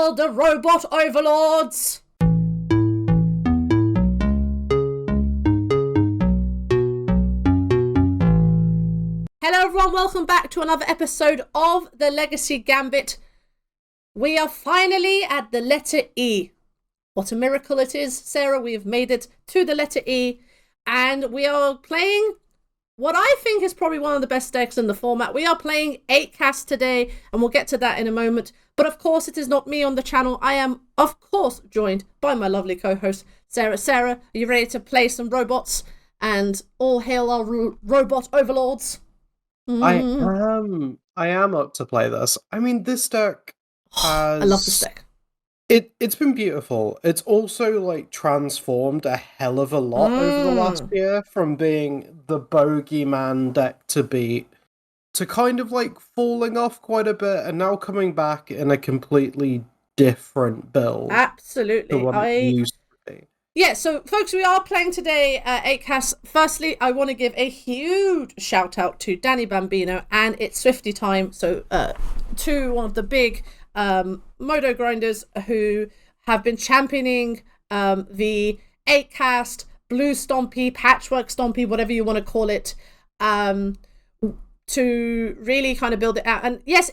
world of robot overlords. Hello everyone, welcome back to another episode of the Legacy Gambit. We are finally at the letter E. What a miracle it is, Sarah. We have made it to the letter E, and we are playing what I think is probably one of the best decks in the format. We are playing 8-cast today, and we'll get to that in a moment. But of course, it is not me on the channel. I am, of course, joined by my lovely co-host, Sarah. Sarah, are you ready to play some robots? And all hail our robot overlords. I am up to play this. I mean, this deck has... I love this deck. It's been beautiful. It's also, like, transformed a hell of a lot over the last year, from being the bogeyman deck to beat, to kind of, like, falling off quite a bit, and now coming back in a completely different build. Absolutely. To what it used to be. Yeah, so folks, we are playing today 8-cast. Firstly, I want to give a huge shout out to Danny Bambino and It's Swifty Time. So to one of the big Modo grinders who have been championing the 8-cast, Blue Stompy, Patchwork Stompy, whatever you want to call it, to really kind of build it out. And yes,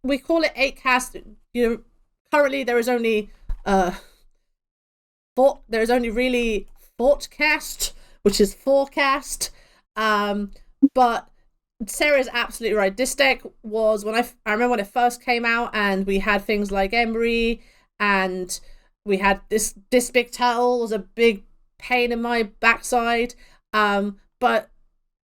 we call it 8-cast. You know, currently there is only really Thoughtcast, which is 4-cast. But Sarah's absolutely right. This deck was, when I remember when it first came out, and we had things like Emry, and we had this big turtle was a big pain in my backside. But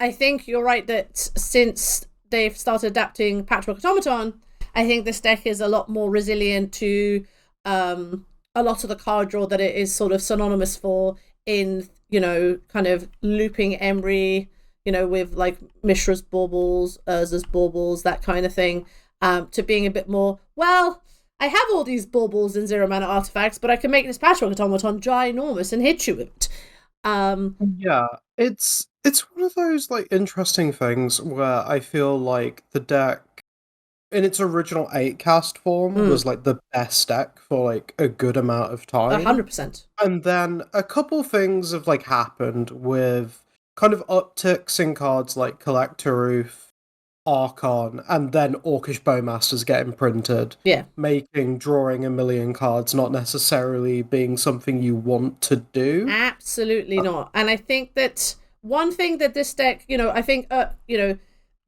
I think you're right that since they've started adapting Patchwork Automaton, I think this deck is a lot more resilient to a lot of the card draw that it is sort of synonymous for in, you know, kind of looping Emry, you know, with like Mishra's baubles, Urza's baubles, that kind of thing, to being a bit more, well, I have all these baubles and 0-mana artifacts, but I can make this Patchwork Automaton ginormous and hit you with it. Yeah, it's one of those like interesting things where I feel like the deck in its original 8-cast form was like the best deck for like a good amount of time. 100%. And then a couple things have like happened with kind of upticks in cards like Collector Roof, Archon, and then Orcish Bowmasters getting printed. Yeah. Making drawing a million cards not necessarily being something you want to do. Absolutely not. And I think that one thing that this deck, you know, I think, you know,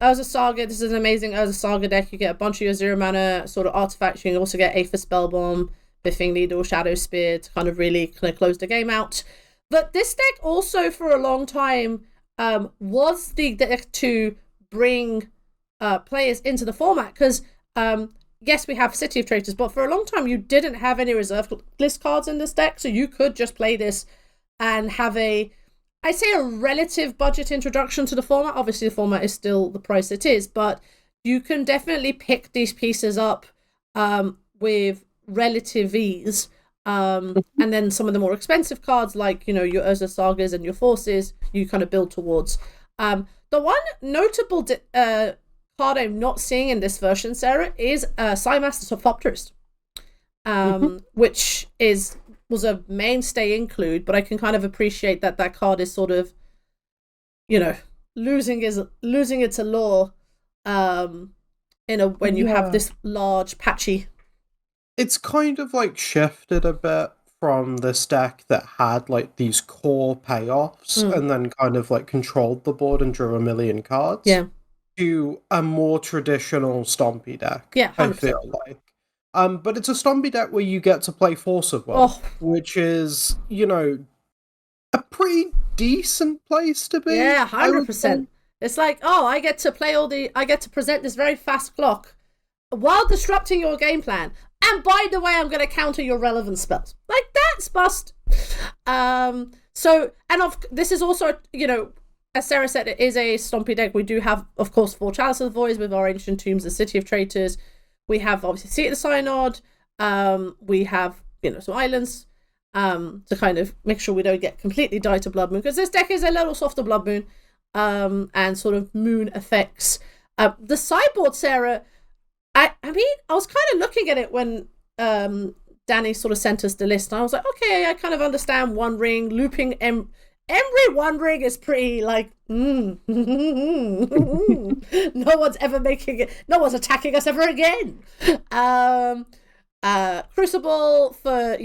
Urza Saga, this is an amazing Urza Saga deck. You get a bunch of your 0-mana sort of artifacts. You can also get Aether Spellbomb, Biffing Needle, Shadow Spear to kind of really kind of close the game out. But this deck also, for a long time, was the deck to bring players into the format. Because, yes, we have City of Traitors, but for a long time, you didn't have any reserve list cards in this deck. So you could just play this and have a relative budget introduction to the format. Obviously, the format is still the price it is, but you can definitely pick these pieces up with relative ease. And then some of the more expensive cards, like, you know, your Urza Sagas and your Forces, you kind of build towards. The one notable card I'm not seeing in this version, Sarah, is Psymaster Sophopterist, which was a mainstay include, but I can kind of appreciate that card is sort of, you know, losing its allure when you have this large patchy. It's kind of like shifted a bit from this deck that had like these core payoffs and then kind of like controlled the board and drew a million cards. Yeah. To a more traditional Stompy deck. Yeah, 100%. I feel like. But it's a Stompy deck where you get to play Force of Will, which is, you know, a pretty decent place to be. Yeah, 100%. It's like, I get to present this very fast clock while disrupting your game plan. And by the way, I'm going to counter your relevant spells. Like, that's bust. This is also, you know, as Sarah said, it is a Stompy deck. We do have, of course, 4 Chalice of the Voids with our Ancient Tombs, the City of Traitors. We have, obviously, Seat of the Synod. We have, you know, some islands to kind of make sure we don't get completely died to Blood Moon, because this deck is a little softer Blood Moon and sort of moon effects. The sideboard, Sarah, I mean, I was kind of looking at it when Danny sort of sent us the list, and I was like, okay, I kind of understand One Ring, looping Emry One Ring is pretty like, no one's ever making it, no one's attacking us ever again. Crucible for,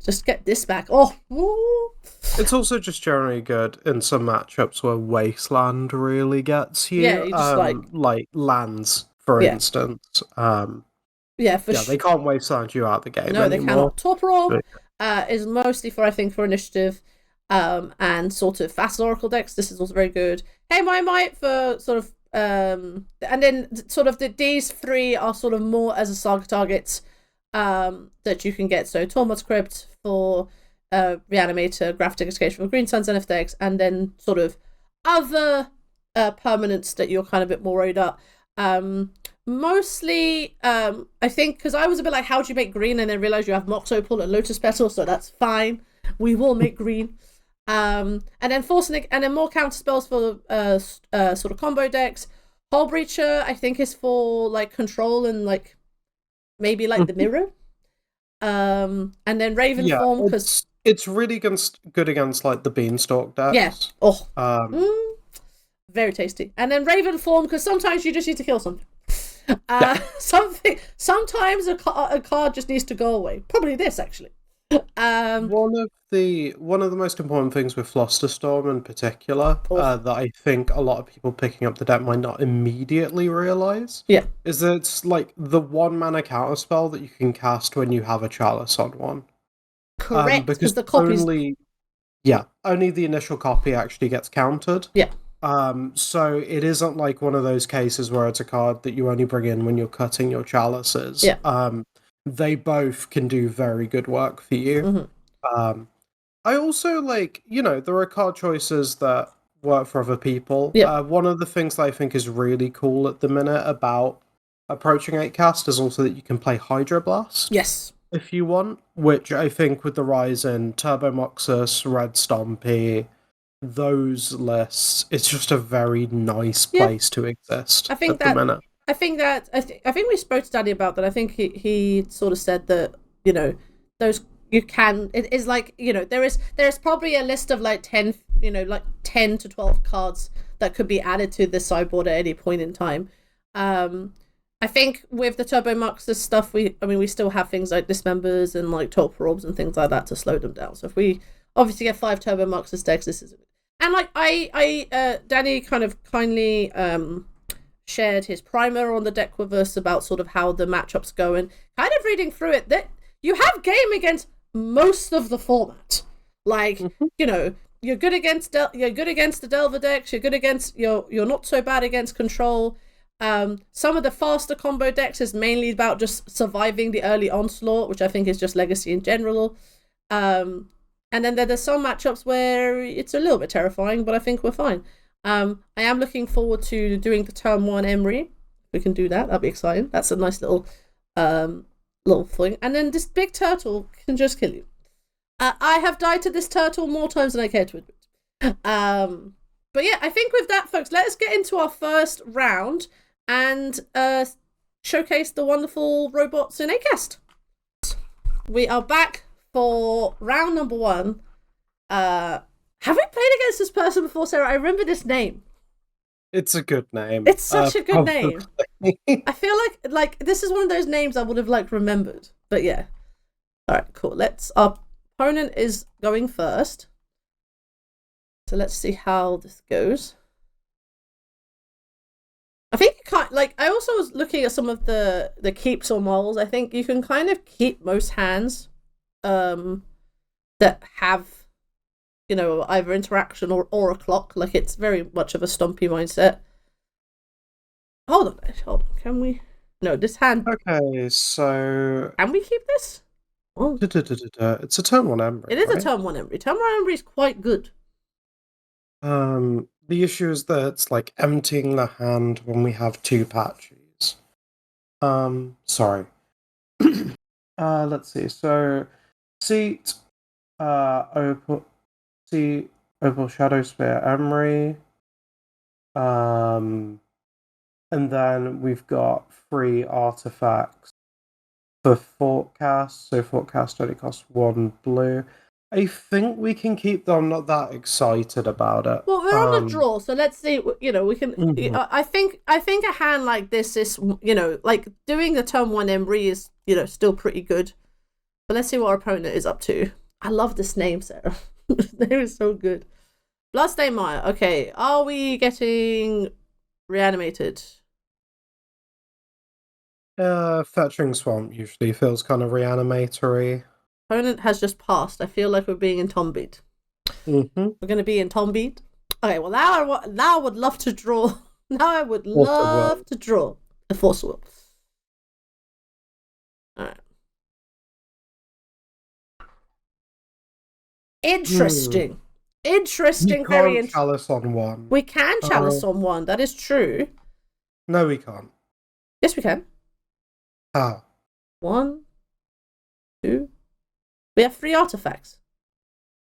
just get this back. Oh, woo. It's also just generally good in some matchups where Wasteland really gets you. Yeah, you just like lands, for instance. They can't Wasteland you out the game anymore. No, they cannot. Torpor Orb is mostly for, I think, for initiative, and sort of fast Oracle decks. This is also very good. Hey, my might for sort of, and then sort of these three are sort of more as a Saga targets, that you can get. So Tormod's Crypt for Reanimator, Graphic Escation for Green Suns NF and then sort of other permanents that you're kind of a bit more worried up. Mostly, I think, because I was a bit like, how do you make green? And then realize you have Mox Opal and Lotus Petal, so that's fine. We will make green. And then Forcing, and then more counter spells for sort of combo decks. Hull Breacher, I think, is for like control and like maybe like the mirror. And then Raven Form, because it's really good against like the Beanstalk decks. Yeah. Oh. Very tasty. And then Raven Form, because sometimes you just need to kill something. Sometimes a card just needs to go away. Probably this, actually. One of the most important things with Flusterstorm in particular, that I think a lot of people picking up the deck might not immediately realize, is that it's like the 1 mana counter spell that you can cast when you have a Chalice on one. Correct, because the copies only the initial copy actually gets countered. Yeah. So it isn't like one of those cases where it's a card that you only bring in when you're cutting your chalices. Yeah. They both can do very good work for you. Mm-hmm. I also there are card choices that work for other people. Yeah. One of the things that I think is really cool at the minute about approaching 8-cast is also that you can play Hydroblast. Yes. If you want, which I think with the rise in Turbo Moxus, Red Stompy, those lists, it's just a very nice place to exist the minute. I think we spoke to Danny about that. I think he sort of said that, those you can, it is like, there is probably a list of like 10 to 12 cards that could be added to the sideboard at any point in time. I think with the Turbo Moxus stuff, we still have things like Dismembers and like Torpor Orbs and things like that to slow them down. So if we obviously get 5 Turbo Moxus decks, this is, and like Danny kind of kindly shared his primer on the deck with us about sort of how the matchups go, and kind of reading through it, that you have game against most of the format. Like, you're good against the Delver decks, you're good against you're not so bad against control. Some of the faster combo decks is mainly about just surviving the early onslaught, which I think is just Legacy in general. And then there's some matchups where it's a little bit terrifying, but I think we're fine. I am looking forward to doing the turn 1 Emry. We can do that. That'll be exciting. That's a nice little thing. And then this big turtle can just kill you. I have died to this turtle more times than I care to admit. But yeah, I think with that, folks, let's get into our first round and showcase the wonderful robots in Acast. We are back for round number 1. Have we played against this person before, Sarah? I remember this name. It's a good name. It's such a good name. I feel like this is one of those names I would have remembered. But yeah. Alright, cool. Our opponent is going first. So let's see how this goes. I think you can't, I also was looking at some of the keeps or models. I think you can kind of keep most hands that have, either interaction or a clock. Like, it's very much of a Stompy mindset. Hold on. Can we? No, this hand. Okay, so can we keep this? Oh. It's a turn 1 Emry. It is a turn 1 Emry. Turn 1 Emry is quite good. The issue is that it's like emptying the hand when we have 2 patches. Sorry. Let's see. So, Seat, Opal Shadow Spear, Emry. And then we've got 3 artifacts. for Thoughtcast, so Thoughtcast only costs 1 blue. I think we can keep them. I'm not that excited about it. Well, we're on the draw, so let's see. You know, we can. Mhm. I think a hand like this is, you know, like doing the turn 1 Emry is, you know, still pretty good. But let's see what our opponent is up to. I love this name, Sarah. This name is so good. Bloodstained Mire. Okay, are we getting reanimated? Fetching Swamp usually feels kind of reanimatory. Opponent has just passed. I feel like we're being entombied. Mm-hmm. We're going to be entombied. Okay, well now I would love to draw. Now I would Force of love Will. to draw a Force of Will. Alright. Interesting. Interesting, We very can't interesting. Chalice on 1. We can Chalice on 1, that is true. No, we can't. Yes, we can. How? 1, 2. We have 3 artifacts.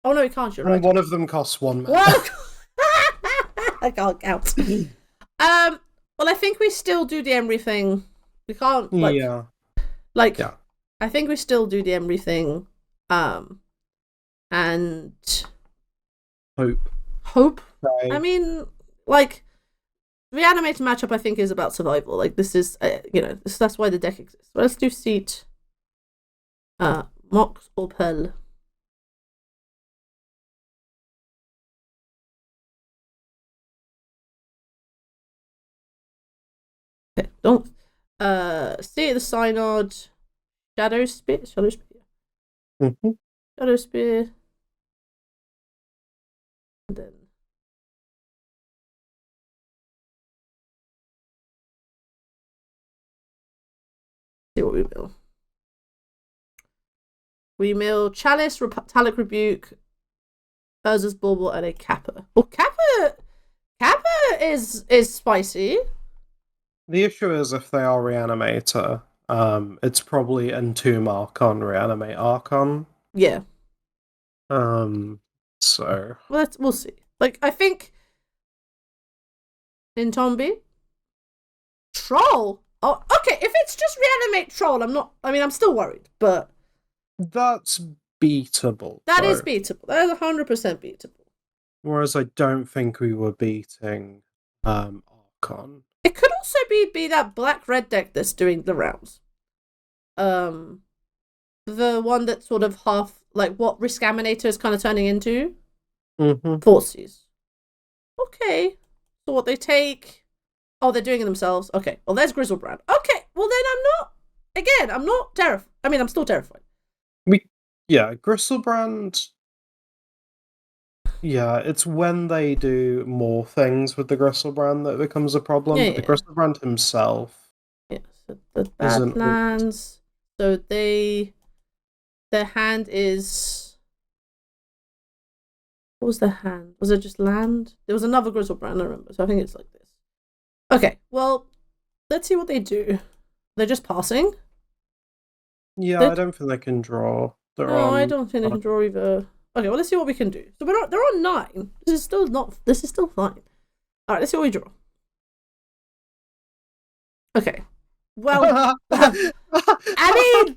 Oh no, we can't, you're right. And one of them costs 1 mana. What? I can't count. Well, I think we still do the Emry thing. We can't, like... Yeah. Like, Yeah. I think we still do the Emry thing. And... Hope? Right. I mean, like... Reanimated matchup, I think, is about survival. Like, this is, you know, that's why the deck exists. So let's do Seat. Mox or Pearl. Okay, don't. Seat the Synod. Shadow Spear. Mm-hmm. Shadow Spear. And then. See what we mill. We mill Chalice, Talic Rebuke, Urza's Bauble, and a Kappa. Well, Kappa is spicy. The issue is if they are Reanimator, it's probably Entomb Archon, Reanimate Archon. Yeah. So We'll see. Like, I think Entombi. Troll. Oh, okay. If it's just Reanimate Troll, I'm still worried, but that's beatable. That is beatable. That is 100% beatable. Whereas I don't think we were beating Archon. It could also be that black-red deck that's doing the rounds. The one that's sort of half, like what Riskaminator is kind of turning into. Mm-hmm. Forces. Okay. So what they take... Oh, they're doing it themselves. Okay. Well, there's Grizzlebrand. Okay. Well, then I'm not terrified. I mean, I'm still terrified. Grizzlebrand... Yeah, it's when they do more things with the Grizzlebrand that becomes a problem. Yeah, but the Grizzlebrand himself... Yeah, so the Badlands. So their hand is... What was their hand? Was it just land? There was another Grizzlebrand, I remember. So I think it's like this. Okay, well, let's see what they do. They're just passing? Yeah, I don't think they can draw. I don't think they can draw either. Okay, well, let's see what we can do. So they're on 9. This is still fine. Alright, let's see what we draw. Okay. Well, I mean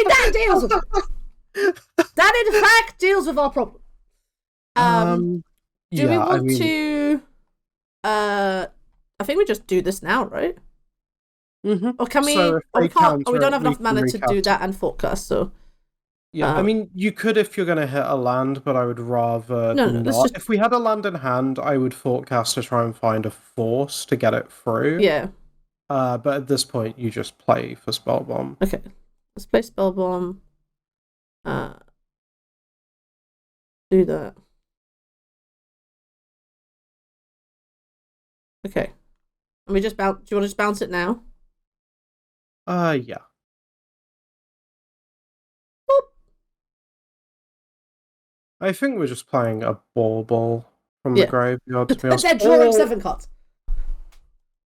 that deals with it. That in fact deals with our problem. Do we want to I think we just do this now, right? Mm-hmm. Or can we? So we can't. We don't have enough mana to do that and Thoughtcast. So yeah, I mean, you could if you're going to hit a land, but I would rather not. Just... If we had a land in hand, I would Thoughtcast to try and find a force to get it through. Yeah. But at this point, you just play for Spell Bomb. Okay, let's play Spell Bomb. Do that. Okay. And we just bounce. Do you want to just bounce it now? Yeah. Boop. I think we're just playing a ball from the graveyard. To be honest. They're drawing 7 cards.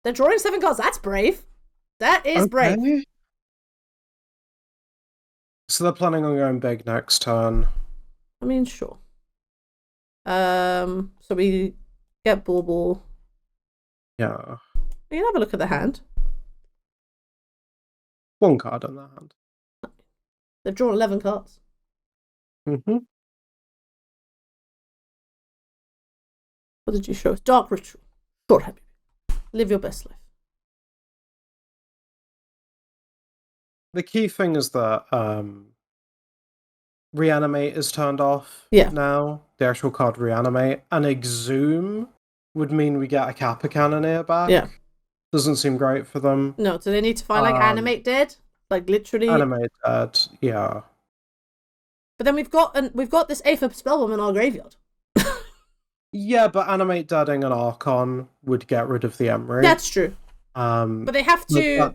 They're drawing 7 cards. That's brave. That is brave. So they're planning on going big next turn. I mean, sure. So we get Bauble. Yeah. We can have a look at the hand. 1 card on the hand. They've drawn 11 cards. Mm-hmm. What did you show us? Dark Ritual. Sure, happy. Live your best life. The key thing is that Reanimate is turned off now. The actual card Reanimate. And Exhume would mean we get a Kappa Cannoneer back. Yeah. Doesn't seem great for them. No, so they need to find like Animate Dead? Like literally Animate Dead, yeah. But then we've got this Aether Spellbomb in our graveyard. Yeah, but Animate Deading an Archon would get rid of the Emry. That's true. But they have to.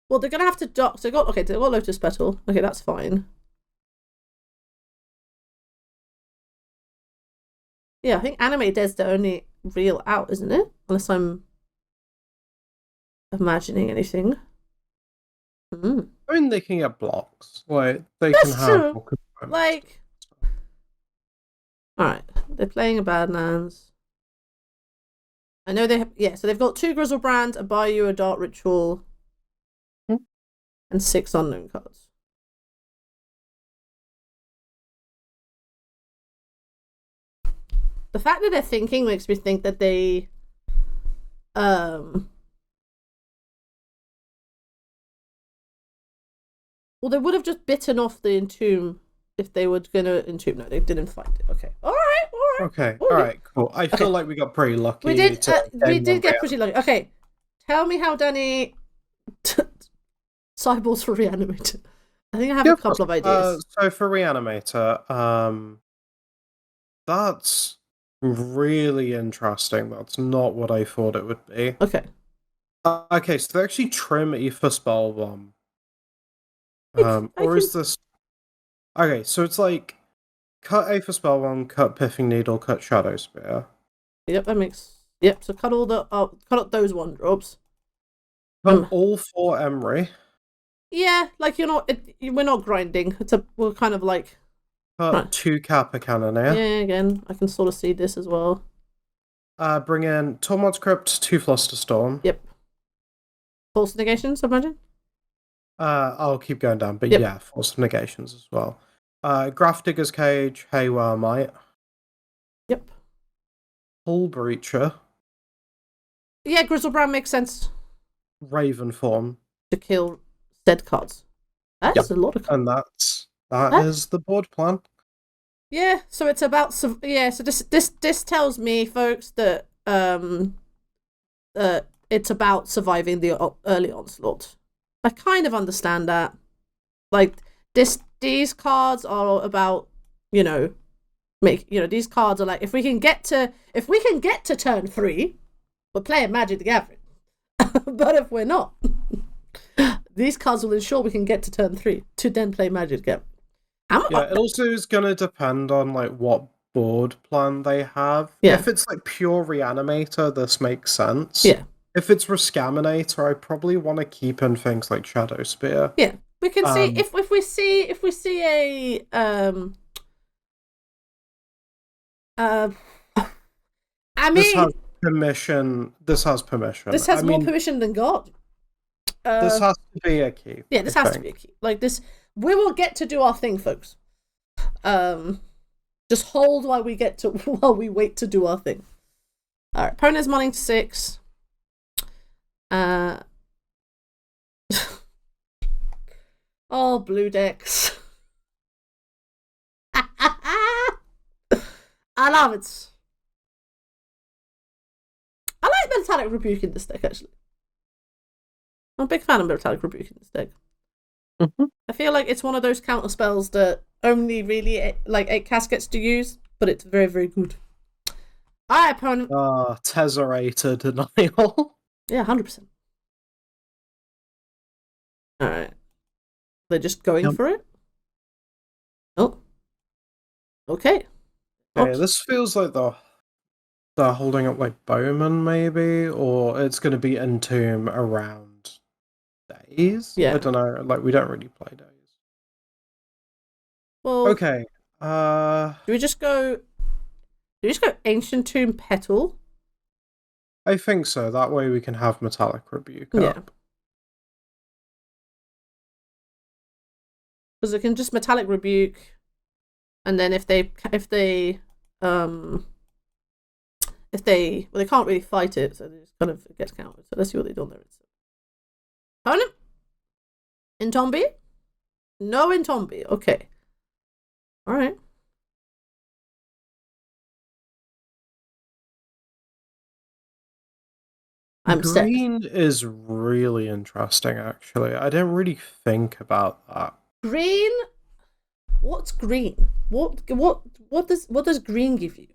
Well, they're gonna have to dock. So they got Lotus Petal. Okay, that's fine. Yeah, I think Animate Dead's the only real out, isn't it? Unless I'm imagining anything. I mean, they can get blocks. Like they that's can true. have like. All right, they're playing a Badlands. I know they have. Yeah, so they've got 2 Grizzlebrand, a Bayou, a Dark Ritual, and 6 unknown cards. The fact that they're thinking makes me think that they well, they would have just bitten off the Entomb if they were gonna Entomb. No, they didn't find it. Okay. Alright. Okay, alright, cool. I feel like we got pretty lucky. We did get pretty lucky. Okay. Tell me how Danny Cyborgs for Reanimator. I think I have a couple of ideas. So for Reanimator, that's really interesting. That's not what I thought it would be. Okay. Okay, so they actually trim Aether Spellbomb. Or is this... Okay, so it's like cut Aether Spellbomb, cut Pithing Needle, cut Shadow Spear. Yep, that makes... Yep, so cut all the... cut up those 1-drops. All 4 Emry. Yeah, like we're not grinding. We're kind of like... Cut 2 Kappa Cannoneer. Yeah, again, I can sort of see this as well. Bring in Tormod's Crypt, 2 Flusterstorm. Yep. False Negations, I imagine? I'll keep going down, but yeah, False Negations as well. Grafdigger's Cage, Haywire. Yep. Hull Breacher. Yeah, Grizzlebrand makes sense. Raven Form. To kill said cards. That's a lot of cards. And that is the board plan. Yeah, so it's about... So this tells me, folks, that it's about surviving the early onslaught. I kind of understand that. Like, these cards are about, these cards are like, if we can get to turn 3, we're playing Magic the Gathering. But if we're not, these cards will ensure we can get to turn 3 to then play Magic the Gathering. It also is going to depend on like what board plan they have. Yeah. If it's like pure Reanimator, this makes sense. Yeah. If it's Rescaminator, I probably want to keep in things like Shadow Spear. Yeah, we can see if we see a I mean, this has permission. This has more permission than God. This has to be a key. Yeah, this has to be a key. Like this, we will get to do our thing, folks. Just hold while we wait to do our thing. All right, opponent's money to 6. Oh, blue decks. I love it. I like Metallic Rebuke in this deck, actually. I'm a big fan of Metallic Rebuke in this deck. I feel like it's one of those counter spells that only really like 8 caskets to use, but it's very, very good. Alright, opponent. Tesserator Denial. Yeah, 100%. Alright. They're just going for it? Oh. Okay. Okay, this feels like they're holding up like Bowman, maybe, or it's going to be Entomb around days. Yeah. I don't know. Like, we don't really play days. Well, okay. Do we just go Ancient Tomb Petal? I think so. That way we can have Metallic Rebuke up. Because it can just Metallic Rebuke, and then if they well, they can't really fight it, so they just kind of get countered. So let's see what they do on their instant. Opponent? Intombi? No Intombi. Okay. Alright. I'm set. Green is really interesting, actually. I didn't really think about that. Green? What's green? What does green give you?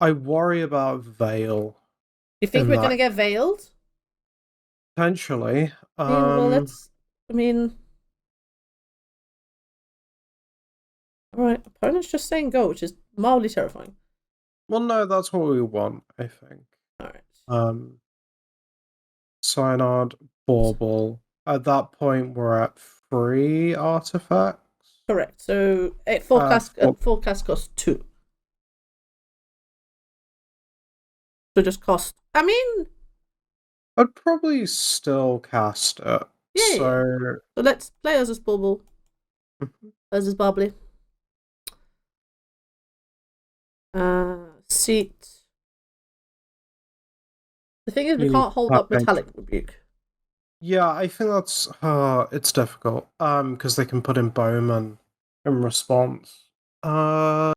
I worry about Veil. You think we're gonna get veiled? Potentially. Well, let's. I mean, all right. Opponent's just saying go, which is mildly terrifying. Well, no, that's what we want, I think. All right. Synod, Bauble. At that point, we're at 3 artifacts. Correct. So forecast costs 2. So just cost. I mean, I'd probably still cast it. Yeah. So let's play as Bauble. As Bubbly. Seat. The thing is, we can't hold up Metallic Rebuke. Yeah, I think that's it's difficult. Because they can put in Bowman in response. We can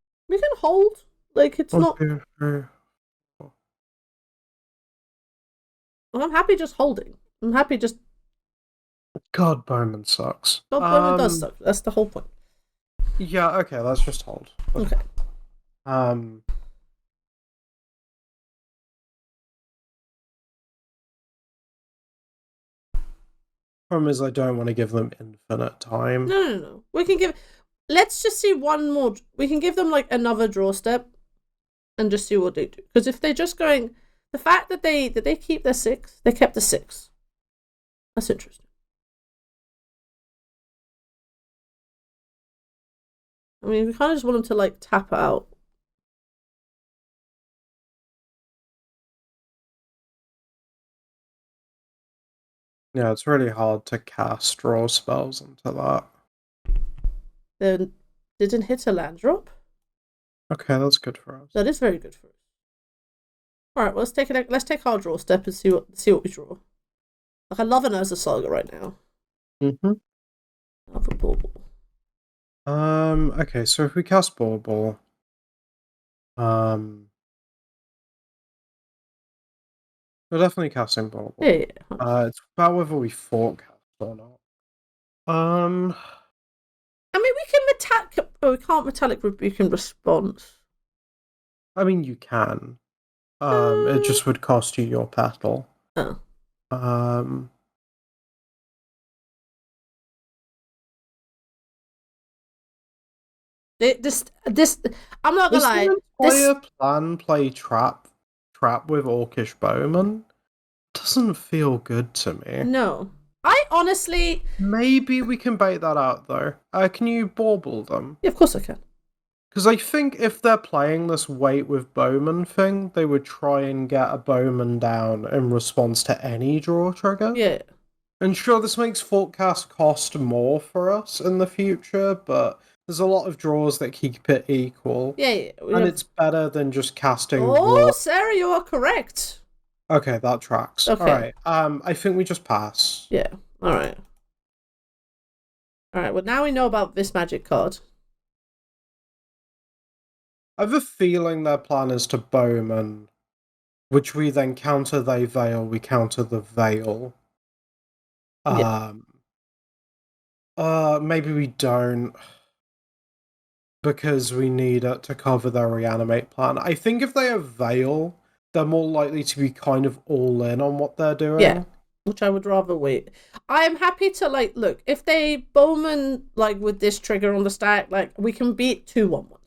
hold. Like it's not. Well, I'm happy just holding. I'm happy just. God, Bowman sucks. Bowman does suck. That's the whole point. Yeah. Okay. Let's just hold. Okay. Problem is, I don't want to give them infinite time. No. We can give. Let's just see one more. We can give them like another draw step, and just see what they do. Because if they're just going, the fact that they keep their 6, they kept the 6. That's interesting. I mean, we kind of just want them to like tap out. Yeah, it's really hard to cast draw spells into that. Then didn't hit a land drop. Okay, that's good for us. That is very good for us. All right, well, let's take our draw step and see what we draw. Like I love an Urza Saga right now. Love a Bauble. Okay, so if we cast Bauble, we're definitely casting Bauble. Yeah. It's about whether we forecast or not. I mean, we can we can't Metallic Rebuke in response. I mean, you can. It just would cost you your petal. Oh. This I'm not gonna lie. This plan play trap with Orcish Bowman doesn't feel good to me. No, I honestly. Maybe we can bait that out though. Can you bauble them? Yeah, of course I can. Because I think if they're playing this wait with Bowman thing, they would try and get a Bowman down in response to any draw trigger. Yeah. And sure, this makes Thoughtcast cost more for us in the future, but there's a lot of draws that keep it equal. Yeah. And it's better than just casting. Oh, Sarah, you are correct. Okay, that tracks. Okay. Alright, I think we just pass. Yeah, alright. Alright, well now we know about this magic card. I have a feeling their plan is to Bowman, which we then counter they Veil, we counter the Veil. Maybe we don't, because we need it to cover their reanimate plan. I think if they have Veil, they're more likely to be kind of all in on what they're doing. Yeah, which I would rather wait. I'm happy to look, if they Bowman with this trigger on the stack, we can beat 2/1/1s.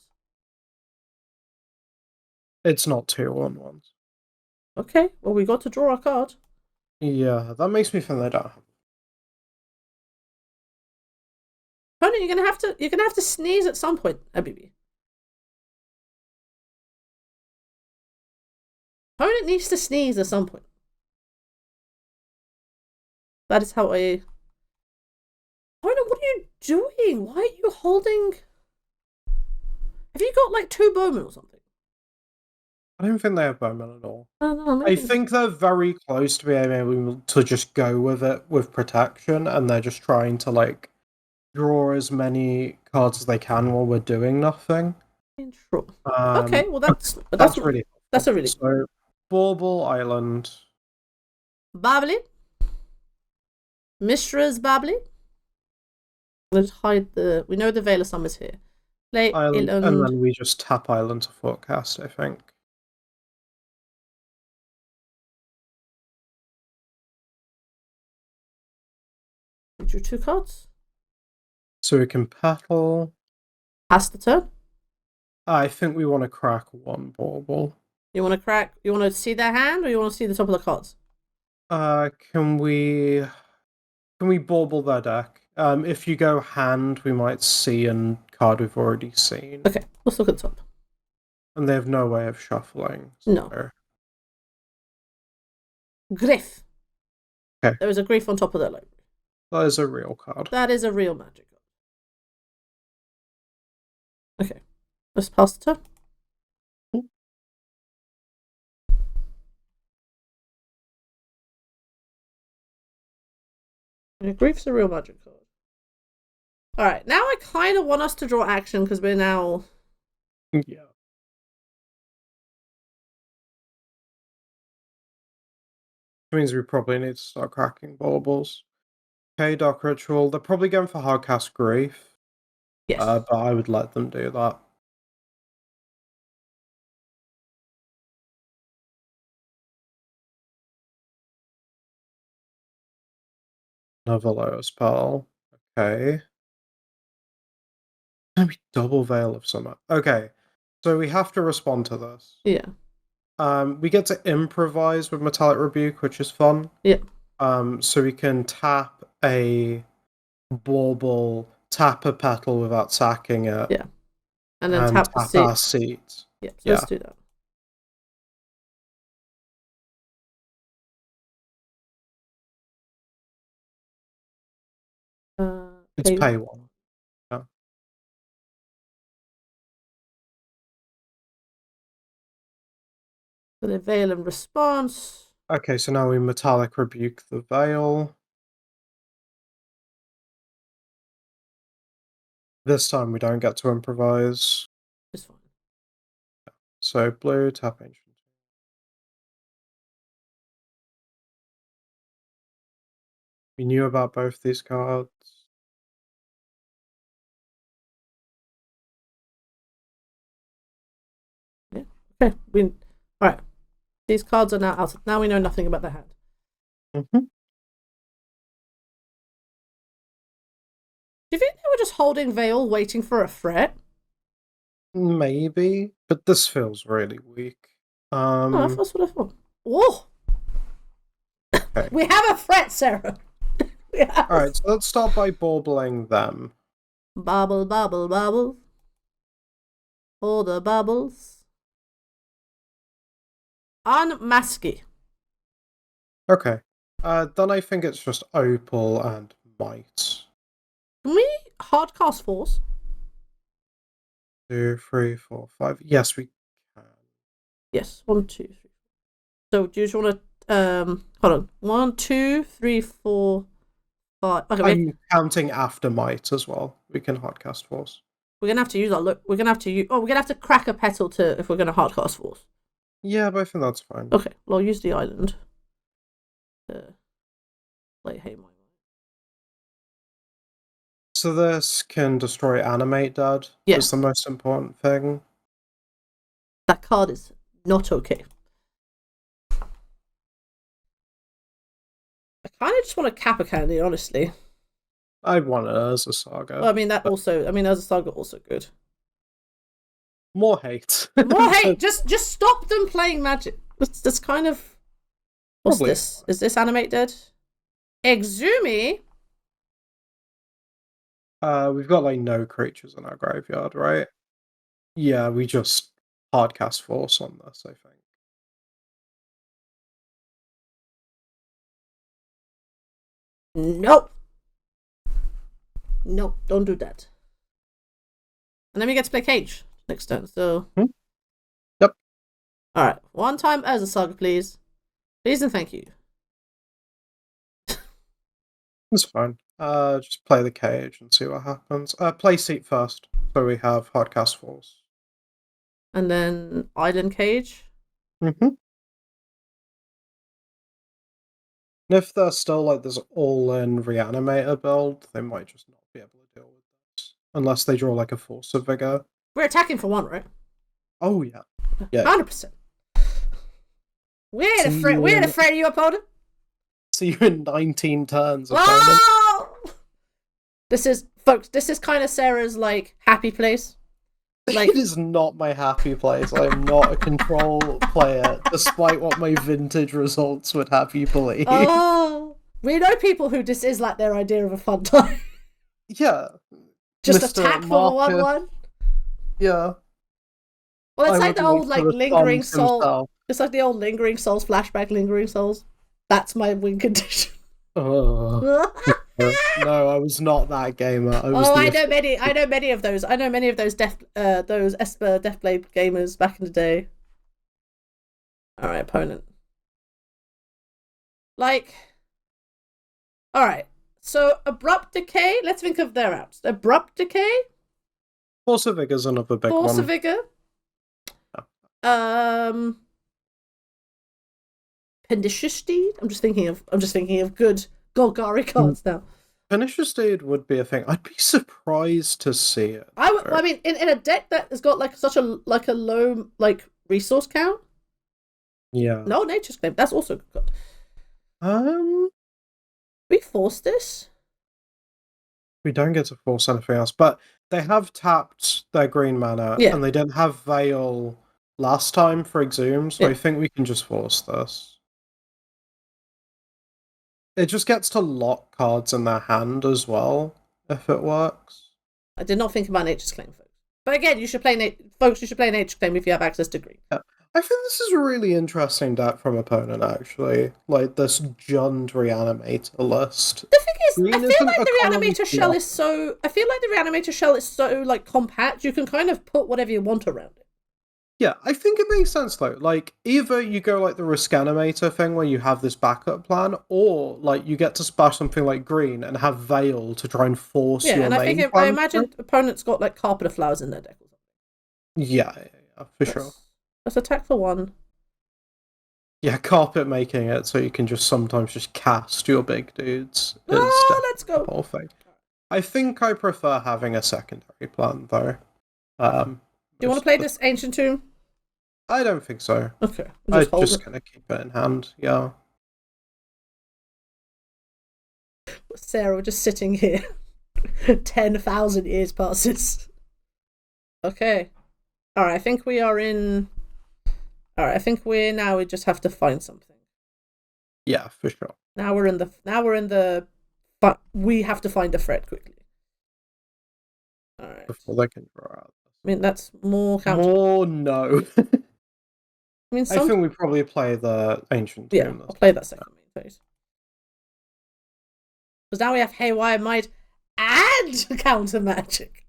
It's not 2/1/1s. Okay, well we got to draw a card. Yeah, that makes me think they don't have. Opponent, you're gonna have to sneeze at some point, Abibi. Opponent needs to sneeze at some point. That is how I. Opponent, what are you doing? Why are you holding? Have you got like 2 bowmen or something? I don't think they have bowmen at all. I don't know. I think they're very close to being able to just go with it with protection, and they're just trying to like draw as many cards as they can while we're doing nothing. True. Okay, well that's really helpful. That's a really so Bauble Island. Babbly. Mishra's Babbly. Let's hide the. We know the Veil of Summer's here. Play Island, and then we just tap Island to Thoughtcast, I think. We drew 2 cards. So we can petal. Pass the turn. I think we want to crack 1 Bauble. You want to crack? You want to see their hand, or you want to see the top of the cards? Can we Bauble their deck? If you go hand, we might see a card we've already seen. Okay, let's look at the top. And they have no way of shuffling. So. No. Griff. Okay. There is a Griff on top of their library. That is a real card. That is a real magic card. Okay. Let's pass the turn. Grief's a real magic card. Alright, now I kind of want us to draw action because we're now... Yeah. Which means we probably need to start cracking baubles. Okay, Dark Ritual. They're probably going for Hardcast Grief. Yes. But I would let them do that. Another Lotus Pearl. Okay. Gonna be double Veil of Summer. Okay. So we have to respond to this. Yeah. We get to improvise with Metallic Rebuke, which is fun. Yeah. So we can tap a bauble, tap a petal without sacking it. Yeah. And then tap the seat. Our seat. Yeah, so let's do that. It's pay 1. Yeah. For the Veil and response. Okay, so now we Metallic Rebuke the Veil. This time we don't get to improvise. It's fine. So blue, tap Ancient. We knew about both these cards. Yeah. Okay. Alright. These cards are now out. Now we know nothing about the hand. Mm-hmm. Do you think they were just holding Veil waiting for a threat? Maybe, but this feels really weak. Oh, that's what I thought. Oh! Okay. We have a threat, Sarah. Alright, so let's start by baubling them. Bubble, bubble, bubble. All the bubbles. Unmasky. Okay. Then I think it's just Opal and Might. Can we hardcast Force? 2, 3, 4, 5. Yes, we can. Yes. 1, 2, 3. So do you just want to hold on. 1, 2, 3, 4, 5. Okay, I'm counting after Might as well. We can hardcast Force. We're gonna have to use our look. We're gonna have to use. Oh, we're gonna have to crack a petal to if we're gonna hardcast Force. Yeah, but I think that's fine. Okay, well, I'll use the island. Like, hey, my. So this can destroy Animate Dead. Yeah. Is the most important thing. That card is not okay. I kind of just want a Kappa Cannoneer, honestly. I want it as a Saga. Well, I mean, that also. I mean, as a Saga, also good. More hate. More hate. Just stop them playing Magic. That's kind of. What's Probably. this? Is this Animate Dead? Exumi. We've got like no creatures in our graveyard, right? Yeah, we just hardcast Force on this, I think. Nope. Nope, don't do that. And then we get to play Cage next turn, so... Yep. Alright, one time Urza Saga, please. Please and thank you. It's fine. Just play the Cage and see what happens. Play Seat first, so we have Thoughtcast Falls. And then Island Cage. Mm-hmm. And if they're still like this all-in Reanimator build, they might just not be able to deal with this. Unless they draw like a Force of Vigor. We're attacking for 1, right? Oh, yeah. 100%. We're the afraid of you, opponent. See you in 19 turns, opponent. Whoa! This is, folks, this is kind of Sarah's, like, happy place. Like, it is not my happy place. I am not a control player, despite what my vintage results would have you believe. Oh, we know people who this is like their idea of a fun time. Yeah. Just Mr. attack for 1/1. Yeah. Well, it's like the old, like, lingering soul. It's like the old lingering souls, flashback lingering souls. That's my win condition. Oh. No, I was not that gamer. I know many of those. I know many of those those Esper Deathblade gamers back in the day. All right, opponent. Like, all right. So Abrupt Decay. Let's think of their outs. Abrupt Decay. Force of Vigor's another big one. Force of Vigor. Pernicious Deed. I'm just thinking of good Golgari cards now. Pernicious Deed would be a thing. I'd be surprised to see it. I mean, in a deck that has got like such a low like resource count. Yeah. No, Nature's Claim. That's also good. We force this. We don't get to force anything else, but they have tapped their green mana, and they didn't have Veil last time for Exhume, so I think we can just force this. It just gets to lock cards in their hand as well, if it works. I did not think about Nature's Claim, folks. But again, you should play Nature's Claim if you have access to green. Yeah. I think this is a really interesting deck from opponent, actually. Like, this Jund Reanimator list. The thing is, I feel like the Reanimator shell is so, like, compact, you can kind of put whatever you want around it. Yeah, I think it makes sense, though. Like, either you go, like, the Risk Animator thing where you have this backup plan, or, like, you get to splash something like green and have Veil to try and force your main plan. I imagine opponents got, like, Carpet of Flowers in their deck or something. Yeah, for sure. Let's attack for 1. Yeah, carpet making it so you can just sometimes just cast your big dudes. Let's go. Whole thing. I think I prefer having a secondary plan, though. Do you want to play this Ancient Tomb? I don't think so. Okay. I'm just going to keep it in hand, yeah. Sarah, we're just sitting here. 10,000 years passes. Okay. Alright, I think we are in... Alright, I think we just have to find something. Yeah, for sure. Now we're in the... But we have to find a threat quickly. Alright. Before they can draw out. I mean, that's more counter. More no. I mean, I think we probably play the Ancient Tomb. Yeah, I'll play that second main phase. Because now we have Haywire Might and Counter Magic.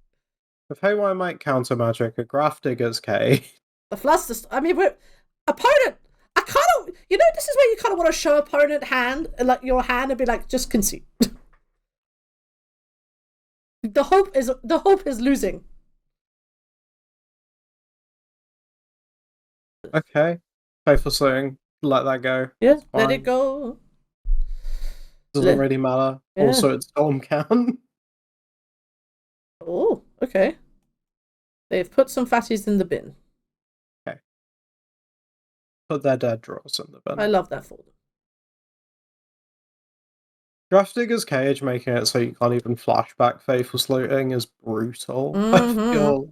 If Haywire Might counter magic, a Grafdigger's K. The Fluster... I mean, we're... Opponent! I kind of... You know, this is where you kind of want to show opponent hand, like your hand, and be like, just concede. The hope is losing. Okay. Faithful Slaying. Let that go. Yeah, let it go. Doesn't really matter. Yeah. Also, it's Storm Count. Oh, okay. They've put some fatties in the bin. Okay. Put their dead draws in the bin. I love that for them. Grafdigger's Cage making it so you can't even flashback Faithful Sleuting is brutal. Mm-hmm. I feel...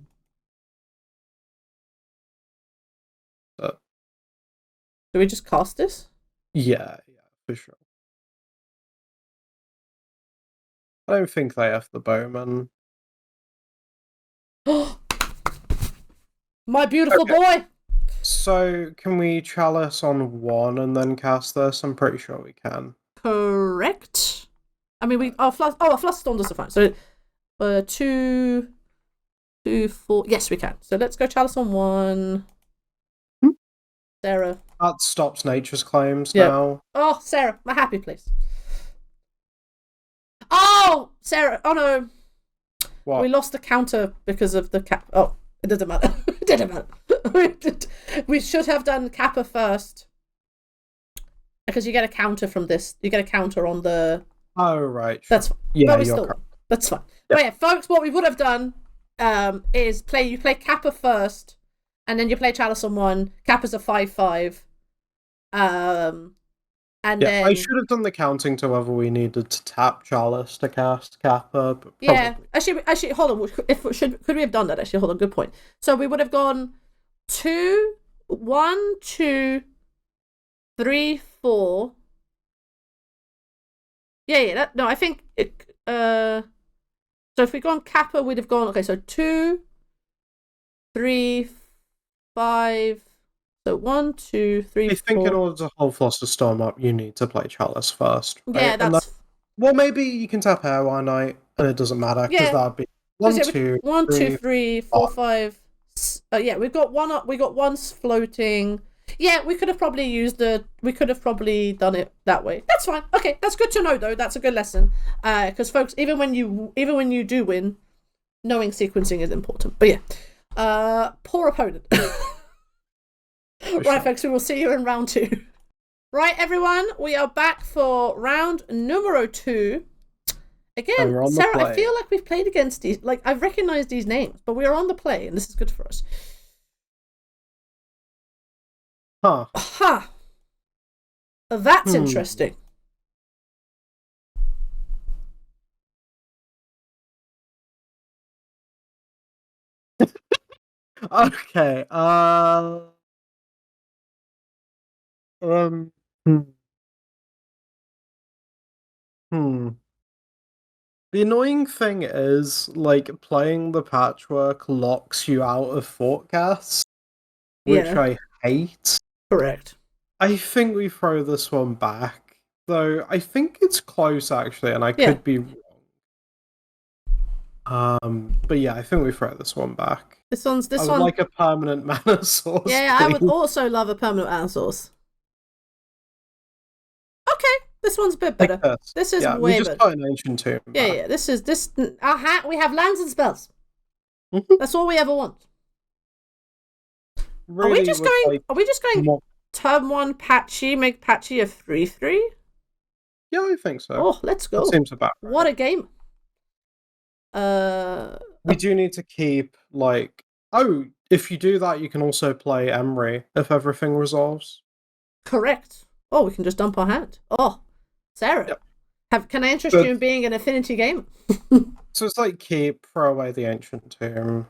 Do we just cast this? Yeah, for sure. I don't think they have the Bowman. My beautiful boy! So, can we Chalice on 1 and then cast this? I'm pretty sure we can. Correct. I mean, a Flusterstorm does fine. So, 2, 2, 4. Yes, we can. So let's go Chalice on 1. Sarah. That stops nature's claims now. Oh, Sarah, my happy place. Oh, Sarah. Oh no. What? We lost the counter because of the cap. Oh, it doesn't matter. It didn't matter. We should have done Kappa first. Because you get a counter from this. You get a counter on the. Oh, right. Sure. That's fine. Yeah, that's fine. Yeah. But yeah, folks, what we would have done is you play Kappa first, and then you play Chalice on 1. Kappa's a 5/5. And then I should have done the counting to whether we needed to tap Chalice to cast Kappa. But yeah, actually, hold on. Could we have done that? Actually, hold on. Good point. So we would have gone 2, 1, 2, 3, 4. Yeah. No, I think it. So if we'd gone Kappa, we'd have gone. Okay, so 2, 3, 5. So 1, 2, 3, 4. I think in order to hold Flusterstorm up, you need to play Chalice first. Right? Yeah, that's. Well, maybe you can tap Air One Night, and it doesn't matter because that'd be 1, 2, 1, 2, 3, 4, 5. Yeah, we've got one up. We got one floating. Yeah, we could have probably done it that way. That's fine. Okay, that's good to know though. That's a good lesson. Because folks, even when you do win, knowing sequencing is important. But yeah, poor opponent. Right, folks, we will see you in round 2. Right, everyone, we are back for round numero 2. Again, Sarah, I feel like we've played against these. Like, I've recognized these names, but we are on the play, and this is good for us. Huh. Aha! That's interesting. Okay. The annoying thing is, like, playing the Patchwork locks you out of Thoughtcast, which I hate. Correct. I think we throw this one back, though I think it's close, actually, and I could be wrong. But yeah, I think we throw this one back. This one like a permanent mana source. Yeah, please. I would also love a permanent mana source. Okay, this one's a bit better. Like this is way we just better. Got an Ancient Tomb. Yeah. This. We have lands and spells. That's all we ever want. Really, are we just going? Turn 1 Patchy, make Patchy a 3/3. Yeah, I think so. Oh, let's go. That seems about right. What a game. We do need to keep, like... Oh, if you do that, you can also play Emry if everything resolves. Correct. Oh, we can just dump our hand. Oh, Sarah. Yep. Can I interest you in being an affinity game? So it's like keep, throw away the Ancient Tomb.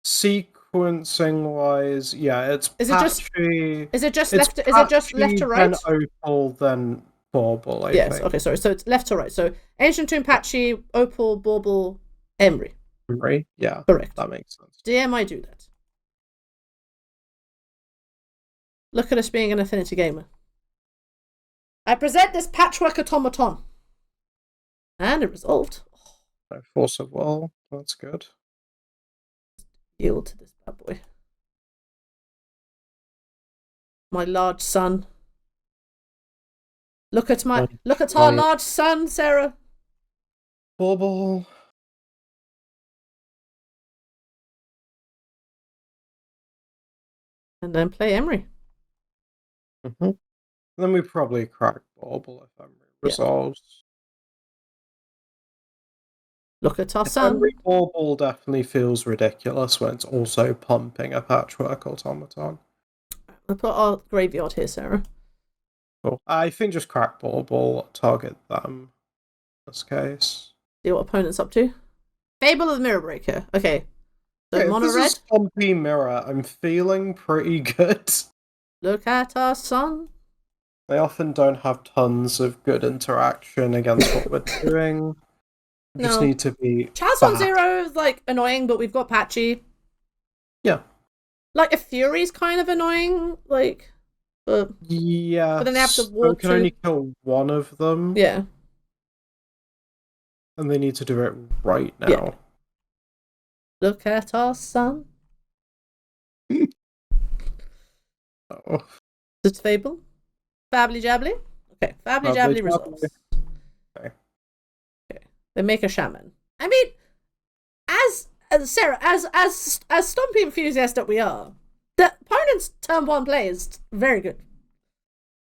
Sequencing wise, yeah, it's Patchy. Is it just left to right? Then Opal, then Bauble, I think. Okay, sorry. So it's left to right. So Ancient Tomb, Patchy, Opal, Bauble, Emry. Emry, yeah. Correct. That makes sense. DM, I do that. Look at us being an affinity gamer. I present this Patchwork Automaton. And it resolved. No Force of Will, that's good. Yield to this bad boy. My large sun. Look at our large sun, Sarah. Bauble. And then play Emry. Then we probably crack Bauble if Emry resolves. Look at our sun. Emry Bauble definitely feels ridiculous when it's also pumping a Patchwork Automaton. We'll put our graveyard here, Sarah. Cool. I think just crack Bauble, target them in this case. See what opponent's up to. Fable of the Mirror Breaker. Okay. So mono red. This is Stompy Mirror. I'm feeling pretty good. Look at our sun. They often don't have tons of good interaction against what we're doing. We just need to be. Chalice on 0 is like annoying, but we've got Patchy. Yeah. Like a Fury's kind of annoying, like. Yeah. But then they have to walk. We can only kill one of them. Yeah. And they need to do it right now. Yeah. Look at our son. Oh. Is it Fable? Fably Jabbly? Okay, Fably Jabbly resolves. Okay. They make a shaman. I mean, as Sarah, as Stompy enthusiast that we are, the opponent's turn 1 play is very good.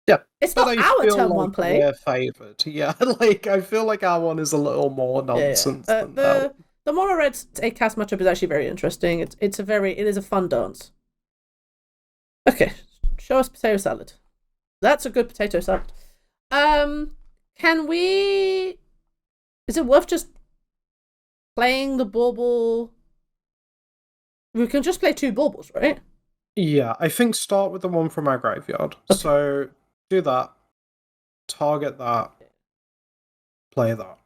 Yeah, it's not our turn 1 play. We're favoured. Yeah, like I feel like our one is a little more nonsense than that. The mono red cast matchup is actually very interesting. It is a fun dance. Okay, show us potato salad. That's a good potato salad. Can we? Is it worth just playing the bauble? We can just play 2 baubles, right? Yeah, I think start with the one from our graveyard. Okay. So do that. Target that. Play that.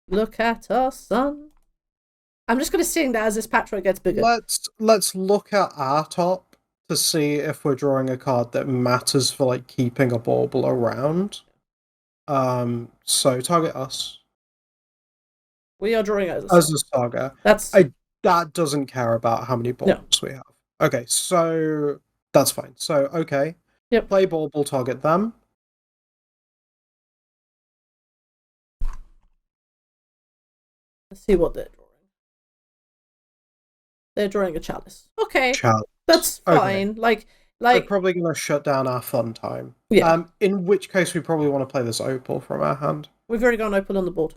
Look at us, son. I'm just gonna sing that as this patchwork gets bigger. Let's look at our top to see if we're drawing a card that matters for like keeping a bauble around. So target us. We are drawing as a Saga. That doesn't care about how many baubles we have. Okay, so that's fine. So okay. Yep. Play bauble, target them. Let's see what they're drawing. They're drawing a chalice. Okay. Chalice. That's fine. Okay. Like they're probably gonna shut down our fun time. Yeah. In which case we probably want to play this opal from our hand. We've already got an opal on the board.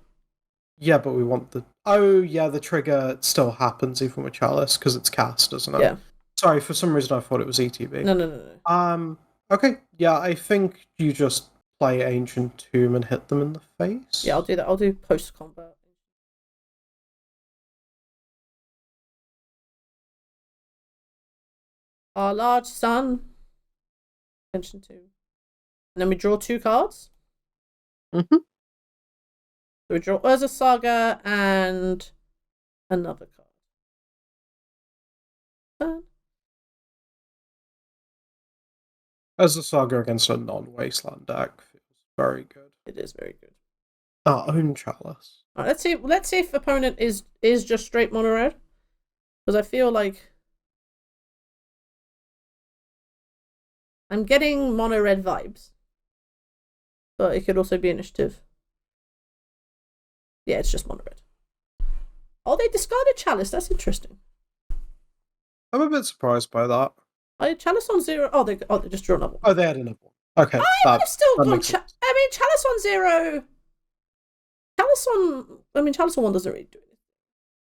Yeah, but we want the... Oh, yeah, the trigger still happens even with Chalice, because it's cast, doesn't it? Yeah. Sorry, for some reason I thought it was ETB. No. Okay, yeah, I think you just play Ancient Tomb and hit them in the face. Yeah, I'll do that. I'll do post-combat. Our large sun. Ancient Tomb. And then we draw 2 cards. Mm-hmm. So we draw Urza Saga and another card. Urza Saga against a non-wasteland deck feels very good. It is very good. Our own Chalice. Right, let's see if opponent is just straight mono red. Because I feel like I'm getting mono red vibes. But it could also be initiative. Yeah, it's just mono red. Oh, they discarded Chalice. That's interesting. I'm a bit surprised by that. Chalice on 0. Oh, they just drew another one. Oh, they had another one. Okay. I would have still gone. Chalice on 0. Chalice on 1 doesn't really do anything.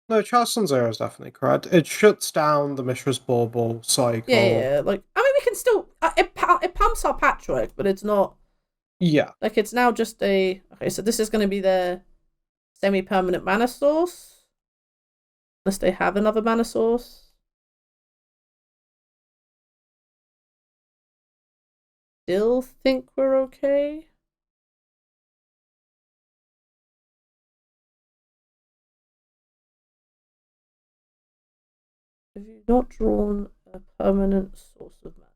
No, Chalice on 0 is definitely correct. It shuts down the Mishra's Bauble cycle. Yeah. Like, I mean, we can still. It pumps our patchwork, but it's not. Yeah. Like, it's now just a. Okay, so this is going to be their semi-permanent mana source. Unless they have another mana source. Still think we're okay. Have you not drawn a permanent source of mana?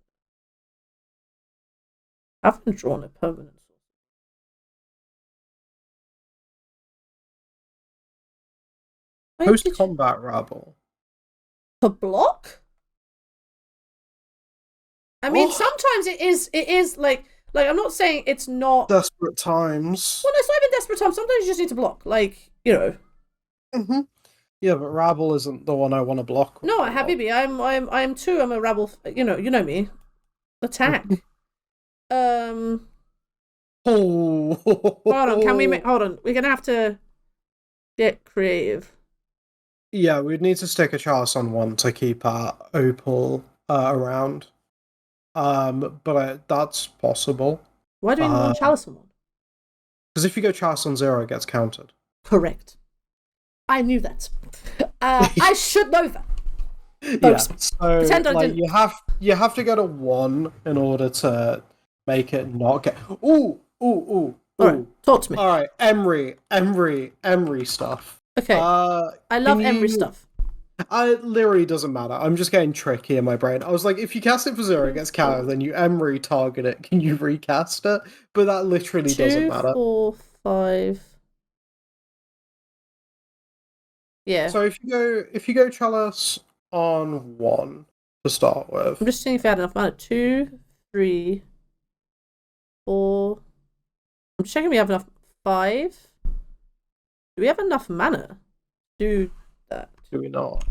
I haven't drawn a permanent source. Post-combat rabble. For block? I mean, sometimes it is like I'm not saying it's not desperate times. Well, no, it's not even desperate times. Sometimes you just need to block, like, you know. Mm-hmm. Yeah, but rabble isn't the one I want to block. No, Habibi, I'm too. I'm a rabble. You know me. Attack. Oh. Hold on. Hold on. We're gonna have to get creative. Yeah, we'd need to stick a Chalice on 1 to keep our opal around. But that's possible. Why do we want Chalice on 1? Because if you go Chalice on 0, it gets countered. Correct. I knew that. I should know that. Yeah. So pretend I didn't. You have to get a 1 in order to make it not get. Ooh. All right, talk to me. All right, Emry stuff. Okay. I love Emry stuff. It literally doesn't matter. I'm just getting tricky in my brain. I was like, if you cast it for 0, it gets countered, then you Emry target it. Can you recast it? But that literally doesn't matter. 2, 4, 5, Yeah. So if you go Chalice on 1 to start with. I'm just seeing if I had enough mana. 2, 3, 4. I'm checking we have enough. 5. Do we have enough mana? Do that. Do we not?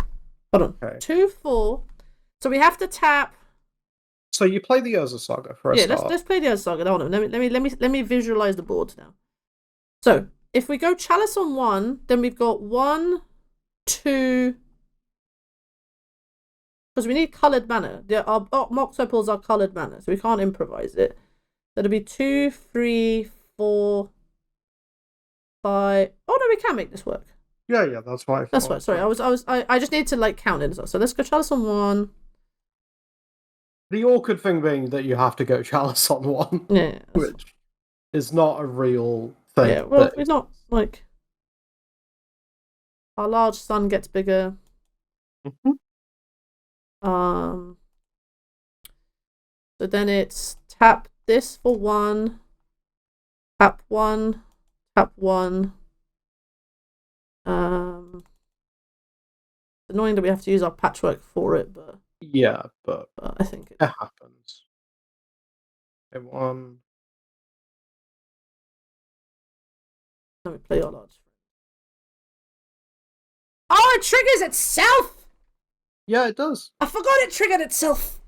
Hold on. Okay. 2, 4. So we have to tap. So you play the Urza Saga for a start. Let's play the Urza Saga. Hold on. Let me visualize the board now. So if we go Chalice on 1, then we've got 1, 2. Because we need coloured mana. Our Mox Opals are coloured mana, so we can't improvise it. So it'll be 2, 3, 4, 5. Oh no, we can make this work. Yeah, that's why. That's right. Sorry, I just need to like count it as well. So let's go Chalice on 1. The awkward thing being that you have to go Chalice on 1. Yeah. Which is not a real thing. Yeah, well, it's not like our large sun gets bigger. Mm-hmm. So then it's tap this for 1, tap 1, tap 1. It's annoying that we have to use our patchwork for it, but yeah, but I think it happens. Okay, 1. Let me play our large. Oh, it triggers itself! Yeah, it does. I forgot it triggered itself.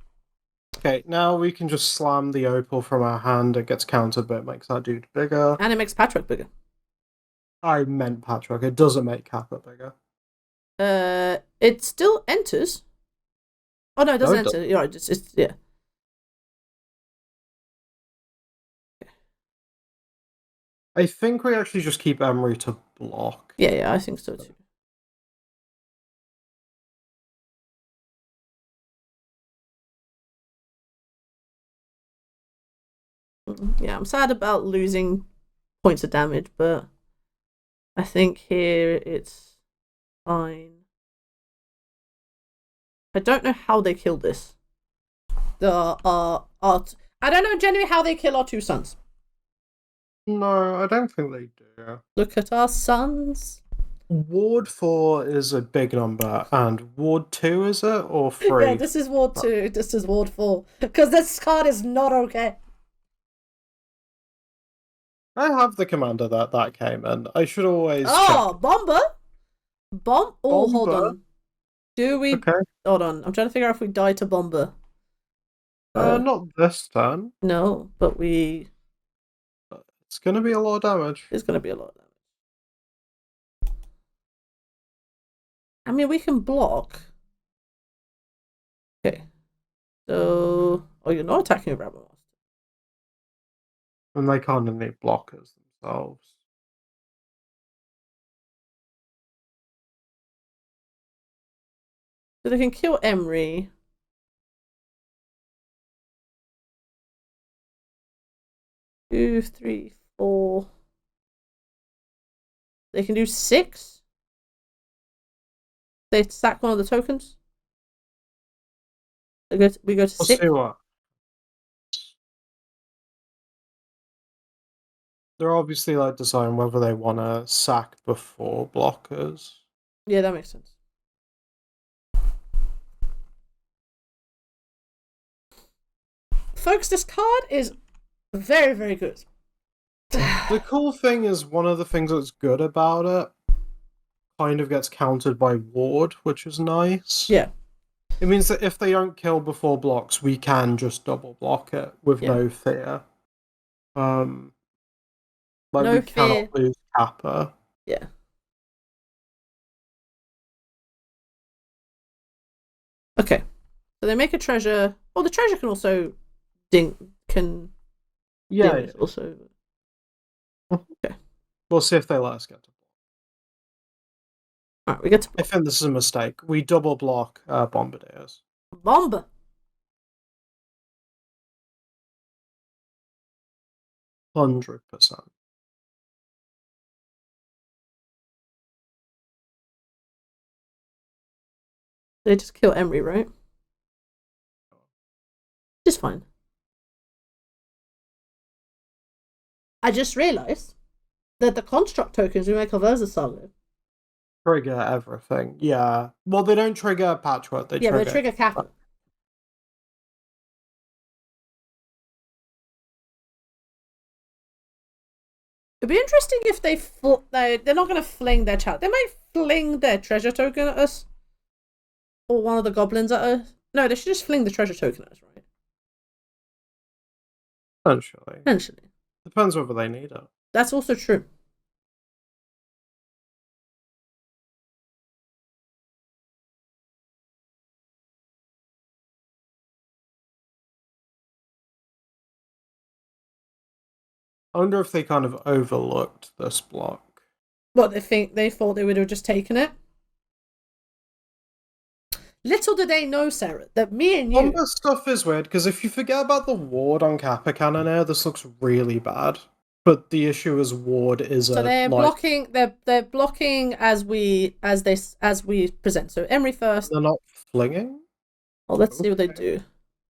Okay, now we can just slam the opal from our hand. It gets countered, but it makes that dude bigger. And it makes Patchwork bigger. I meant Patchwork. It doesn't make Kappa bigger. It still enters. Oh no, it doesn't enter. You're right. It's yeah. I think we actually just keep Emry to block. Yeah, I think so too. Yeah, I'm sad about losing points of damage, but I think here it's fine. I don't know how they killed this. I don't know genuinely how they kill our 2 sons. No, I don't think they do. Look at our sons. Ward 4 is a big number, and Ward 2 is it? Or 3? Yeah, this is Ward 2, this is Ward 4. Because this card is not okay. I have the commander that came in. I should always check. Bomber? Oh, hold on. Do we... Okay. Hold on, I'm trying to figure out if we die to Bomber. Not this turn. No, but we... It's going to be a lot of damage. It's going to be a lot of damage. I mean, we can block. Okay. So... Oh, you're not attacking a Rabbit Master. And they kind of need blockers themselves. So they can kill Emry. Two, 3, 4. They can do 6. They sack one of the tokens. We go to We'll 6. see what. They're obviously like deciding whether they want to sack before blockers. Yeah, that makes sense. Folks, this card is very, very good. The cool thing is one of the things that's good about it kind of gets countered by Ward, which is nice. Yeah. It means that if they don't kill before blocks, we can just double block it with no fear. Like no we fear. Cannot lose Kappa. Yeah. Okay. So they make a treasure. Well, the treasure can also Yeah. Also. Okay. We'll see if they let us get to block. Alright, we get to block. I think this is a mistake. We double block Bombardiers. Bomber. $100. They just kill Emry, right? Just fine. I just realised that the construct tokens we make of Urza Saga trigger everything. Yeah. Well, they don't trigger Patchwork. They But they trigger Kappa. It'd be interesting if they're not going to fling their Chalice. They might fling their treasure token at us. Or one of the goblins at us. No, they should just fling the treasure token at us, right? Potentially. Depends whether they need it. That's also true. I wonder if they kind of overlooked this block. What, they thought they would have just taken it? Little did they know, Sarah, that me and you... All this stuff is weird, because if you forget about the ward on Kappa Cannoneer, this looks really bad. But the issue is ward is so they're blocking. They're blocking as we present. So Emry first. They're not flinging. Oh, let's see what they do.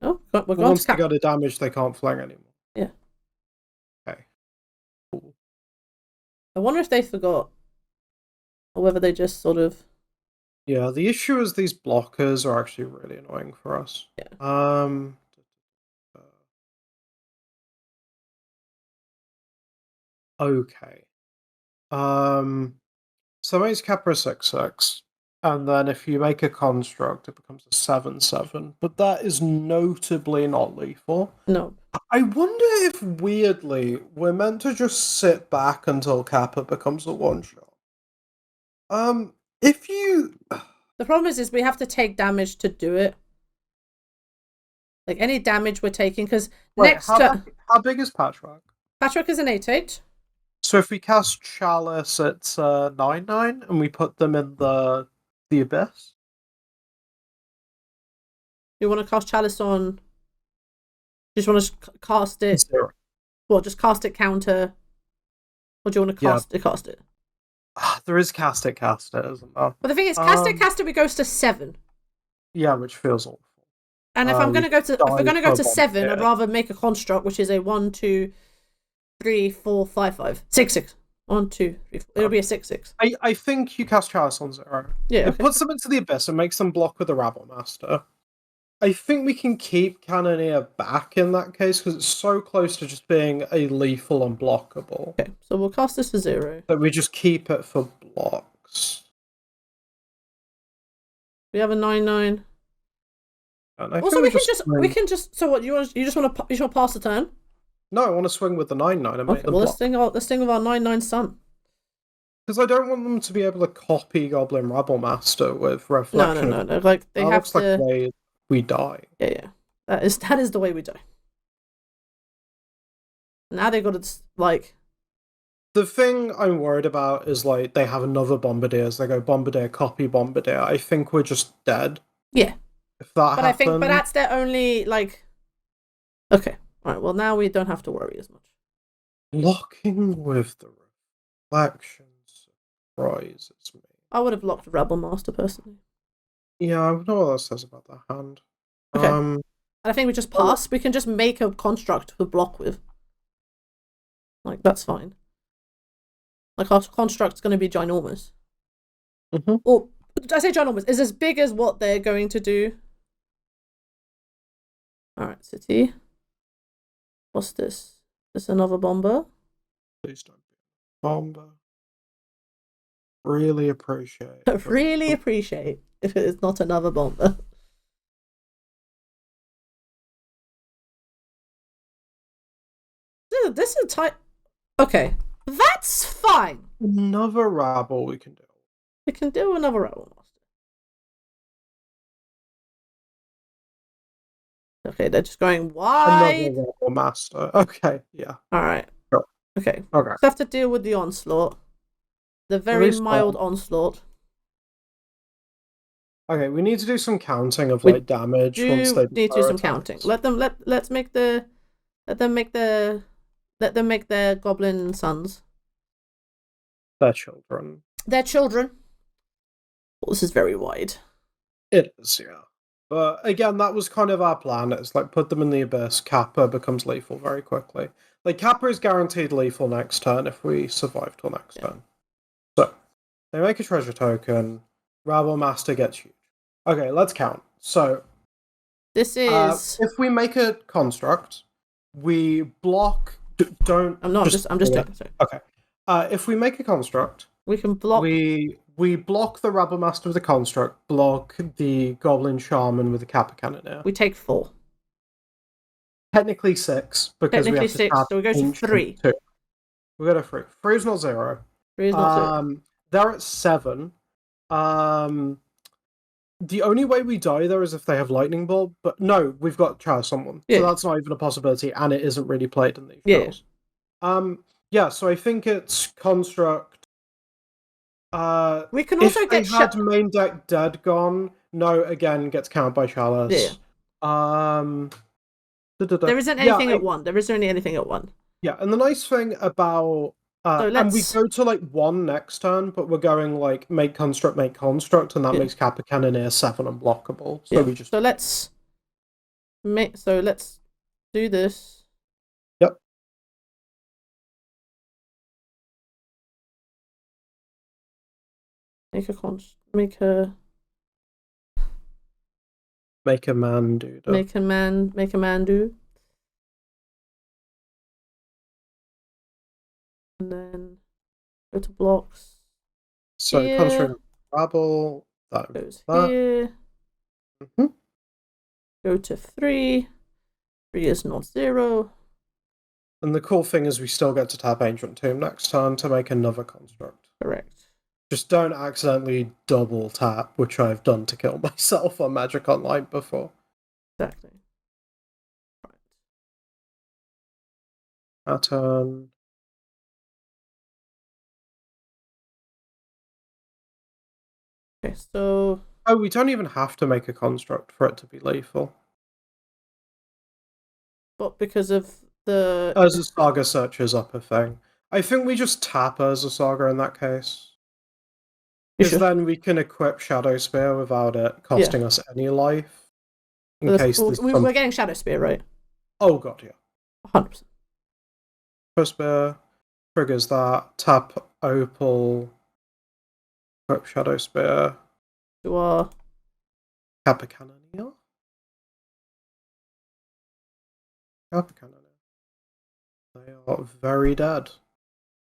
Oh, we're going once to they got a damage, they can't fling anymore. Yeah. Okay. Cool. I wonder if they forgot, or whether they just sort of. Yeah, the issue is these blockers are actually really annoying for us. Yeah. Okay. So makes Kappa 6/6, and then if you make a construct, it becomes a 7/7. But that is notably not lethal. No. I wonder if weirdly we're meant to just sit back until Kappa becomes a one-shot. If you... The problem is we have to take damage to do it. Like any damage we're taking, because next turn... How big is Patchwork? Patchwork is an 8/8. So if we cast Chalice, it's 9/9, and we put them in the Abyss? You want to cast Chalice on... You just want to cast it... 0. Well, just cast it counter... Or do you want to cast it? There is cast it, isn't there? But the thing is, cast it goes to 7. Yeah, which feels awful. And if I'm going to go to 7, I'd rather make a construct, which is a 1, 2, 3, 4, 5, 5, 6, 6. 1, 2, 3, 4. It'll be a 6, 6. I think you cast Chalice on 0. Yeah. It puts them into the Abyss and makes them block with the Rabble Master. I think we can keep Cannoneer back in that case because it's so close to just being a lethal unblockable. Okay, so we'll cast this for 0. But we just keep it for blocks. We have a 9/9. Also, we can just. So what you just want to pass the turn? No, I want to swing with the 9/9 and make them block. Let's think of our 9/9 Sun. Because I don't want them to be able to copy Goblin Rabble Master with Reflection. No. Like they have to. Like we die. Yeah. That is the way we die. Now they got to like. The thing I'm worried about is like they have another Bombardiers. They go Bombardier, copy Bombardier. I think we're just dead. Yeah. If that happens. But that's their only like. Okay. All right. Well, now we don't have to worry as much. Locking with the reflection surprises me. I would have locked Rebel Master personally. Yeah, I don't know what that says about that hand. Okay. And I think we just pass. We can just make a construct to block with. Like, that's fine. Like, our construct's going to be ginormous. Mm-hmm. Or, did I say ginormous? Is as big as what they're going to do. Alright, City. What's this? This another bomber? Please don't be a bomber. Really appreciate. Really appreciate if it is not another bomber. Dude, this is tight. Okay, that's fine. Another Rabble we can do. We can do another Rabble Master. Okay, they're just going wide. Another Rabble Master. Okay, yeah. Alright. Sure. Okay. Okay. So have to deal with the onslaught. The very mild onslaught. Okay, we need to do some counting of like damage once they need to do some counting. Let them make their goblin sons. Their children. Their children. Well, this is very wide. It is, yeah. But again, that was kind of our plan. It's like put them in the Abyss. Kappa becomes lethal very quickly. Like Kappa is guaranteed lethal next turn if we survive till next turn. So they make a treasure token, Rabble Master gets huge. Okay, let's count. So, This is. if we make a construct, we block. Don't. I'm not. I'm just doing. Sorry. Okay. If we make a construct, we can block. We block the Rabble Master with the construct, block the Goblin Shaman with the Kappa Cannoneer. We take 4. Technically 6, because we have to tap so we go to 3. 2. We go to 3. 3 is not 0. 3 is not 0. They're at 7. The only way we die there is if they have Lightning Bolt, but no, we've got Chalice someone. Yeah. So that's not even a possibility, and it isn't really played in these shows. Yeah, so I think it's construct. We can also if they had main deck dead gone, no, again, gets counted by Chalice. Yeah. There isn't anything at 1. There isn't only anything at 1. Yeah, and the nice thing about and we go to like 1 next turn, but we're going like make construct, and that makes Kappa Cannoneer 7 unblockable. So we just let's do this. Yep. Make a man do. Make a man do. And then go to blocks. So construct Rabble. That goes here. Mm-hmm. Go to 3. 3 is not 0. And the cool thing is we still get to tap Ancient Tomb next turn to make another construct. Correct. Just don't accidentally double tap, which I've done to kill myself on Magic Online before. Exactly. Right. Our turn. Okay, so... Oh, we don't even have to make a construct for it to be lethal. But because of the... Urza Saga searches up a thing. I think we just tap Urza Saga in that case. Because then we can equip Shadow Spear without it costing us any life. In case we're getting Shadow Spear, right? Oh god, yeah. 100%. Shadow Spear triggers that. Tap Opal. Equip Shadow Spear. To our Kappa Cannoneer. Kappa Cannoneer. They are very dead.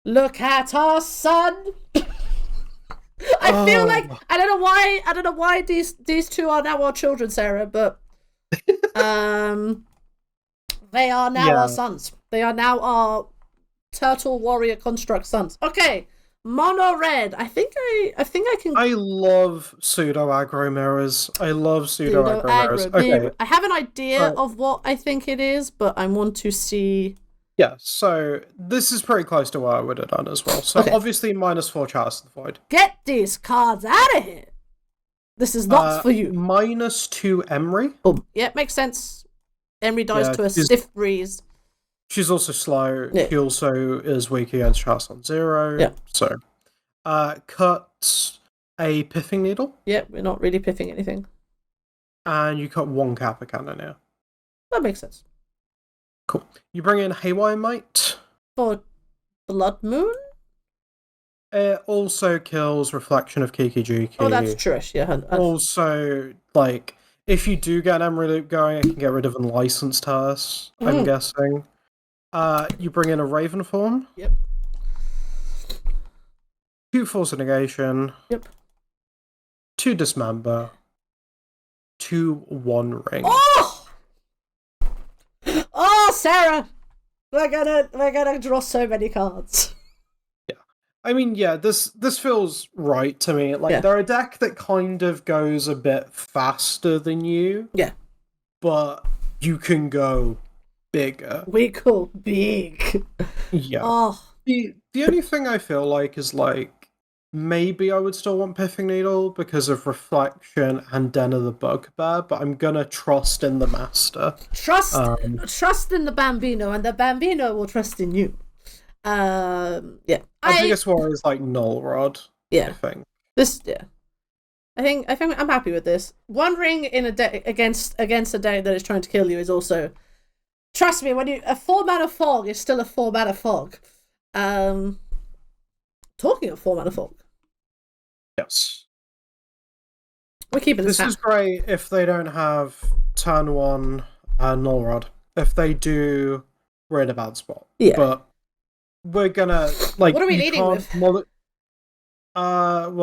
Look at our son. I feel like I don't know why these two are now our children, Sarah, but they are now our sons. They are now our Turtle Warrior Construct sons. Okay. Mono red. I think I can. I love pseudo aggro mirrors. I love pseudo aggro mirrors. Okay. I have an idea of what I think it is, but I want to see. Yeah, so this is pretty close to what I would have done as well. So obviously -4 Chalice of the Void. Get these cards out of here. This is not for you. -2 Emry. Boom. Yeah, makes sense. Emry dies to a stiff breeze. She's also slow. Yeah. She also is weak against Chalice on 0. Yeah. So, cut a Pithing Needle. Yeah, we're not really pithing anything. And you cut 1 Kappa Cannoneer. That makes sense. Cool. You bring in Haywire Might. For Blood Moon? It also kills Reflection of Kiki Jiki. Oh, that's truish, yeah. Also, like, if you do get an Emry loop going, it can get rid of Unlicensed Hearse, I'm guessing. You bring in a Raven form. Yep. 2 Force of Negation. Yep. 2 Dismember. 2 One Ring. Oh! Oh, Sarah! We're gonna draw so many cards. Yeah. I mean, yeah, this feels right to me. Like, they're a deck that kind of goes a bit faster than you. Yeah. But you can go bigger. We go big. Yeah. Oh. The only thing I feel like is like maybe I would still want Pithing Needle because of Reflection and Den of the Bugbear, but I'm gonna trust in the Master. Trust in the Bambino, and the Bambino will trust in you. Yeah. I think it's more is like Null Rod. Yeah. I think. I think I'm happy with this. One ring in a deck against a deck that is trying to kill you is also, trust me, when a 4-mana fog is still a 4-mana fog. Talking of 4-mana fog, Yes. We're keeping this is great if they don't have turn 1 Null Rod. If they do, we're in a bad spot. Yeah. But we're gonna like. What are we leading with? Well,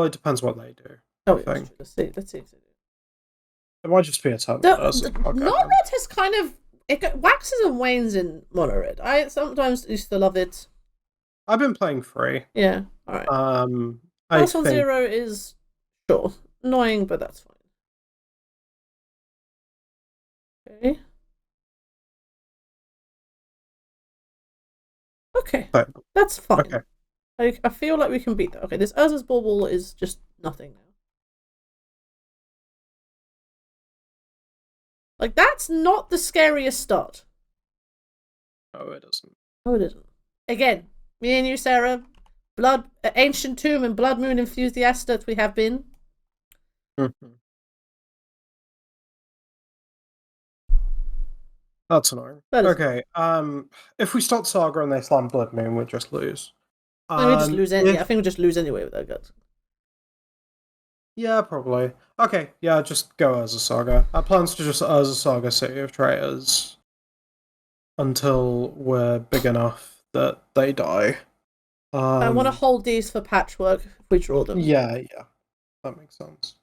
it depends what they do. Oh, yeah, let's see. It might just be a turn. Null Rod has kind of waxes and wanes in Mono Red. I sometimes used to love it. I've been playing 3. Yeah. All right. House on 0 is sure annoying, but that's fine. Okay. Okay. That's fine. Okay. I feel like we can beat that. Okay, this Urza's Bauble is just nothing now. Like, that's not the scariest start. No, it isn't. No, it isn't. Again, me and you, Sarah, Ancient Tomb and Blood Moon enthusiasts that we have been. Mm-hmm. That's annoying. Okay, if we start Saga and they slam Blood Moon, we'll just lose. We just lose I think we'll just lose anyway with that guts. Yeah, probably. Okay, yeah, just go Urza Saga. Our plan's to just Urza Saga City of Traitors until we're big enough that they die. I want to hold these for Patchwork if we draw them. Yeah, that makes sense.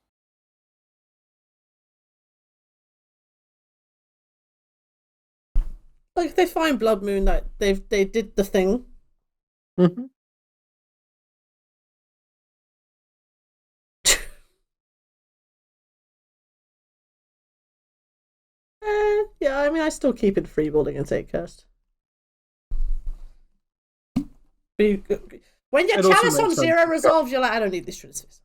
Like, if they find Blood Moon, that they did the thing. Mm-hmm. Yeah, I mean, I still keep it freeballing and take cast. When your Chalice on 0 resolves, you're like, I don't need this transfers.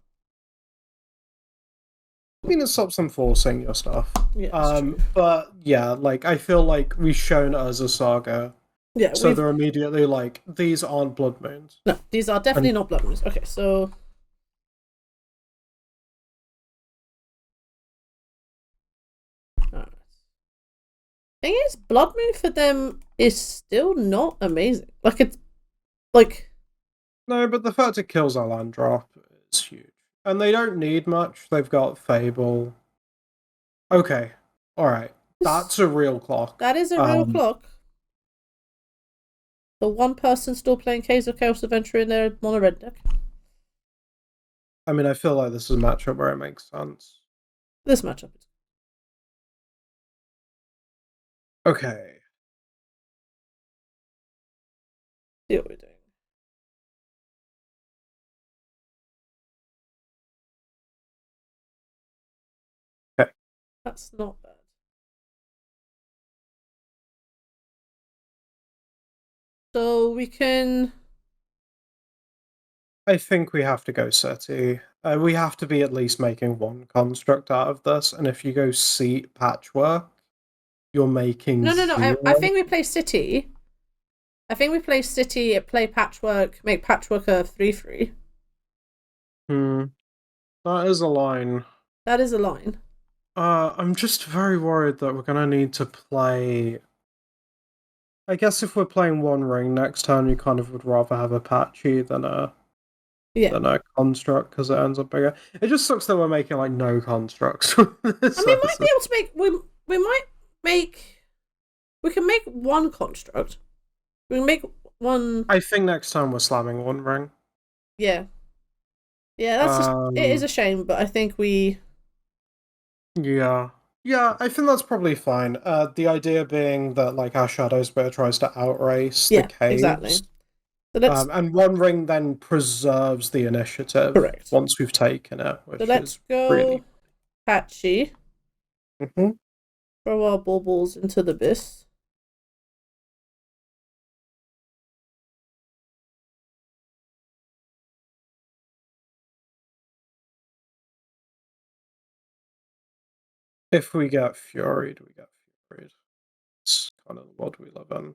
I mean, it stops them forcing your stuff. Yeah, but yeah, like, I feel like we've shown Urza Saga. Yeah, so they're immediately like, these aren't Blood Moons. No, these are definitely not Blood Moons. Okay, so thing is, Blood Moon for them is still not amazing. Like, it's like, no, but the fact it kills our land drop is huge, and they don't need much. They've got Fable. Okay, all right, that's a real clock. That is a real clock. The one person still playing Chaos Adventure in their mono red deck. I mean, I feel like this is a matchup where it makes sense. This matchup is okay. See what we're doing. Okay. That's not bad. So we can. I think we have to go City. We have to be at least making one construct out of this, and if you go Seat Patchwork, you're making No. I think we play City. Play Patchwork, make Patchwork a 3/3. That is a line. That is a line. I'm just very worried that we're gonna need to play. I guess if we're playing One Ring next turn, you kind of would rather have a Patchy than a construct because it ends up bigger. It just sucks that we're making like no constructs. We might be able to make. We might make. We can make one construct. We can make one. I think next time we're slamming One Ring. Yeah. That's it is a shame, but I think we. Yeah, I think that's probably fine. The idea being that like our Shadow Spitter tries to outrace the caves. Exactly. So and One Ring then preserves the initiative. Correct. Once we've taken it, which so let's is go really Patchy. Mm-hmm. Throw our baubles into the abyss. If we get Furied, we get Furied. It's kind of the world we live in.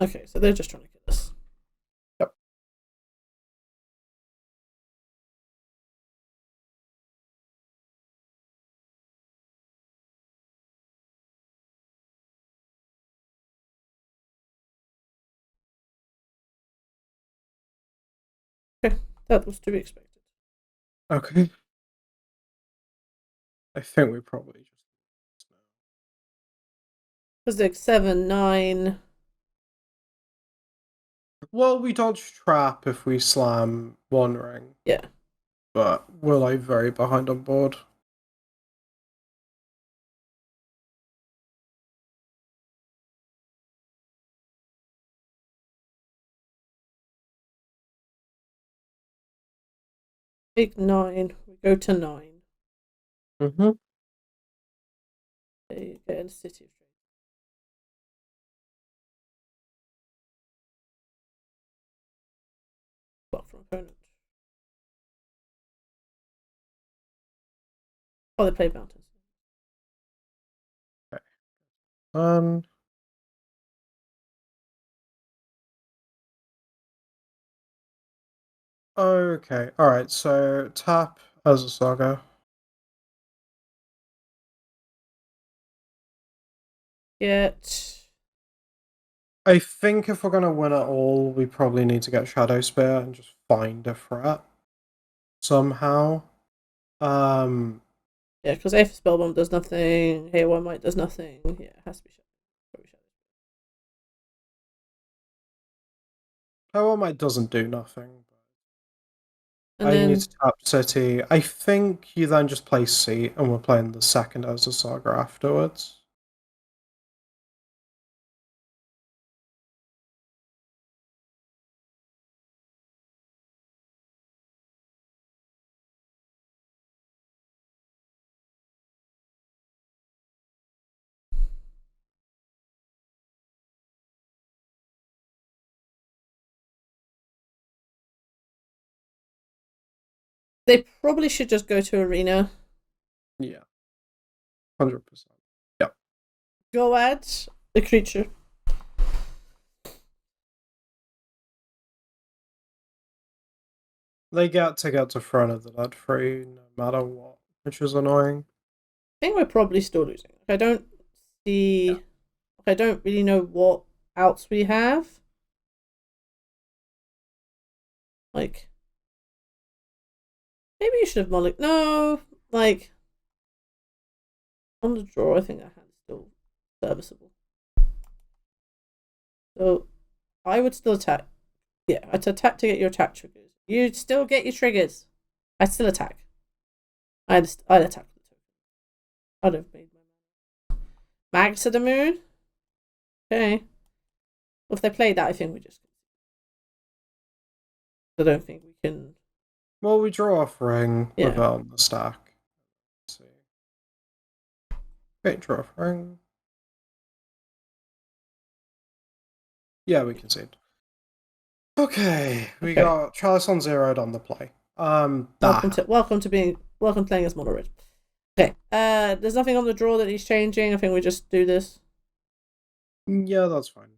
Okay, so they're just trying to kill us. Yep. That was to be expected. Okay. I think we probably just. Because like 7, 9. Well, we dodge trap if we slam one ring. Yeah. But we're like very behind on board. Big 9. We go to 9. Mm-hmm. There you get in City of Dreams. Block from opponent. Oh, they play mountains. Okay. Okay. Alright, so tap as a Saga. Get. I think if we're gonna win it all, we probably need to get Shadow Spear and just find a threat somehow. Yeah, because A for Spellbomb does nothing. Here, One Might does nothing. Yeah, it has to be Shadow. Power Might doesn't do nothing. And I then need to tap City. I think you then just play Seat and we're playing the second as a Saga afterwards. they probably should just go to Arena. Yeah. 100%. Yep. Go add the creature. They get to front of the dead free no matter what, which is annoying. I think we're probably still losing. I don't see. Yeah. I don't really know what outs we have. Like, maybe you should have Moloch. No, like, on the draw, I think that hand's still serviceable. So, I would still attack. Yeah, I'd attack to get your attack triggers. You'd still get your triggers. I'd still attack. I'd attack. I'd have made my Mags to the Moon. Okay. Well, if they play that, I think we just. I don't think we can. Well, we draw off ring Yeah. with it on the stack. Let's see. Okay, draw off ring. Yeah, we concede. Okay, we got Chalice on zeroed on the play. Welcome to playing as mono red. Okay. There's nothing on the draw that he's changing. I think we just do this. Yeah, that's fine.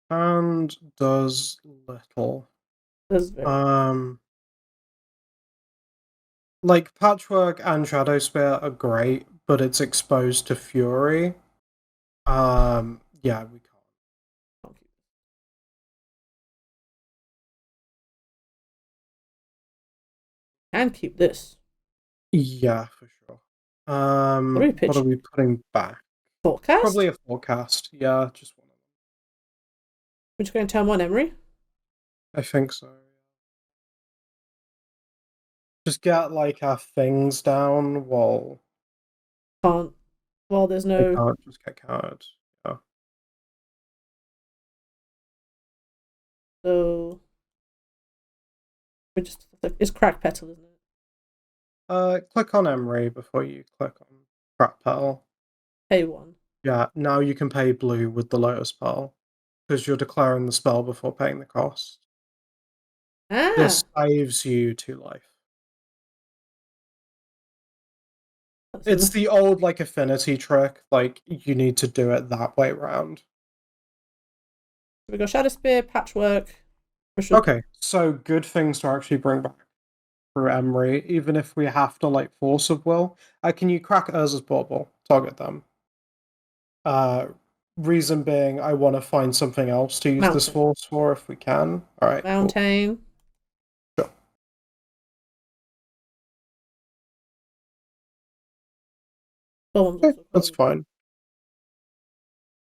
And does little. That's very like Patchwork and Shadow Spear are great, but it's exposed to Fury. Yeah, we can't. And keep this. Yeah, for sure. What are we putting back? Thoughtcast? Probably a forecast. Yeah, just one of them. We're just going to turn one Emry? I think so. Just get like our things down while Can't. Well, there's no. They can't just get counted. Yeah. So we just it's crack petal, isn't it? Click on Emry before you click on Crack Petal. Pay 1. Yeah, now you can pay blue with the Lotus Pearl because you're declaring the spell before paying the cost. This saves you 2 life. It's the old like affinity trick. Like you need to do it that way around. We got Shadow Spear, Patchwork. Okay, so good things to actually bring back. through Emry, even if we have to like force of will. Can you crack Urza's bauble? Target them. Reason being, I want to find something else to use this force for if we can. All right. Mountain. Cool. Sure. Okay, that's fine.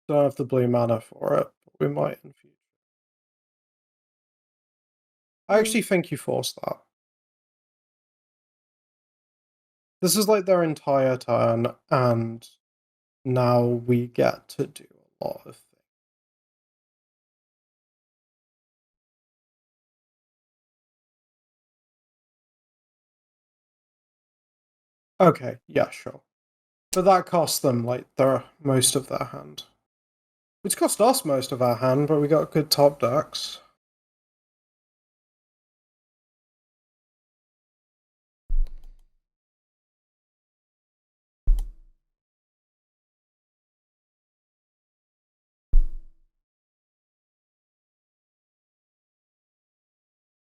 Don't have the blue mana for it, but we might in future. I actually think you forced that. This is like their entire turn, and now we get to do a lot of things. Okay, yeah, sure. But that cost them like most of their hand. Which cost us most of our hand, but we got good top decks.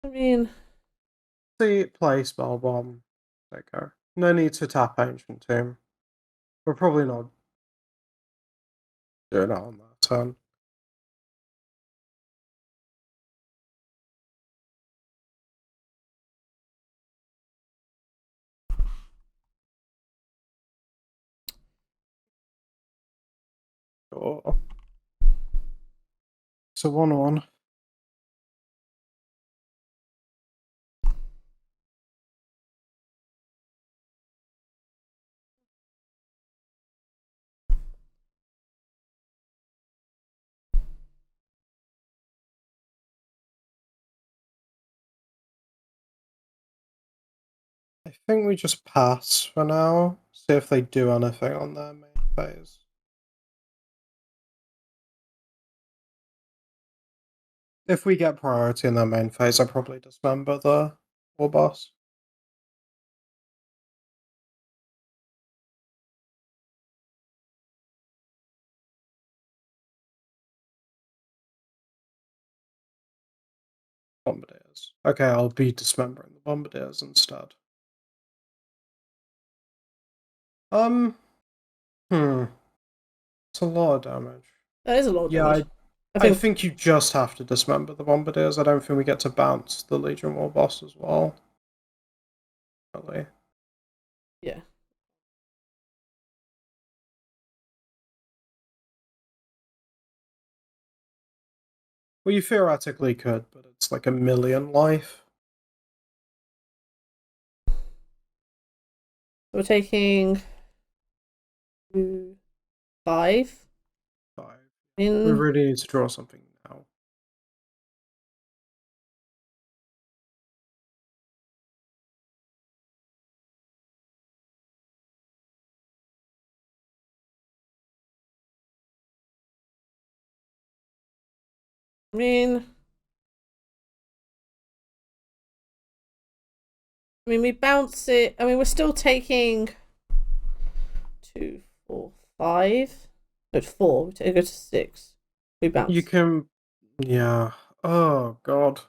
I mean, see, play Spellbomb. There you go. No need to tap Ancient Tomb. We're probably not doing it on that turn. Sure. So 1-1. I think we just pass for now. See if they do anything on their main phase. If we get priority in their main phase, I probably dismember the war boss. Bombardiers. Okay, I'll be dismembering the Bombardiers instead. It's a lot of damage. That is a lot of damage. I think you just have to dismember the Bombardiers. I don't think we get to bounce the Legion War boss as well. Really. Yeah. Well, you theoretically could, but it's like 1,000,000 life. We're taking 5. 5. We really need to draw something now. I mean, we bounce it. I mean, we're still taking 2, 4, 5. No, 4. We go to 6. We bounce. You can, yeah. Oh god.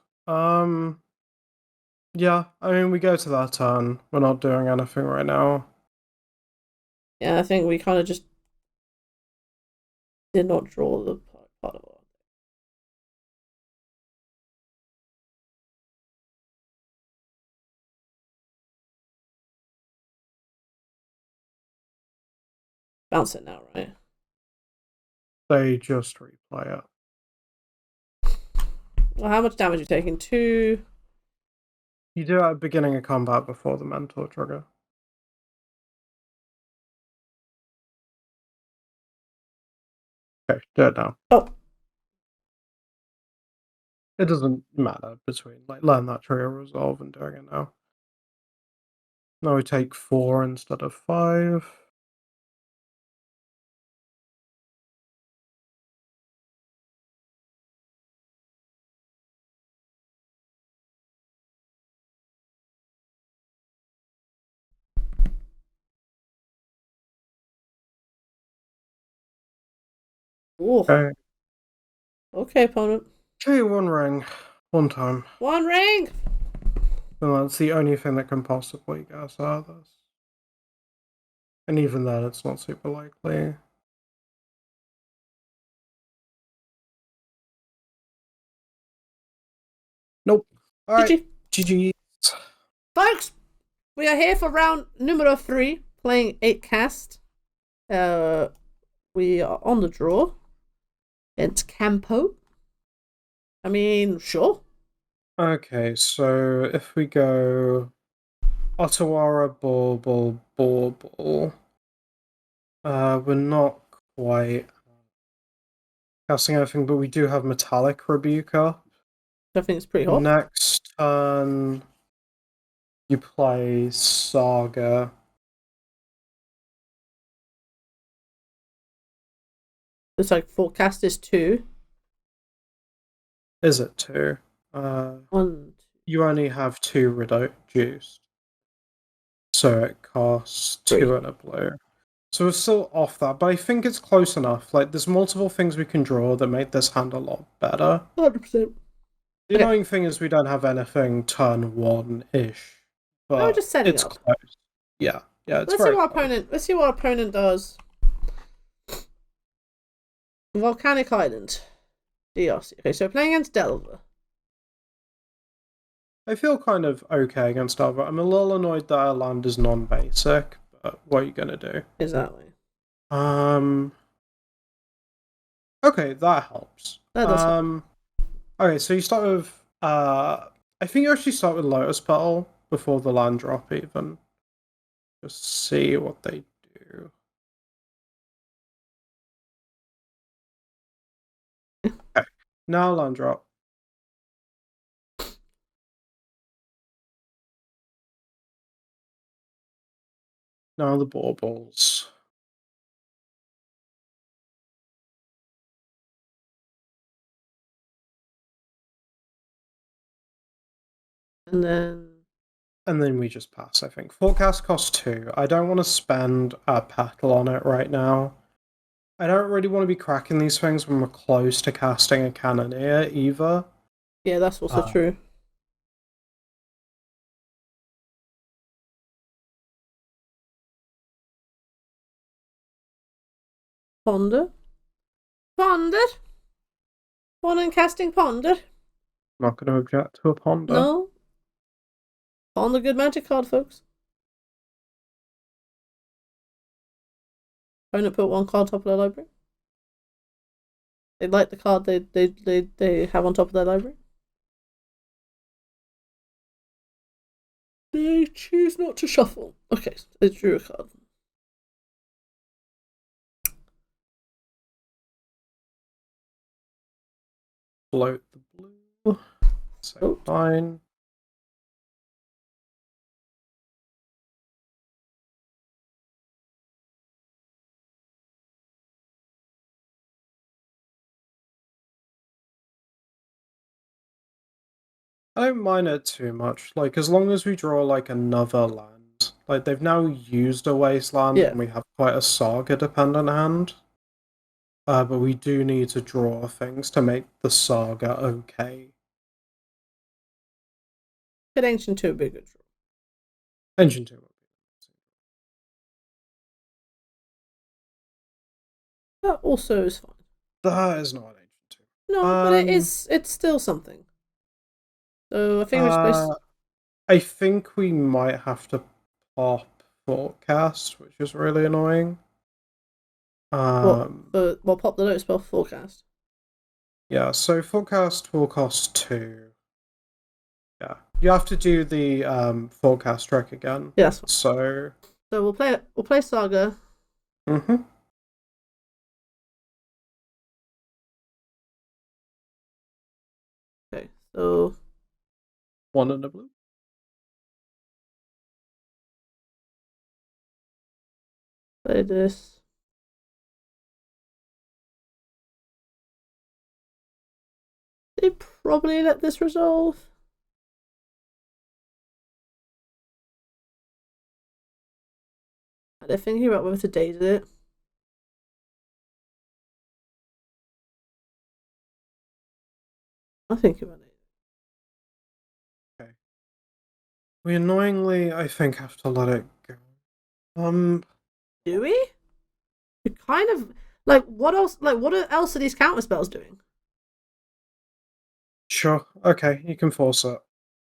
Yeah. I mean, we go to that turn. We're not doing anything right now. Yeah, I think we kind of just did not draw the part of it. Bounce it now, right? They just replay it. Well, how much damage are you taking? 2. You do it at the beginning of combat before the mentor trigger. Okay, do it now. Oh. It doesn't matter between, like, learn that trigger resolve and doing it now. Now we take 4 instead of 5. Ooh. Okay. Okay, opponent. Okay, 1 ring. 1 time. 1 ring! And that's the only thing that can possibly get us out of this. And even then, it's not super likely. Nope. Alright. GG. Folks, we are here for round numero 3, playing 8 cast. We are on the draw. It's Campo. I mean, sure. Okay, so if we go Ottawara, Bauble, Bauble, we're not quite casting anything, but we do have Metallic Rebuke up. I think it's pretty hot. Next turn, you play Saga. It's like forecast is 2. Is it 2? 1. You only have 2 reduced. So it costs 2 and a blue. So we're still off that, but I think it's close enough. Like, there's multiple things we can draw that make this hand a lot better. 100%. The annoying thing is we don't have anything turn 1-ish. But we're just setting it's up. close. Yeah, it's let's see what our opponent does. Volcanic Island. DRC. Okay, so playing against Delver. I feel kind of okay against Delver. I'm a little annoyed that our land is non-basic, but what are you gonna do? Exactly. Okay, that helps. That does help. Okay, so you start with I think you actually start with Lotus Petal before the land drop even. Just see what they do. Okay. Now land drop. Now the baubles. And then we just pass, I think. Forecast costs 2. I don't want to spend a petal on it right now. I don't really want to be cracking these things when we're close to casting a Cannoneer either. Yeah, that's also true. Ponder? One and casting Ponder? Not going to object to a Ponder. No. Ponder, good magic card, folks. Opponent put 1 card top of their library. They like the card they have on top of their library. They choose not to shuffle. Okay, so they drew a card. Float the blue. So fine. I don't mind it too much. Like, as long as we draw, like, another land. Like, they've now used a wasteland, and we have quite a Saga-dependent hand. But we do need to draw things to make the Saga okay. Could Ancient 2 be a good draw? Ancient 2 would be. That also is fine. That is not Ancient 2. No, but it's still something. So I think we're supposed to... I think we might have to pop Thoughtcast, which is really annoying. pop the Lotus Spell forecast. Yeah, so forecast will cost 2. Yeah, you have to do the forecast trick again. Yes. So we'll play Saga. Mm-hmm. Okay, so 1 and a blue. Play this. They probably let this resolve. They're thinking about whether to date it. I'm thinking about it. Okay. We annoyingly, I think, have to let it go. Do we? We kind of like what else? Like what else are these counter spells doing? Sure. Okay, you can force it.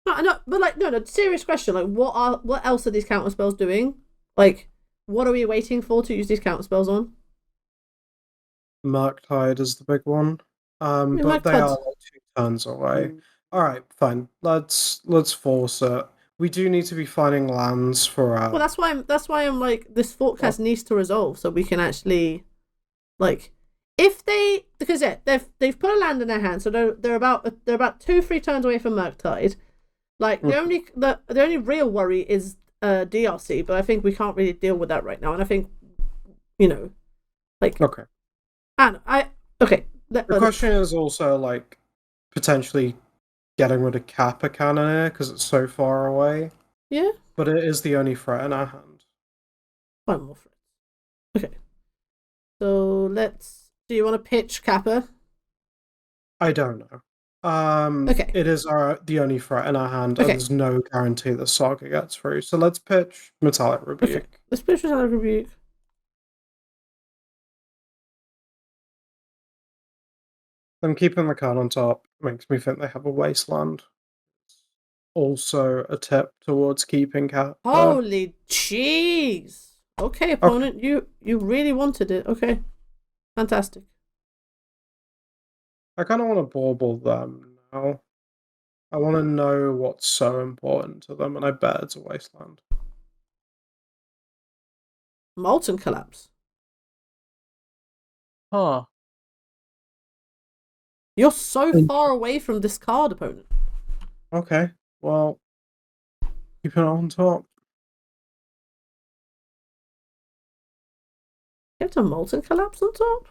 No, but like no. Serious question. Like what else are these counter spells doing? Like what are we waiting for to use these counter spells on? Murktide is the big one. I mean, But they are Murktide. like 2 turns away. Alright, fine. Let's force it. We do need to be finding lands for Well, that's why I'm like this Thoughtcast needs to resolve so we can actually like if they because yeah they've put a land in their hand so they're about 2-3 turns away from Murktide. Like the only real worry is DRC, but I think we can't really deal with that right now. And I think like Okay. and I okay. The question is also like potentially getting rid of Kappa Cannoneer because it's so far away. Yeah. But it is the only threat in our hand. Find more friends. Okay. So do you want to pitch Kappa? I don't know. Okay. It is the only threat in our hand, Okay. and there's no guarantee that Saga gets through. So let's pitch Metallic Rebuke. Okay. Let's pitch Metallic Rebuke. Them keeping the card on top makes me think they have a wasteland. Also a tip towards keeping Kappa. Holy jeez. Okay, opponent, okay. You really wanted it. Okay. Fantastic. I kind of want to bauble them now. I want to know what's so important to them, and I bet it's a wasteland. Molten Collapse. Huh. You're so far away from this card, opponent. Okay, well, keep it on top. You have a Molten Collapse on top?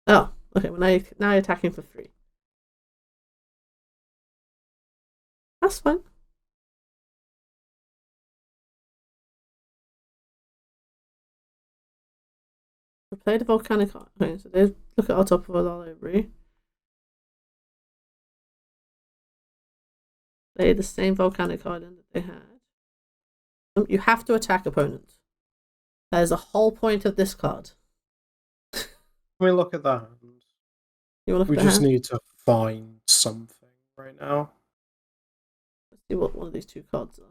Oh, okay. Well, now you're attacking for 3. That's fine. Play the volcanic. Okay, so they look at our top of our library. Play the same volcanic island that they had. You have to attack opponents. That is the whole point of this card. Can we look at that? You want to we just need to find something right now. Let's see what one of these 2 cards are. It's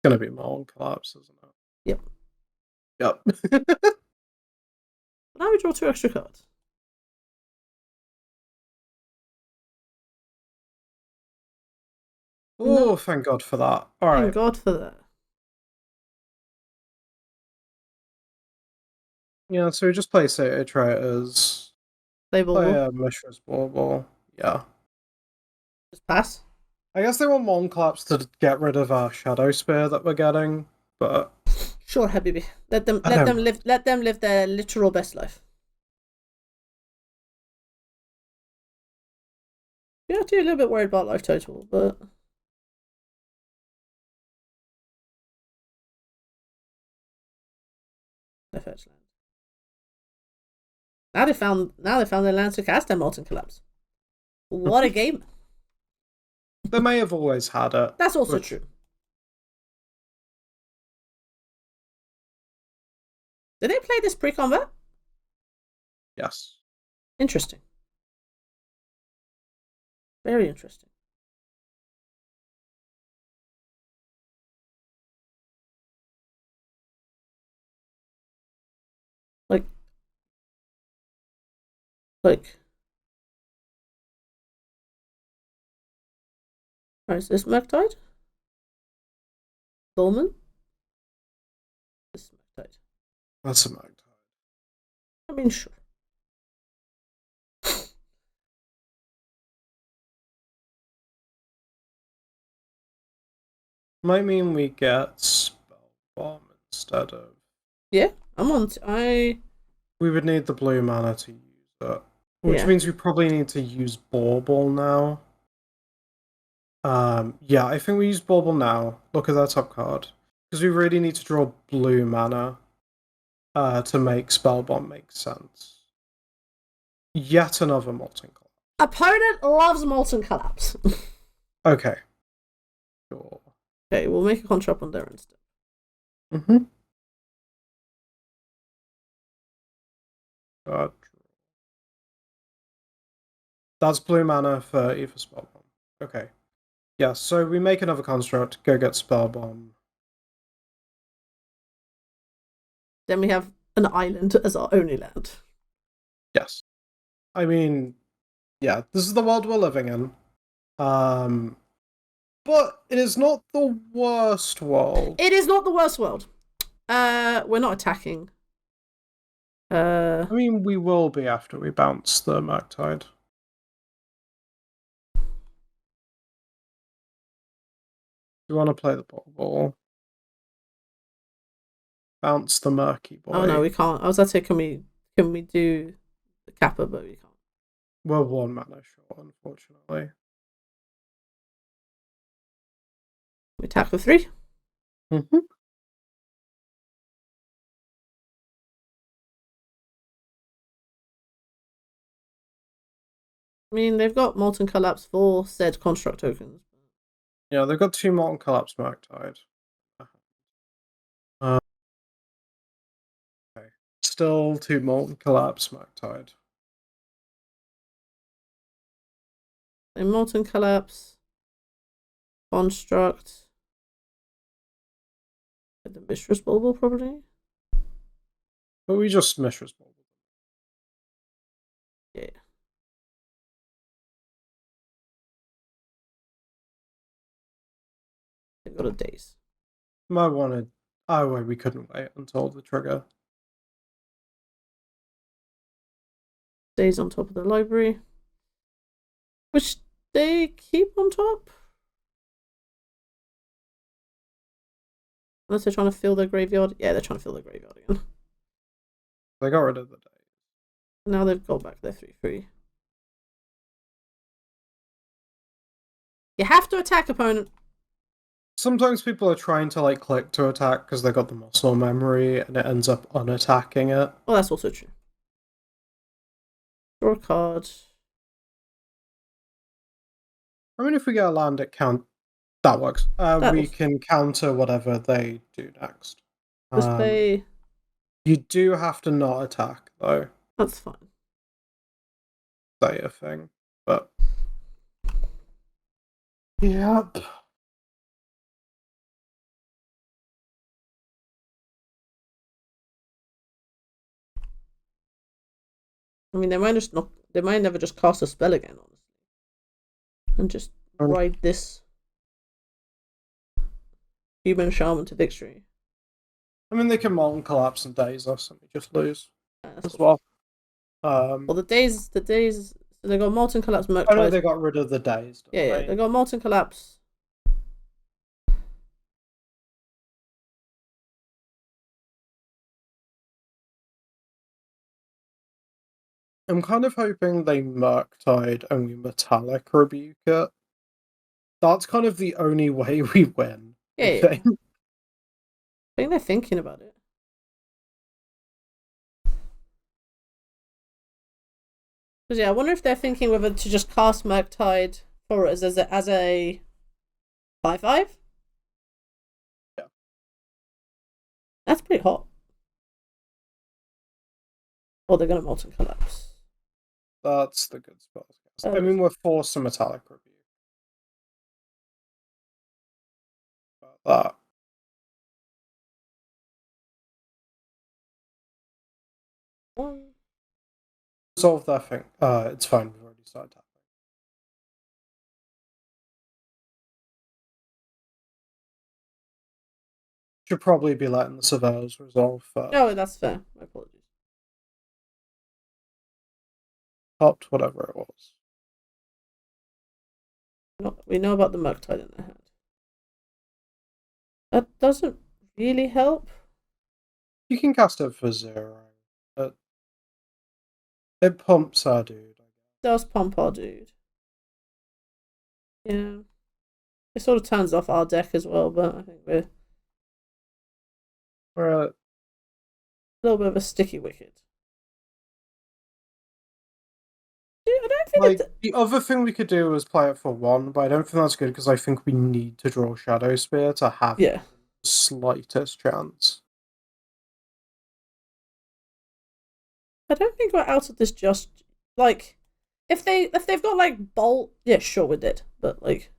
going to be Molten Collapse, isn't it? Yep. Yep. Now we draw 2 extra cards. Oh, thank God for that. All right. Thank God for that. Yeah, so we just play Satyr Traitors. Play Mishra's Bauble. Yeah. Just pass. I guess they want Molten Collapse to get rid of our Shadow Spear that we're getting, but sure, Habibi. Let them live their literal best life. Yeah, I'm a little bit worried about life total, but they fetch land. Now they found their lands to cast their Molten Collapse. What a game! They may have always had it. That's also true. Did they play this pre-combat? Yes. Interesting. Very interesting. Like. Alright, is this Murktide? Bowman? This is Murktide. That's a Murktide. I mean, sure. Might mean we get Spell Bomb instead of. Yeah, I'm on. We would need the blue mana to use it, which means we probably need to use Bauble now. Yeah, I think we use Bauble now. Look at that top card because we really need to draw blue mana. to make Spellbomb make sense. Yet another Molten Collapse. Opponent loves Molten Collapse. Okay. Sure. Okay, we'll make a contract on there instead. Mm-hmm. God. That's blue mana for either Spellbomb. Okay. Yeah, so we make another construct, go get Spellbomb. Then we have an island as our only land. Yes. I mean, yeah, this is the world we're living in. But it is not the worst world. It is not the worst world. We're not attacking. I mean, we will be after we bounce the Murktide. Do you want to play the ball? Bounce the Murky Boy. Oh no, we can't. I was about to say, can we do the Kappa, but we can't. We're 1 mana short, unfortunately. We attack for 3. Mm-hmm. I mean, they've got Molten Collapse for said construct tokens. Yeah, they've got 2 Molten Collapse Murktide. Okay. Still 2 Molten Collapse Murktide. A Molten Collapse construct. The Mistress Bulbul, probably. But we just Mistress Bulbul. Yeah. They've got a Daze. Might want to. Oh, wait, we couldn't wait until the trigger. Daze on top of the library. Which they keep on top. Unless they're trying to fill their graveyard. Yeah, they're trying to fill their graveyard again. They got rid of the Daze. Now they've got back their 3/3. You have to attack, opponent. Sometimes people are trying to like click to attack because they got the muscle memory and it ends up unattacking it. Well, that's also true. Draw a card. I mean, if we get a land, it that works. We can counter whatever they do next. Display. You do have to not attack, though. That's fine. Say a thing, but yep. I mean, they might just not. They might never just cast a spell again, honestly, and just ride this human shaman to victory. I mean, they can Molten Collapse and Daze us, and we just lose as well. Well, the days. So they got Molten Collapse. Oh no, they got rid of the Daze. Yeah, they got Molten Collapse. I'm kind of hoping they Murktide and we Metallic Rebuke it. That's kind of the only way we win. Yeah, I think. I think they're thinking about it. Because yeah, I wonder if they're thinking whether to just cast Murktide for us as a 5/5. Yeah, that's pretty hot. Or they're gonna Molten Collapse. That's the good spell. I mean, we're forced to Metallic Rebuke. That. Resolve that thing. It's fine. We've already started tapping. Should probably be letting the surveyors resolve first. Oh, that's fair. My apologies. Topped whatever it was. We know about the Murktide in their hand. That doesn't really help. You can cast it for 0. It pumps our dude. Does pump our dude. Yeah. It sort of turns off our deck as well, but I think we're little bit of a sticky wicket. I don't think like the other thing we could do was play it for 1, but I don't think that's good because I think we need to draw Shadow Spear to have the slightest chance. I don't think we're out of this just like if they've got like bolt, yeah, sure we did, but like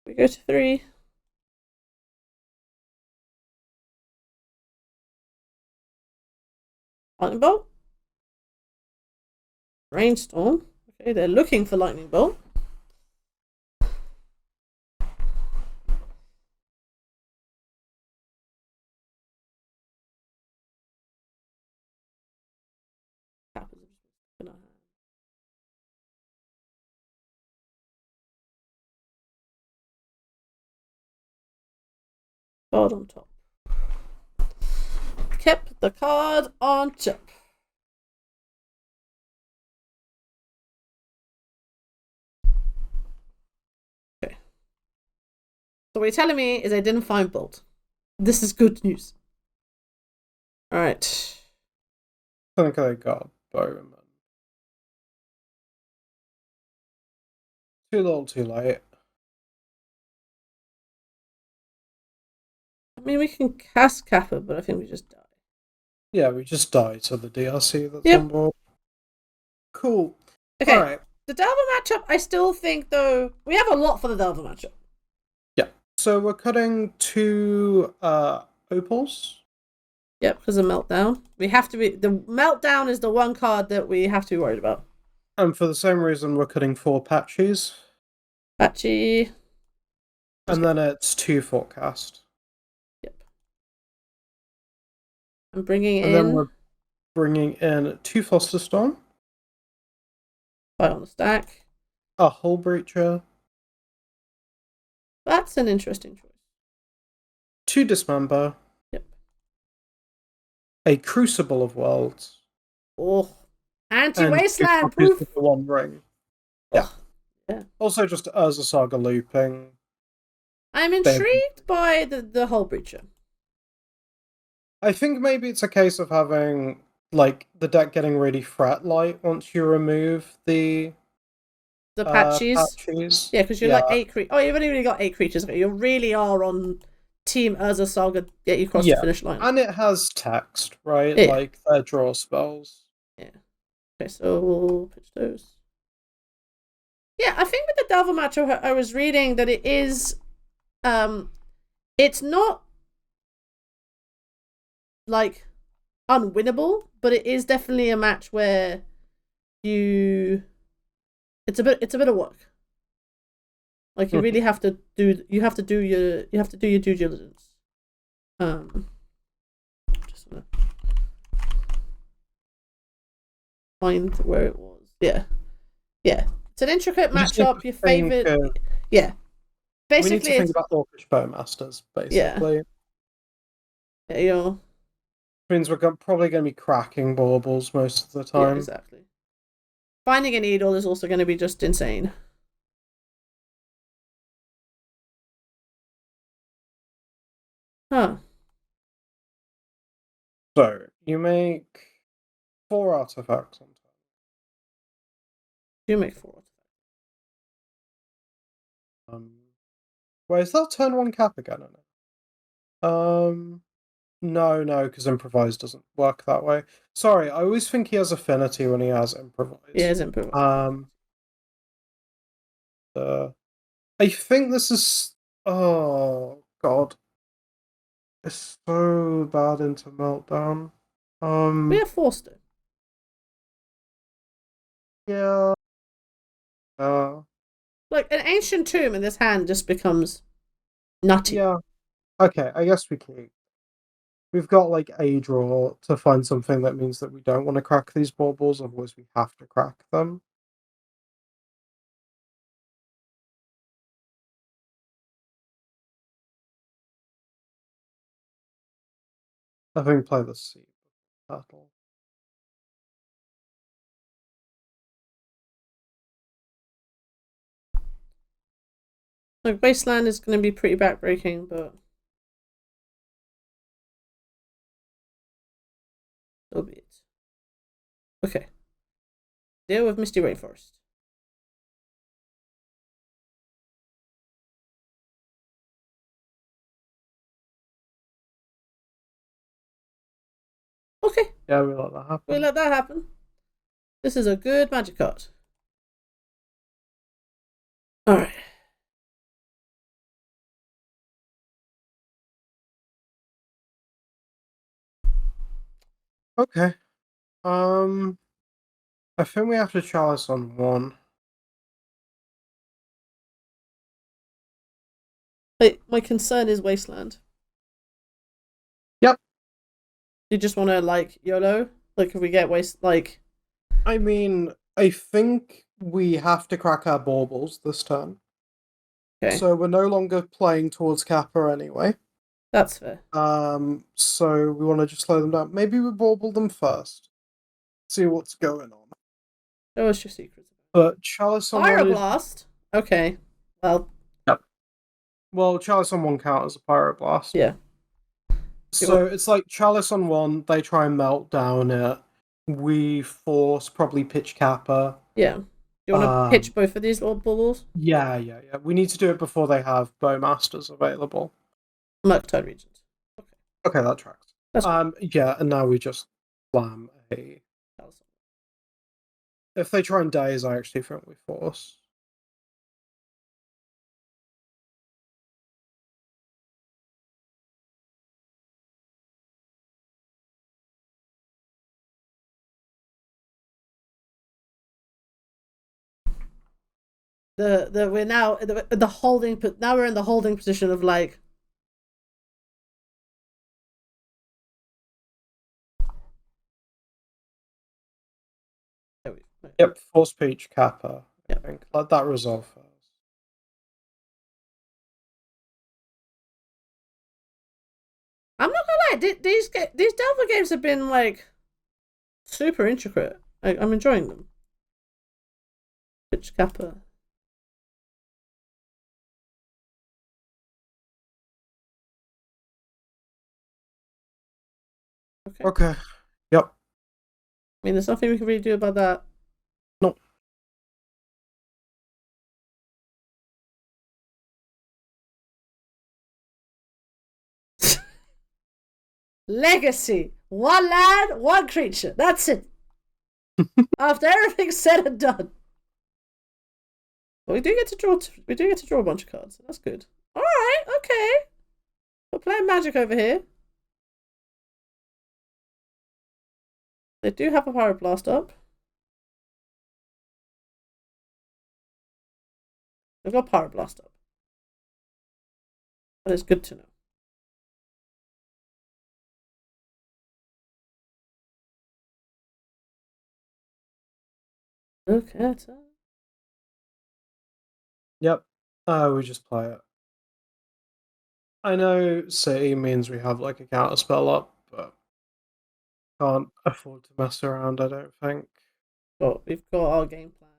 we go to 3. Lightning bolt. Rainstorm. Okay, they're looking for lightning bolt. Card on top. Kept the card on top. Okay. So what you're telling me is I didn't find bolt. This is good news. Alright. I think I got Bowman. Too little, too late. I mean, we can cast Kappa, but I think we just die. Yeah, we just die to the DRC that's on board. Cool. Okay. Alright. The Delver matchup, I still think, though, we have a lot for the Delver matchup. Yeah. So we're cutting 2 opals. Yep, because of Meltdown. We have to be... The Meltdown is the one card that we have to be worried about. And for the same reason, we're cutting 4 patches. Patchy. And then it's 2 Thoughtcast. Yep. I'm bringing in... And then we're bringing in 2 Foster Storm. Fight on the stack. A Hull Breacher. That's an interesting choice. 2 Dismember. Yep. A Crucible of Worlds. Oh. Anti-Wasteland proof! The One Ring. Yeah. Yeah. Also just Urza Saga looping. I'm intrigued by the Hull Breacher. I think maybe it's a case of having, like, the deck getting really threat light once you remove the patches. patches. Yeah, because you're like 8 creatures. Oh, you've only really got 8 creatures. You really are on Team Urza Saga, get you across the finish line. And it has text, right? Yeah. Like, their draw spells. Yeah. Okay, so we'll pitch those. Yeah, I think with the Delver match, I was reading that it is... it's not like unwinnable, but it is definitely a match where it's a bit of work. Like you really have to do your due diligence. Just gonna find where it was. Yeah. It's an intricate matchup. Your favorite. Yeah. Basically, we need to think about Orcish Bowmasters, basically. Yeah, you know. Means we're probably going to be cracking baubles most of the time. Yeah, exactly. Finding a needle is also going to be just insane. Huh. So, you make 4 artifacts on turn. You make 4 artifacts. Wait, is that turn 1 Kappa Cannoneer? No, because Improvise doesn't work that way. Sorry, I always think he has Affinity when he has Improvise. Yeah, it's Improvise. I think this is... Oh, God. It's so bad into Meltdown. We have forced it. Yeah. Like, an Ancient Tomb in this hand just becomes nutty. Yeah. Okay, I guess we keep. We've got, like, a draw to find something that means that we don't want to crack these baubles, otherwise we have to crack them. I think play the Sea Battle. Like, Wasteland is going to be pretty backbreaking, but so be it. Okay. Deal with Misty Rainforest. Okay. Yeah, we let that happen. We let that happen. This is a good magic card. Alright. Okay. I think we have to Chalice on one. My concern is Wasteland. Yep. You just want to, like, YOLO? Like, if we get I mean, I think we have to crack our baubles this turn. Okay. So we're no longer playing towards Kappa anyway. That's fair. So we want to just slow them down. Maybe we bauble them first. See what's going on. Show us your secrets. But Chalice on one is... Pyroblast? Okay. Well... Yep. Well, Chalice on one count as a Pyroblast. Yeah. So it's like Chalice on one, they try and melt down it. We force probably pitch Kappa. Yeah. Do you want to pitch both of these little bubbles? Yeah. We need to do it before they have Bowmasters available. Murktide Regent. Okay, that tracks. Yeah, and now we just slam a... If they try and daze, I actually think we force. We're now the holding. Now we're in the holding position of like. Yep, force peach Kappa. Yep. I think let that resolve first. I'm not gonna lie. These Delver games have been like super intricate. I'm enjoying them. Pitch Kappa. Okay. Yep. I mean, there's nothing we can really do about that. No. Legacy. One land, one creature. That's it. After everything's said and done. Well, we do get to draw. We do get to draw a bunch of cards. So that's good. All right. Okay. We're playing Magic over here. They do have a Pyroblast up. They've got Pyroblast up. But it's good to know. Okay. Yep. We just play it. I know City means we have like a counter spell up, but can't afford to mess around, I don't think. But we've got our game plan.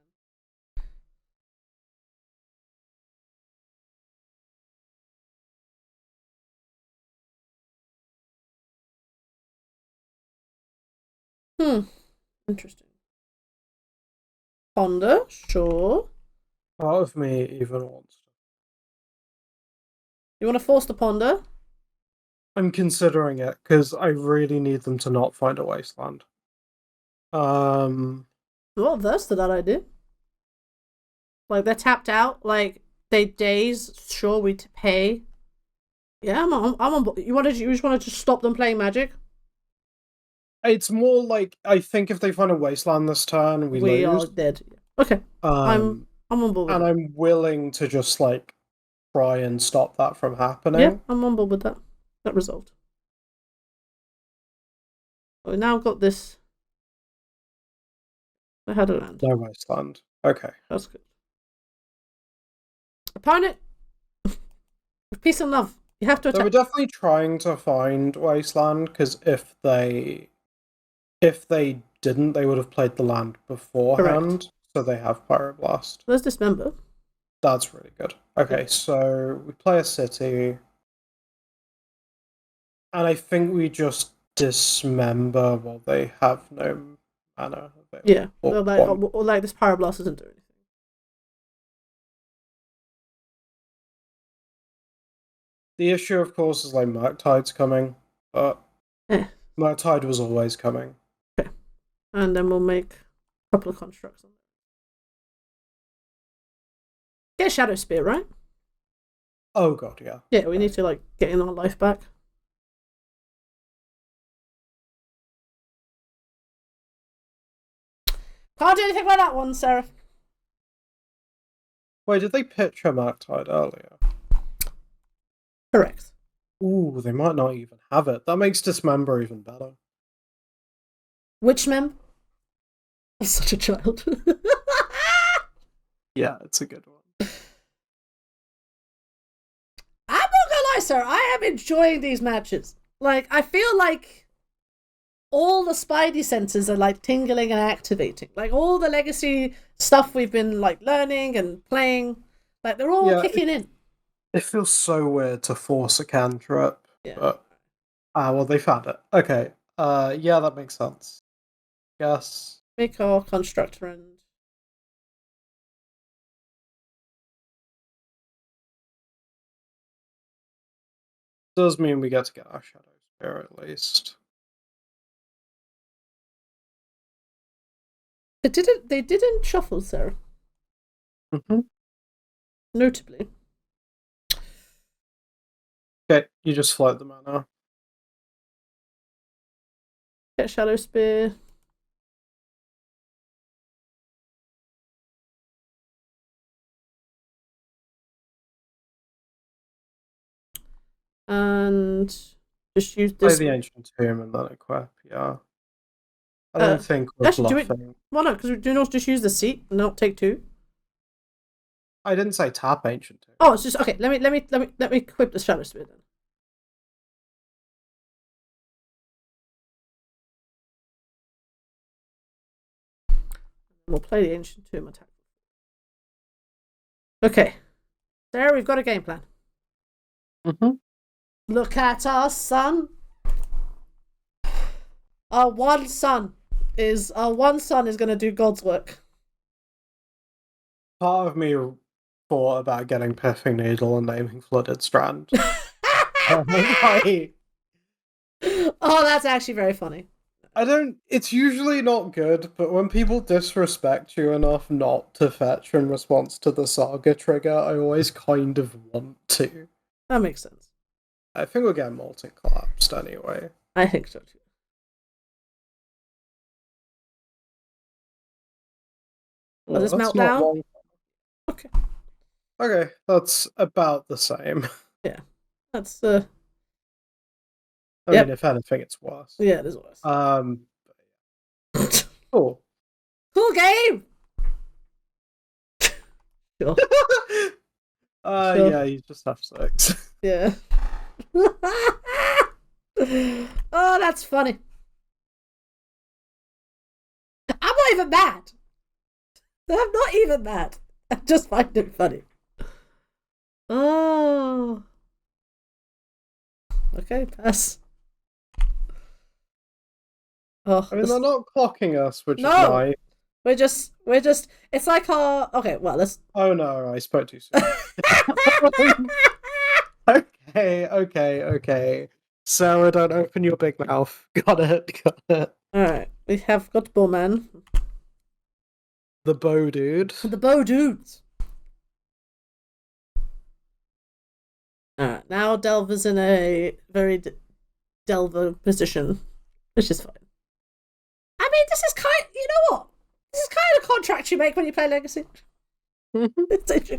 Interesting. Ponder, sure. Part of me even wants to. You want to force the Ponder? I'm considering it because I really need them to not find a wasteland. I'm not averse to that idea. Like, they're tapped out. Like, they daze. Sure, we pay. Yeah, I'm on. You just want to just stop them playing Magic? It's more like I think if they find a wasteland this turn, we lose. Are dead. Okay. I'm on board with and that. I'm willing to just like try and stop that from happening. Yeah, I'm on board with that. That resolved. We now got this. I had a land. No wasteland. Okay. That's good. Opponent, peace and love. You have to attack. So we're definitely trying to find wasteland because if they didn't, they would have played the land beforehand. Correct. So they have Pyroblast. Let's dismember. That's really good. Okay, so we play a city, and I think we just dismember while they have no mana. Yeah, or like this Pyroblast doesn't do anything. The issue, of course, is like Murktide's coming, but Murktide was always coming. Okay, and then we'll make a couple of constructs on there. Get a Shadow Spear, right? Oh god, yeah. Yeah, we need to like get in our life back. Can't do anything about that one, Sarah. Wait, did they pitch a Murktide earlier? Correct. Ooh, they might not even have it. That makes Dismember even better. Which mem? I'm such a child. Yeah, it's a good one. I'm not gonna lie, sir. I am enjoying these matches. Like, I feel like all the Spidey senses are like tingling and activating. Like all the legacy stuff we've been like learning and playing, like they're all kicking in. It feels so weird to force a cantrip. Yeah. But well, they found it. Okay. Yeah, that makes sense. Yes. Make our constructor and does mean we get to get our Shadow Spear at least. They didn't shuffle, Sarah. Mm-hmm. Notably. Okay, you just float the mana. Get Shadow Spear. And just use this. Play the Ancient Tomb and then equip, yeah. I don't think we're bluffing. Well, no, because do not just use the seat and not take two. I didn't say tap Ancient Tomb. Oh, it's just okay. Let me equip the Shadow Spear then. We'll play the Ancient Tomb attack. Okay, there we've got a game plan. Mm-hmm. Look at our son. Our one son is going to do God's work. Part of me thought about getting Pithing Needle and naming Flooded Strand. Oh, that's actually very funny. It's usually not good, but when people disrespect you enough not to fetch in response to the Saga trigger, I always kind of want to. That makes sense. I think we'll get Molten Collapsed anyway. I think so too. Does this melt down? Okay. Okay, that's about the same. Yeah. That's I mean, if anything, it's worse. Yeah, it is worse. Cool. Cool game! Sure. Sure. Yeah, you just have 6. Yeah. Oh, that's funny. I'm not even mad. I'm not even mad. I just find it funny. Oh. Okay, pass. Oh, I mean, they're not clocking us, which is nice. We're just. It's like our. Okay, well, let's. Oh no, I spoke too soon. Okay. Sarah, don't open your big mouth. Got it. Alright, we have got Bowman. The bow dude. The bow dudes. Alright, now Delver's in a very Delver position, which is fine. I mean, this is you know what? This is kind of contract you make when you play Legacy.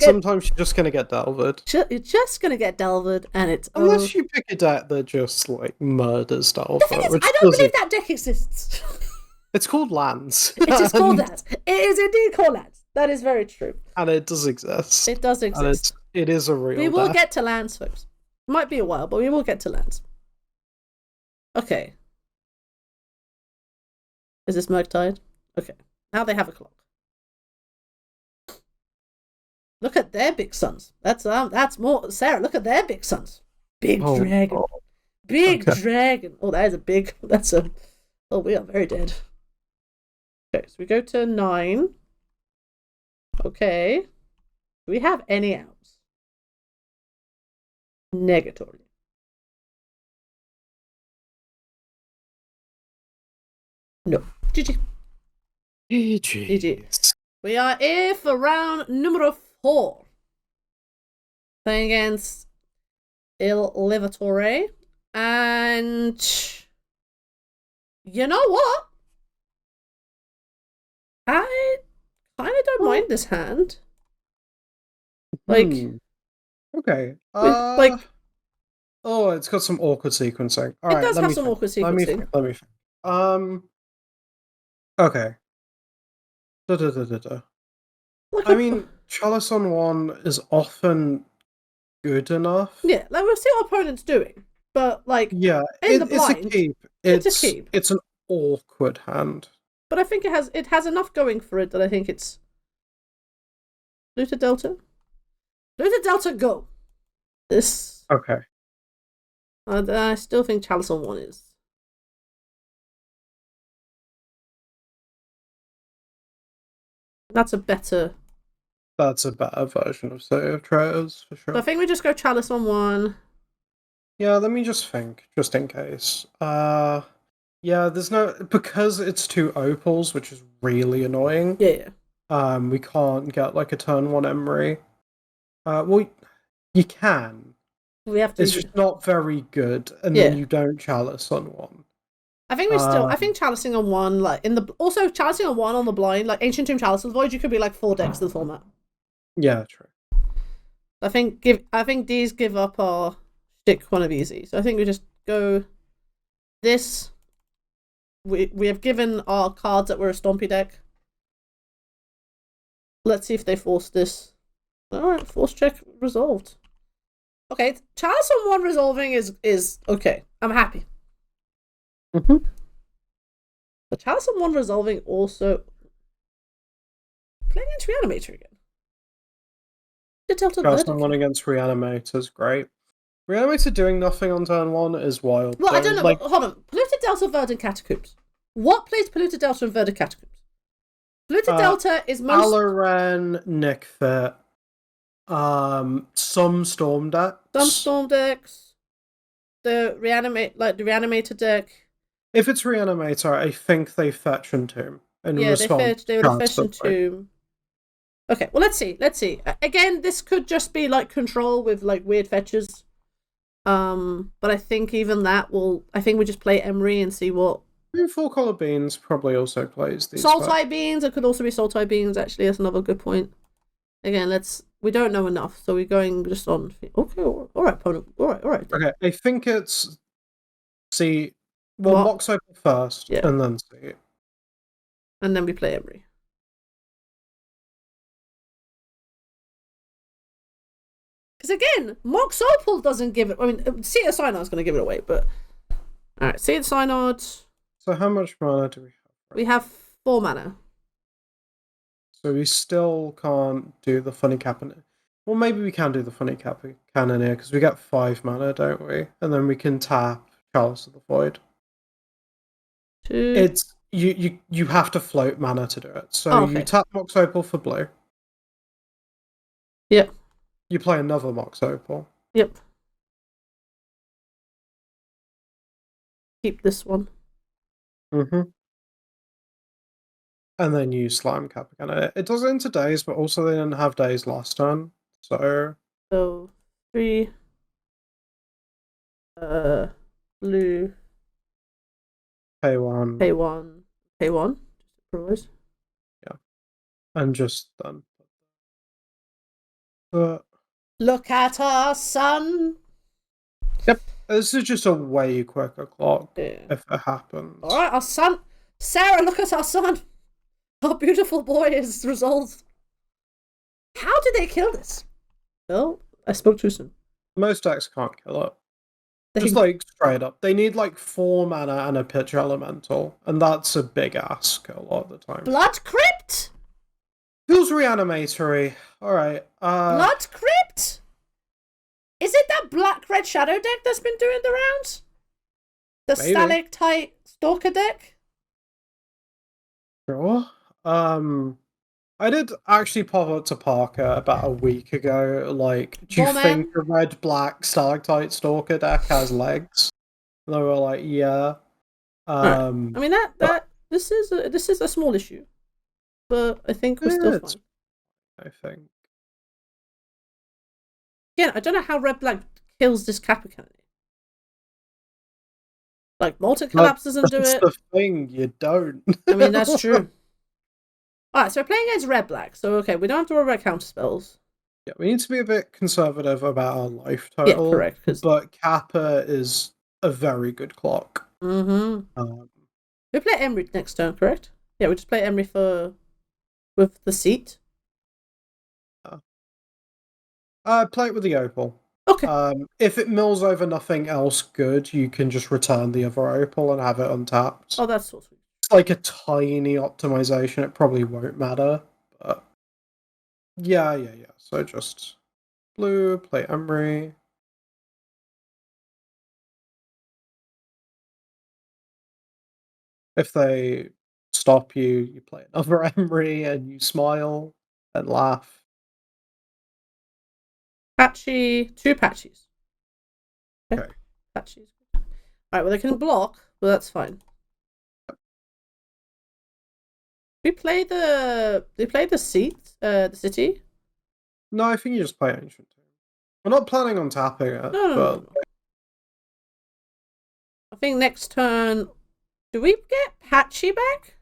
Sometimes you're just going to get Delvered. You're just going to get Delvered, and it's... Unless you pick a deck that just, like, murders Delver. The thing is, I don't believe that deck exists. It's called Lands. It is called that. It is indeed called Lands. That is very true. And it does exist. It does exist. And it is a real We will deck. get to Lands, folks. Might be a while, but we will get to Lands. Okay. Is this Murktide? Okay. Now they have a clock. Look at their big sons. That's more Sarah. Look at their big sons. Big dragon. God. Big dragon. Oh, that is a big. That's a. Oh, we are very dead. Okay, so we go to 9. Okay. Do we have any outs? Negatory. No. GG. GG. We are here for round number 4. Playing against Il Livatore. And you know what? I kind of don't mind this hand. Like, okay. Like, oh, it's got some awkward sequencing. All it right, does have some awkward sequencing. Let me think. Okay. Like I mean, Chalice on 1 is often good enough. Yeah, like we'll see what opponent's doing, but like, yeah, in the blind, it's a keep. It's a keep. It's an awkward hand. But I think it has enough going for it that I think it's Blue to Delta. Blue to Delta, go. This. Okay. I still think Chalice on 1 is. That's a better version of Save Traitors, for sure. So I think we just go Chalice on 1. Yeah, let me just think, just in case. Yeah, there's no... Because it's 2 opals, which is really annoying. Yeah. We can't get, like, a turn 1 Emry. Well, you can. We have to... It's just not very good, and then you don't Chalice on 1. I think we still... I think Chalicing on 1, like, in the... Also, Chalicing on 1 on the blind, like, Ancient Tomb Chalice with Void, you could be, like, 4 decks to the format. Yeah, true. I think these give up our stick one of easy. So I think we just go this. We have given our cards that were a Stompy deck. Let's see if they force this. Alright, force check resolved. Okay, Chalice on 1 resolving is okay. I'm happy. Mm-hmm. But Chalice on 1 resolving also playing into Reanimator again. Chalice on 1 against Reanimator is great. Reanimator doing nothing on turn 1 is wild. Well, I don't know. Like... Hold on. Polluted Delta, Verdant Catacombs. What plays Polluted Delta and Verdant Catacombs? Polluted Delta is most... Alaran, Nickfit, some Storm decks. Some Storm decks. The Reanimator deck. If it's Reanimator, I think they fetch and Tomb. And yeah, they would fetch and Tomb. Okay, well, let's see. Again, this could just be, like, control with, like, weird fetches. But I think even that will... I think we just play Emry and see what... 4-color Beans probably also plays these. Sultai Beans, it could also be Sultai Beans, actually. That's another good point. Again, we don't know enough, so we're going just on... Okay, alright, opponent. Alright. Okay, I think it's... See... Well, Mox Opal first, and then see. And then we play Emry. Because again, Mox Opal doesn't give it... I mean, Seat of Synod's going to give it away, but... Alright, Seat of Synod... So how much mana do we have? We have 4 mana. So we still can't do the funny Kappa... Well, maybe we can do the funny Kappa Cannoneer, because we get 5 mana, don't we? And then we can tap Chalice of the Void. 2... It's... You have to float mana to do it. So you tap Mox Opal for blue. Yep. You play another Mox Opal. Yep. Keep this one. Mm-hmm. And then you slime Kappa Cannoneer. It does it into days, but also they didn't have days last turn. So 3 blue. Pay 1. Pay 1. Just improvise. Yeah. And just done. But look at our son. Yep. This is just a way quicker clock if it happens. Alright, our son. Sarah, look at our son. Our beautiful boy is resolved. How did they kill this? Oh, I spoke too soon. Most decks can't kill it. Just like straight up. They need like 4 mana and a pitch elemental. And that's a big ask a lot of the time. Blood Crypt? Feels reanimatory. All right. Blood Crypt? Is it that black-red shadow deck that's been doing the rounds? The Maybe. Stalactite Stalker deck? Sure. I did actually pop up to Parker about a week ago. Like, do you think a red-black Stalactite Stalker deck has legs? And they were like, yeah. Right. I mean this is a small issue, but I think we're still fine. I think. Yeah, I don't know how red-black kills this Kappa Cannoneer. Like, Molten Collapse doesn't do it. That's the thing, you don't. I mean, that's true. Alright, so we're playing against red-black, so okay, we don't have to worry about counter spells. Yeah, we need to be a bit conservative about our life total. Yeah, correct. But Kappa is a very good clock. Mm-hmm. We play Emry next turn, correct? Yeah, we just play Emry with the seat. Play it with the opal. Okay. If it mills over nothing else good, you can just return the other opal and have it untapped. Oh, that's so sweet. It's like a tiny optimization. It probably won't matter, but yeah. So just blue, play Emry. If they stop you, you play another Emry and you smile and laugh. Patchy, 2 patches. Okay. Patches. Alright, well they can block, but that's fine. We play the seat, the city. No, I think you just play Ancient. We're not planning on tapping it. No. I think next turn, do we get Patchy back?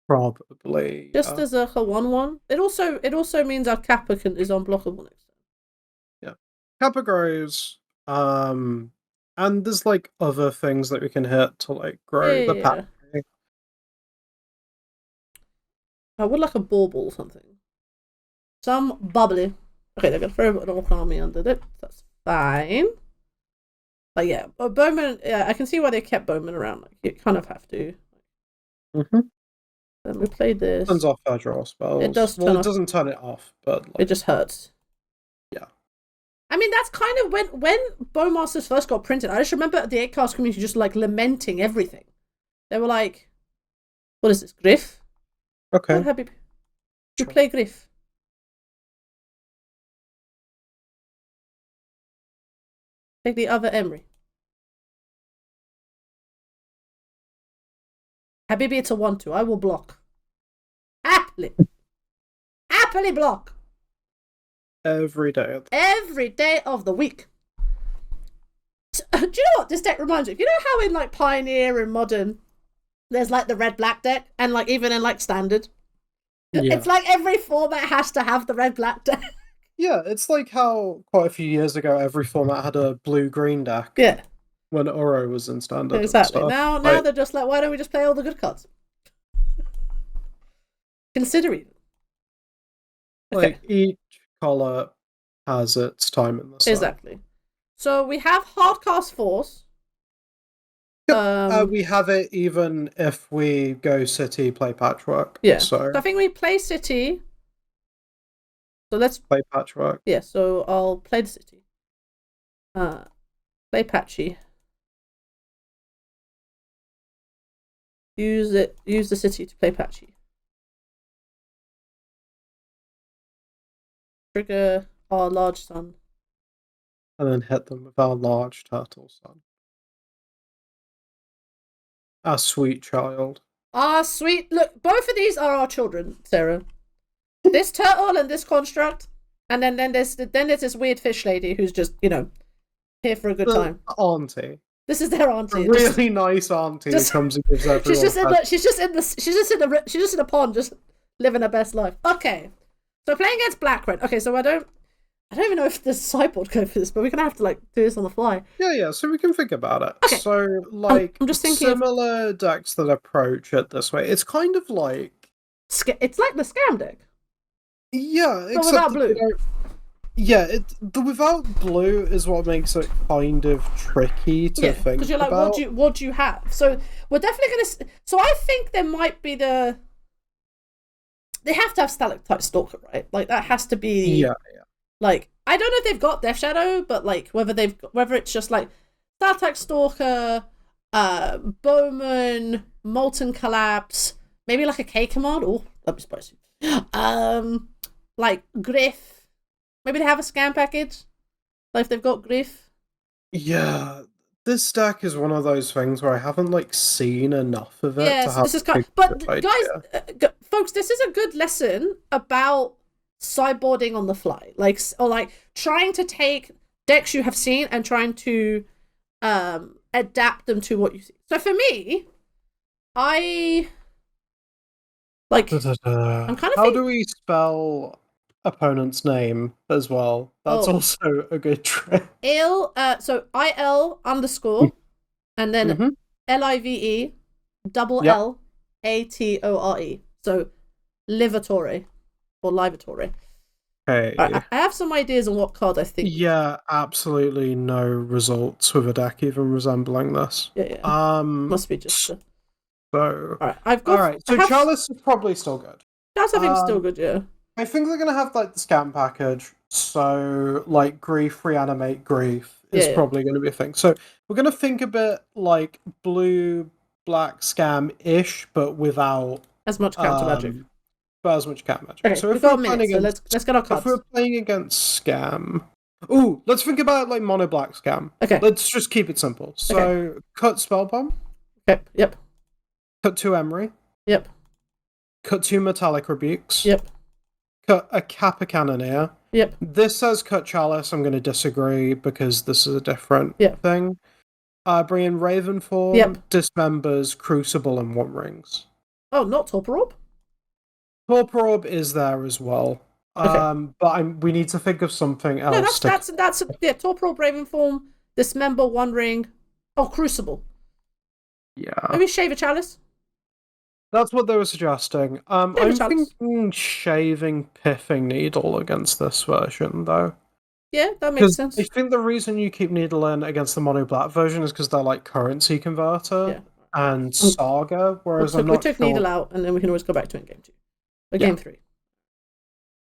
Probably. Just as a 1/1. It also means our Kappa is unblockable next turn. Yeah, Kappa grows. And there's like other things that we can hit to like grow the Patchy. I would like a bauble or something. Some bubbly. Okay, they're gonna throw an Orc Army under it. That's fine. But yeah, Bowman. Yeah, I can see why they kept Bowman around. Like, you kind of have to. Then we play this. Turns off our draw spells. It does. Well, it doesn't turn it off, but like, it just hurts. Yeah. I mean, that's kind of when Bowmasters first got printed. I just remember the 8-cast community just like lamenting everything. They were like, "What is this, Griff? Okay. You play Griff." Take the other Emry. Habibi, it's a 1/2. I will block. Happily block. Every day. Every day of the week. So, do you know what this deck reminds me of? You know how in like Pioneer and Modern, there's like the red-black deck, and like even in like Standard, it's like every format has to have the red-black deck. Yeah, it's like how quite a few years ago every format had a blue-green deck. Yeah. When Uro was in Standard. Exactly. Now they're just like, why don't we just play all the good cards? Considering. Like each color has its time in the sun. Exactly. So we have Hardcast Force. We have it even if we go City, play Patchwork. Yeah. So I think we play City. So let's play Patchwork. Yeah, so I'll play the City. Play Patchy. Use the City to play Patchy. Trigger our large sun. And then hit them with our large turtle sun. Our sweet child. Our sweet... Look, both of these are our children, Sarah. This turtle and this construct. And then there's this weird fish lady who's just, here for a good time. Auntie. This is their auntie. A really nice auntie who comes and gives everyone. She's just in the pond, just living her best life. Okay, so playing against black red. Okay, so I don't even know if there's a sideboard code for this, but we're gonna have to do this on the fly. Yeah. So we can think about it. Okay. So I'm just thinking similar decks that approach it this way. It's kind of like it's like the scam deck. Yeah, but without blue. The without blue is what makes it kind of tricky to think because you're like, about. what do you have? So we're definitely gonna. So I think there might be they have to have Stalactite Stalker, right? Like that has to be Yeah. like I don't know if they've got Death Shadow, but like whether it's just like Stalactite Stalker, Bowman, Molten Collapse, maybe like a K command. Oh, that'd be spicy. Like Griff. Maybe they have a scan package. Like if they've got Griff. Yeah. This deck is one of those things where I haven't like seen enough of it to Yes, have this is a kind. good But idea. guys, folks, this is a good lesson about sideboarding on the fly, like or like trying to take decks you have seen and trying to adapt them to what you see. So for me, I like. I'm kind of How do we spell opponent's name as well? That's oh also a good trick. so IL underscore and then Mm-hmm. LIVE double Yep. LATORE. So Livatore or Livatore. Okay. I have some ideas on what card I think. Yeah, absolutely no results with a deck even resembling this. Yeah. Must be just. So Alright, I've got. alright, so Chalice is probably still good. That's I think still good, yeah. I think they're gonna have like the scan package, so like Grief, reanimate Grief is Yeah. probably gonna be a thing. So we're gonna think a bit like blue black scam ish, but without As much counter magic. but as much cat magic. Okay, So we've if got a we're minute, playing so against let's get our cards. if we're playing against scam. Ooh, let's think about like mono black scam. Okay. Let's just keep it simple. So cut Spellbomb. Okay, yep. Cut 2 Emry. Yep. Cut 2 Metallic Rebukes. Yep. Cut a Kappa Cannoneer. Yep. This says cut Chalice. I'm going to disagree because this is a different thing. Bring in Raven form. Yep. Dismembers, Crucible, and One Rings. Oh, not Torpor Orb? Torpor Orb is there as well. Okay. But we need to think of something else. No, that's Torpor Orb, Raven form, Dismember, One Ring. Oh, Crucible. Yeah. Maybe Shave a Chalice? That's what they were suggesting. I'm thinking Shaving Piffing Needle against this version, though. Yeah, that makes sense. I think the reason you keep Needle in against the mono black version is because they're like currency converter and Saga, whereas I'm not we took sure. Needle out, and then we can always go back to it in game 2. Or game 3.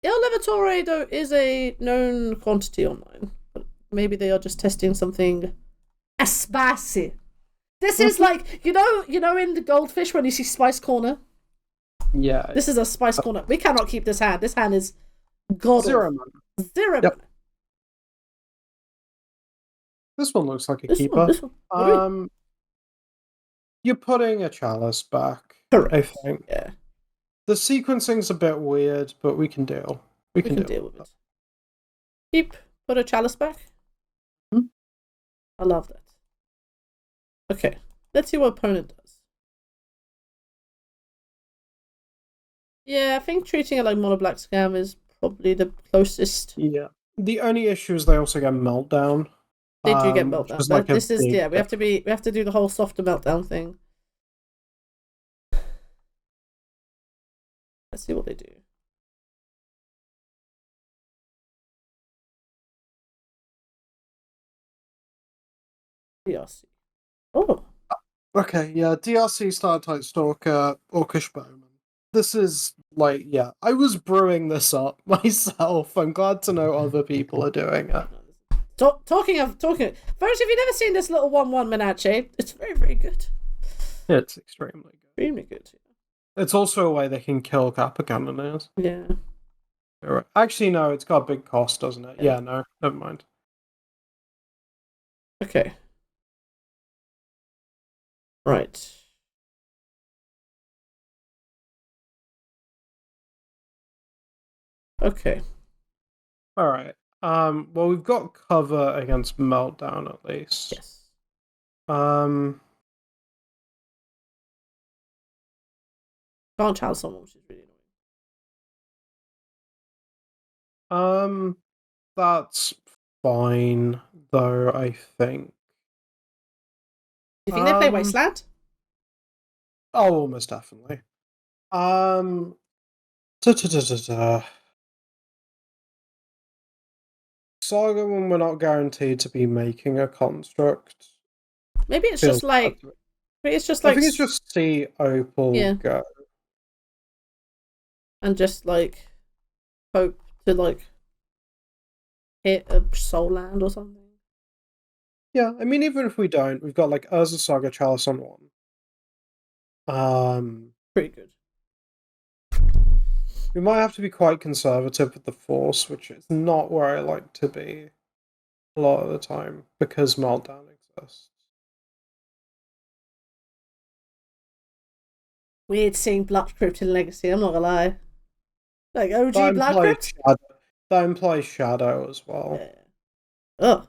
Il Levatore, though, is a known quantity online. But maybe they are just testing something spicy. This is like, you know in the Goldfish when you see Spice Corner? Yeah. This is a Spice Corner. We cannot keep this hand. This hand is god. Zero mana. Zero mana. This one looks like a keeper. This one. You're putting a Chalice back. Correct. I think. Yeah. The sequencing's a bit weird, but we can deal. We can deal with it. Put a Chalice back. I love that. Okay, let's see what opponent does. Yeah, I think treating it like mono black scam is probably the closest. Yeah. The only issue is they also get Meltdown. They do get Meltdown. Like this is we have to do the whole softer Meltdown thing. Let's see what they do. DRC. Oh. Okay, yeah, DRC Stalactite Stalker, Orcish Bowman. This is like, I was brewing this up myself. I'm glad to know other people are doing it. Talking of folks, if you've never seen this little 1/1 Menace, it's very, very good. It's extremely good. Extremely good. It's also a way they can kill Kappa Cannoneers. Yeah. Actually, no, it's got a big cost, doesn't it? Yeah, no, never mind. Okay. Right. Okay. Alright. Well, we've got cover against Meltdown, at least. Yes. Can't challenge someone, which is really annoying. That's fine, though, I think. Do you think they play Wasteland? Oh, almost definitely. Saga, when we're not guaranteed to be making a construct. Maybe it's just like. I think it's just see Opal go. and just like hope to like hit a soul land or something. Yeah, I mean, even if we don't, we've got like Urza, Saga, Chalice on one. Pretty good. We might have to be quite conservative with the Force, which is not where I like to be a lot of the time, because Meltdown exists. Weird seeing Black Crypt in Legacy, I'm not gonna lie. Like OG Black Crypt? That implies Shadow as well. Yeah. Oh.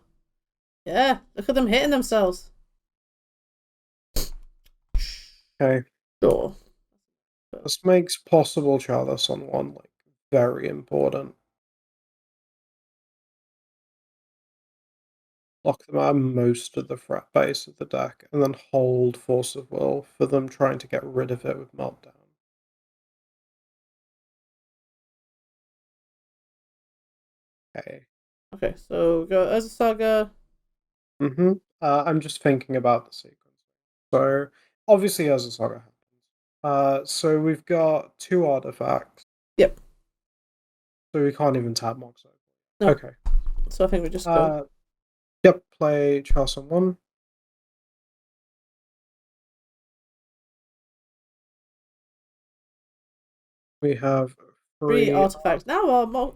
Yeah, look at them hitting themselves. Okay. Sure. This makes possible Chalice on one like very important. Lock them out of most of the threat base of the deck, and then hold Force of Will for them trying to get rid of it with Meltdown. Okay. Okay, so go as a Saga. I'm just thinking about the sequence. So obviously as a Saga happens. So we've got 2 artifacts. Yep. So we can't even tap Mox over. No. Okay. So I think we just go. Yep, play Chalice on 1. We have 3 3 artifacts. Now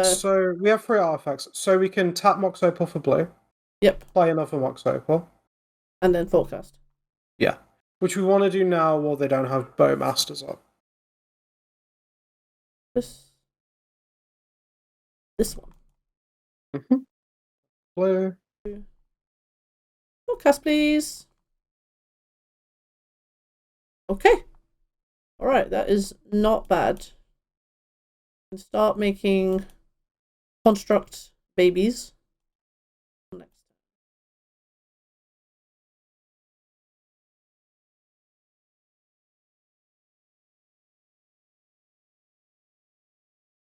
So we have 3 artifacts. So we can tap Mox Opal for blue. Yep. Play another Mox Opal. And then Thoughtcast. Yeah. Which we want to do now while they don't have Bowmasters up. This one. Blue. Thoughtcast, please. Okay. Alright, that is not bad. We can start making construct babies. Next.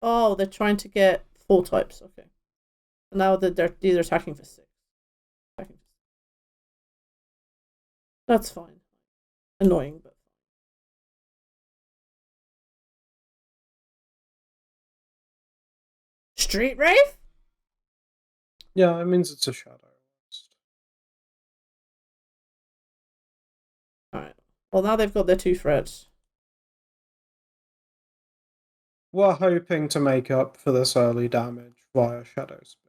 Oh, they're trying to get 4 types. Okay. Now that they're attacking for 6. That's fine. Annoying, but Street Wraith? Yeah, it means it's a shadow. Alright. Well, now they've got their 2 threats. We're hoping to make up for this early damage via Shadow Spear.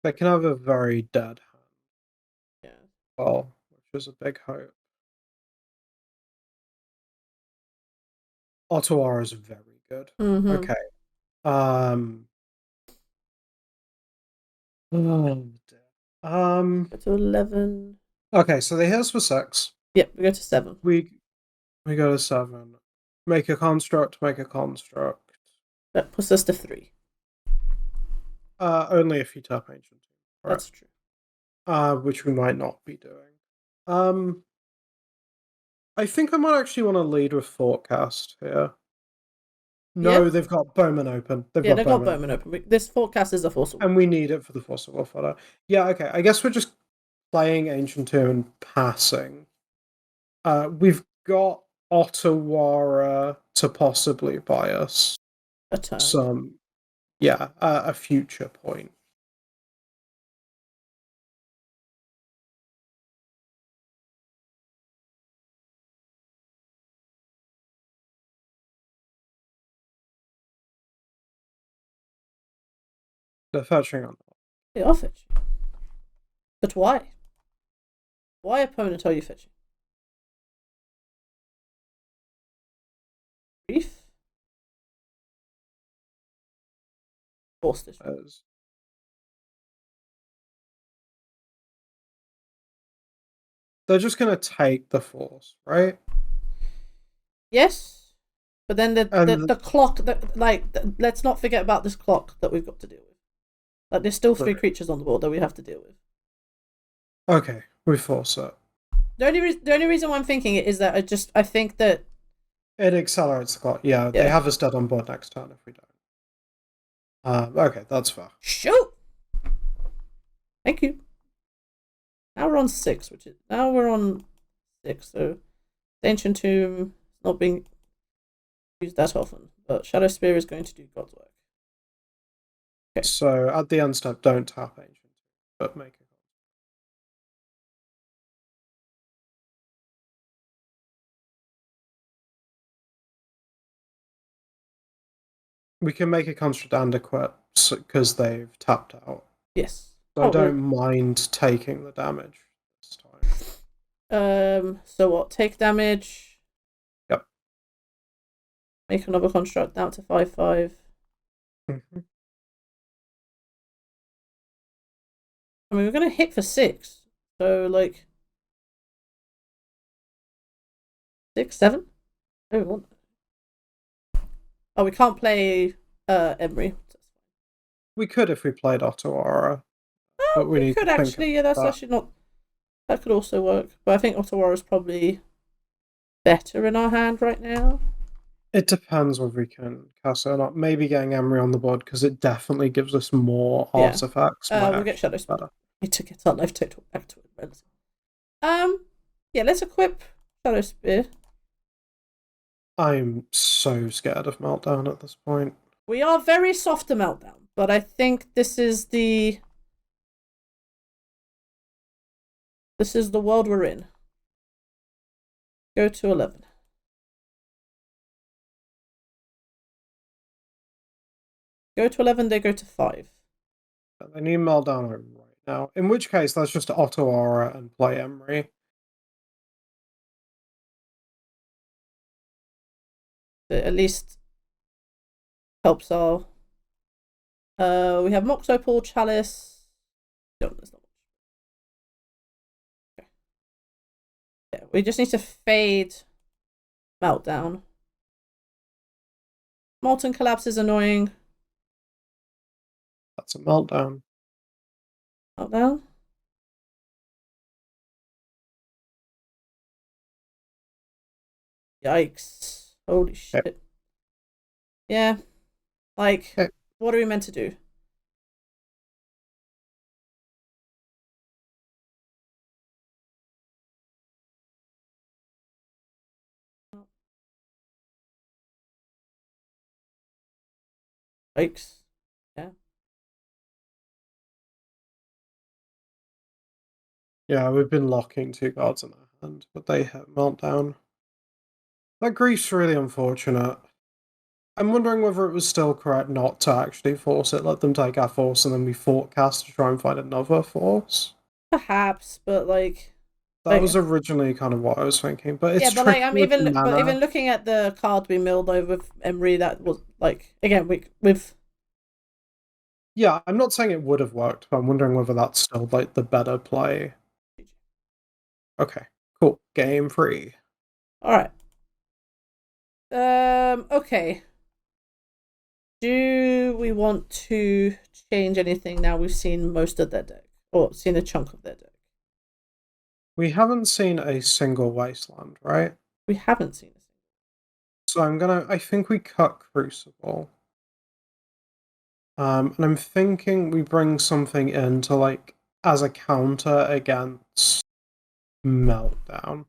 They can have a very dead hand. Yeah. Well, which is a big hope. Ottawa is very good. Okay. Oh, Go to 11. Okay, so they hit us for 6. Yep, we go to 7. We go to 7. Make a construct, make a construct. That puts us to 3. Only if you tap Ancient. Right. That's true. Which we might not be doing. I think I might actually want to lead with Thoughtcast here. No, yep. They've got Bowman open. They've got Bowman open. This Thoughtcast is a Force of Will. And we need it for the Force of Will fodder. Yeah, okay. I guess we're just playing Ancient Tomb and passing. We've got Ottawa to possibly buy us a turn. A future point. They're fetching on. They are fetching. But why? Why, opponent, are you fetching? Brief? Force this. They're just going to take the Force, right? Yes. But then the clock, let's not forget about this clock that we've got to deal with. Like, there's still 3 creatures on the board that we have to deal with. Okay, we force it. The only reason why I'm thinking it is that I think that it accelerates the clock. Yeah, they have us dead on board next turn if we don't. Okay, that's fair. Shoot! Thank you. Now we're on 6, now we're on 6, so the Ancient Tomb is not being used that often, but Shadow Spear is going to do God's work. Okay. So at the end step, don't tap Ancient, but make it. We can make a construct and equip because they've tapped out. Yes. So I don't mind taking the damage this time. So what? Take damage. Yep. Make another construct down to 5/5. Mm-hmm. I mean, we're gonna hit for 6. So like 6, 7. I don't want that. Oh, we can't play Emry. We could if we played Ottawara. But we could actually, yeah, that's actually not. That could also work, but I think Ottawara is probably better in our hand right now. It depends whether we can cast it or not. Maybe getting Emry on the board because it definitely gives us more artifacts. We'll get Shadow Spear. Need to get our life total back to it. Yeah, let's equip Shadow Spear. I'm so scared of Meltdown at this point. We are very soft to Meltdown, but I think this is the world we're in. Go to 11. Go to 11, they go to 5. They need Meltdown right now. In which case, let's just Ottawara and play Emry. It at least helps our... we have Moxopal, Chalice... No, there's not much. Okay. Yeah, we just need to fade Meltdown. Molten Collapse is annoying. That's a Meltdown. Meltdown? Yikes. Holy shit. Okay. Yeah. Like, okay. What are we meant to do? Yikes. Yeah. Yeah, we've been locking 2 cards in our hand, but they hit Meltdown. That grief's really unfortunate. I'm wondering whether it was still correct not to actually force it, let them take our force, and then we Thoughtcast to try and find another force. Perhaps, but like... That was originally kind of what I was thinking, but it's but like I'm even looking at the card we milled over Emry, that was like, again, we've... Yeah, I'm not saying it would have worked, but I'm wondering whether that's still like the better play. Okay, cool. Game 3. Alright. Okay. Do we want to change anything now we've seen most of their deck? Or seen a chunk of their deck? We haven't seen a single Wasteland, right? We haven't seen a single. So I think we cut Crucible. And I'm thinking we bring something in to like as a counter against Meltdown.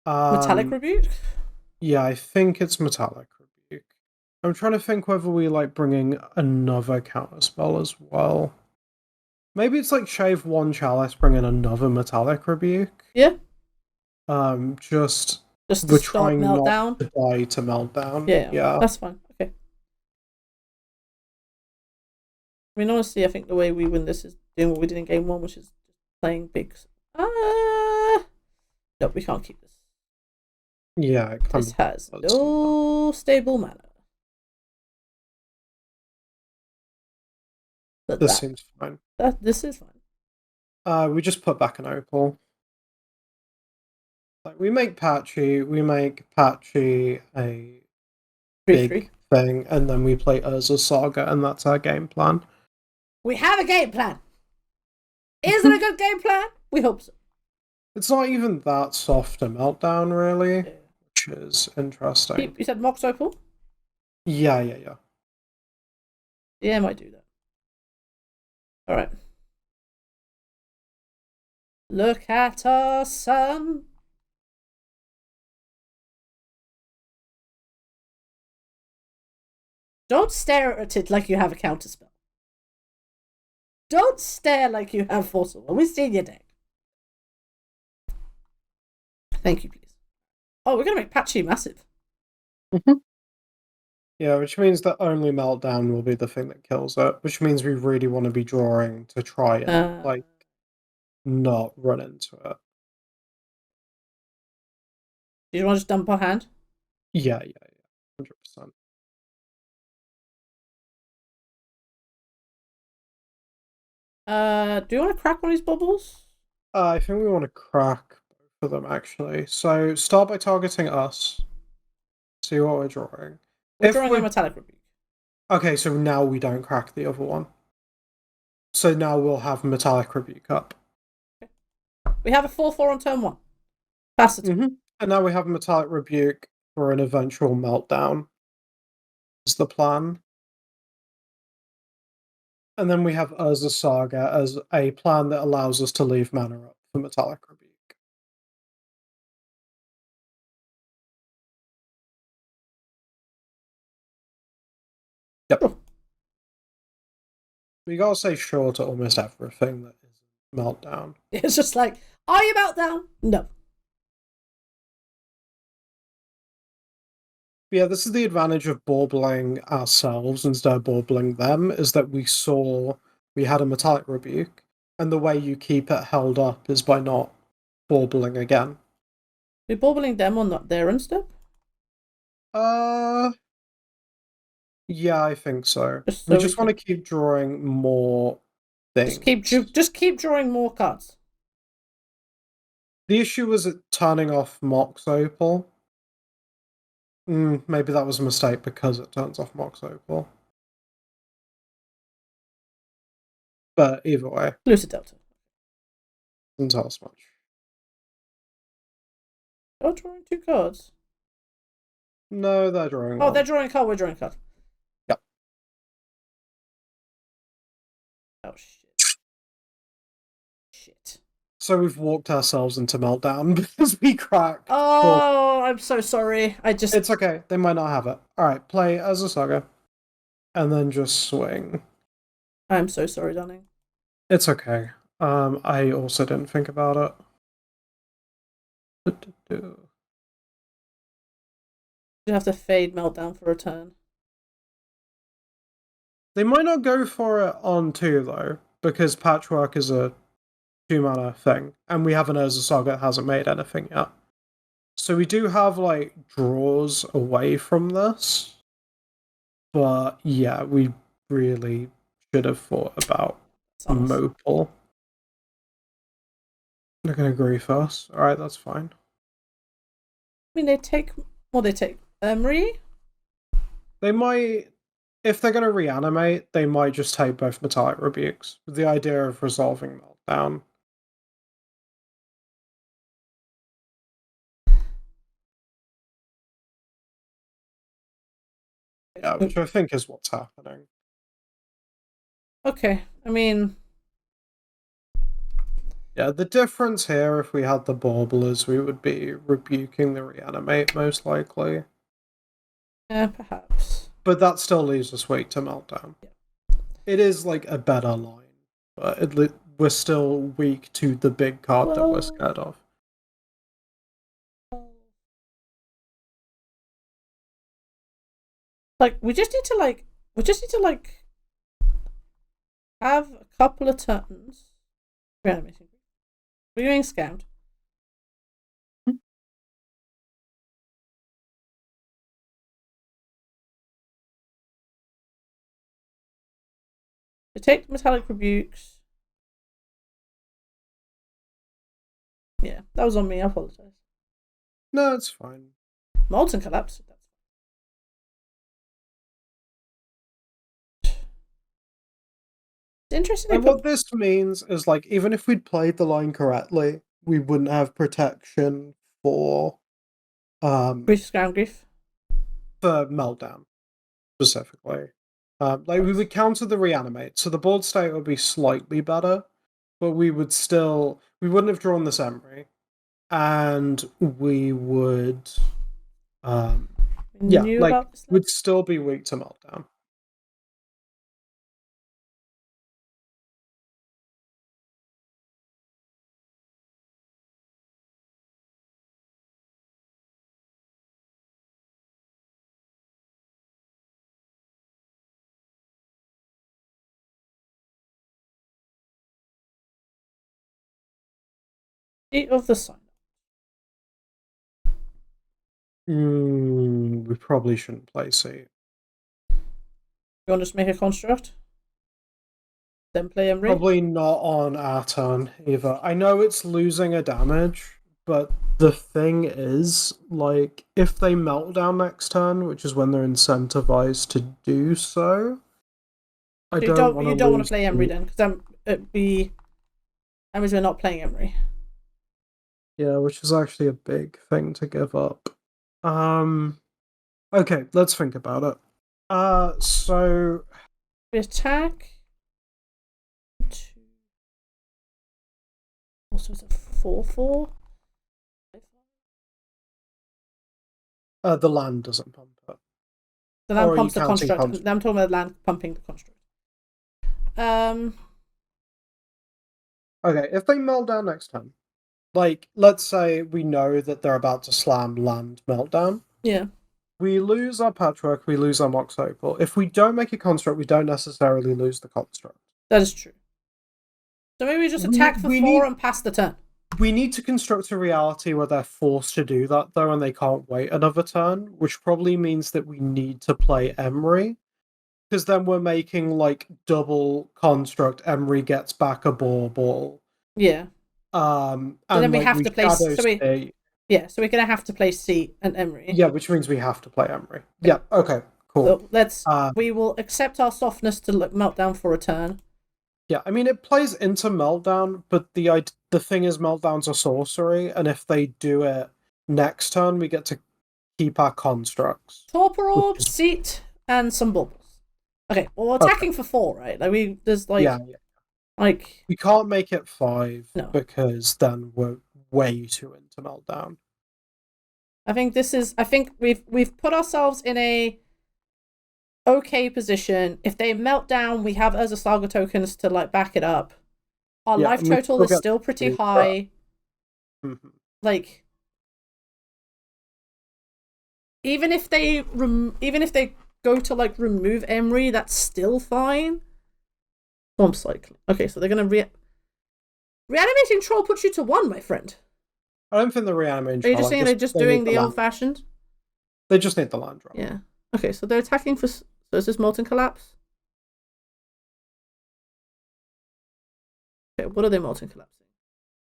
Metallic Rebuke? Yeah, I think it's Metallic Rebuke. I'm trying to think whether we like bringing another counterspell as well. Maybe it's like shave 1 Chalice, bring in another Metallic Rebuke. Yeah. Just we're trying Meltdown. Not to die to Meltdown. Yeah, that's fine. Okay. I mean, honestly, I think the way we win this is doing what we did in game 1, which is playing big. No, we can't keep this. Yeah, this has no stable mana. But this seems fine. This is fine. We just put back an opal. Like we make Patchy a big thing, and then we play Urza Saga, and that's our game plan. We have a game plan. Is it a good game plan? We hope so. It's not even that soft a Meltdown, really, which is interesting. You said Mox Opal? Yeah. Yeah, I might do that. All right. Look at our sun. Don't stare at it like you have a counterspell. Don't stare like you have Force of Will. We've seen your deck. Thank you, please. Oh, we're going to make Patchy massive. Yeah, which means that only Meltdown will be the thing that kills it, which means we really want to be drawing to try and, not run into it. Do you want to just dump our hand? Yeah, 100%. Do you want to crack one of these bubbles? I think we want to crack both of them, actually. So, start by targeting us. See what we're drawing. We're drawing a Metallic Rebuke. Okay, so now we don't crack the other one. So now we'll have Metallic Rebuke up. Okay. We have a 4/4 on turn 1. Pass it. And now we have Metallic Rebuke for an eventual Meltdown. Is the plan. And then we have Urza Saga as a plan that allows us to leave mana up for Metallic Rebuke. Yep. Oh. We gotta say sure to almost everything that is Meltdown. It's just like, are you Meltdown? No. Yeah, this is the advantage of baurbling ourselves instead of baurbling them, is that we saw we had a Metallic Rebuke, and the way you keep it held up is by not baurbling again. We're baurbling them on their own step? Yeah, I think so. So we just want to keep drawing more things. Just keep drawing more cards. The issue was it turning off Mox Opal. Maybe that was a mistake because it turns off Mox Opal. But either way. Lucid Delta. Doesn't tell us much. You're drawing 2 cards? No, they're drawing one. They're drawing a card, we're drawing a card. Yep. Oh, shit. So we've walked ourselves into Meltdown because we cracked. Oh, I'm so sorry. It's okay. They might not have it. Alright, play as a Saga. And then just swing. I'm so sorry, darling. It's okay. I also didn't think about it. You have to fade Meltdown for a turn. They might not go for it on 2, though, because Patchwork is a 2-mana thing, and we have an Urza Saga that hasn't made anything yet. So we do have, draws away from this. But, yeah, we really should have thought about Mopal. They're going to grief us. Alright, that's fine. I mean, they take Emry? They might, if they're going to reanimate, they might just take both Metallic Rebukes, with the idea of resolving Meltdown. Yeah, which I think is what's happening. Okay, I mean... Yeah, the difference here, if we had the Baublers, we would be rebuking the reanimate, most likely. Yeah, perhaps. But that still leaves us weak to Meltdown. Yeah. It is, a better line, but we're still weak to the big card that we're scared of. We just need to, have a couple of turns. Reanimating. We're getting scammed. To take Metallic Rebukes. Yeah, that was on me. I apologize. No, it's fine. Molten Collapse. It's interesting. And what this means is, even if we'd played the line correctly, we wouldn't have protection for Grief, Scround Grief. For Meltdown, specifically. Like we would counter the reanimate, so the board state would be slightly better, but we wouldn't have drawn this Emry, and we would, would still be weak to meltdown. Of the sign. We probably shouldn't play seat. You want to just make a construct? Then play Emry? Probably not on our turn either. I know it's losing a damage, but the thing is, like, if they melt down next turn, which is when they're incentivized to do so, you don't want to play Emry then, because that means we're not playing Emry. Yeah, which is actually a big thing to give up. Okay, let's think about it. So we attack. Also, it's a 4/4. The land doesn't pump it. The land pumps the construct. I'm talking about land pumping the construct. Okay, if they melt down next turn, like, let's say we know that they're about to slam land meltdown. Yeah. We lose our Patchwork, we lose our Mox Opal. If we don't make a construct, we don't necessarily lose the construct. That is true. So maybe we just attack for 4 and pass the turn. We need to construct a reality where they're forced to do that, though, and they can't wait another turn, which probably means that we need to play Emry. Because then we're making, like, double construct. Emry gets back a ball. Yeah. And then we have to play. So we're gonna have to play C and Emry. Yeah, which means we have to play Emry. Yeah. Okay. Cool. So we will accept our softness to meltdown for a turn. Yeah, I mean it plays into meltdown, but the thing is meltdown's a sorcery, and if they do it next turn, we get to keep our constructs. Torpor Orb, Seat, and some bubbles. Okay, well, we're attacking for 4, right? Like like we can't make it 5 no. because then we're way too into meltdown. I think we've put ourselves in a okay position. If they melt down, we have Urza Saga tokens to like back it up. Our life total is still pretty high. Mm-hmm. Like even if they go to like remove Emry, that's still fine. Swamp Cycling. Okay, so they're gonna reanimating troll puts you to 1, my friend. I don't think the reanimating troll. Are you just saying they're just doing the old-fashioned? They just need the land drop. Yeah. Okay, so they're attacking for. So is this Molten Collapse? Okay, what are they Molten Collapsing?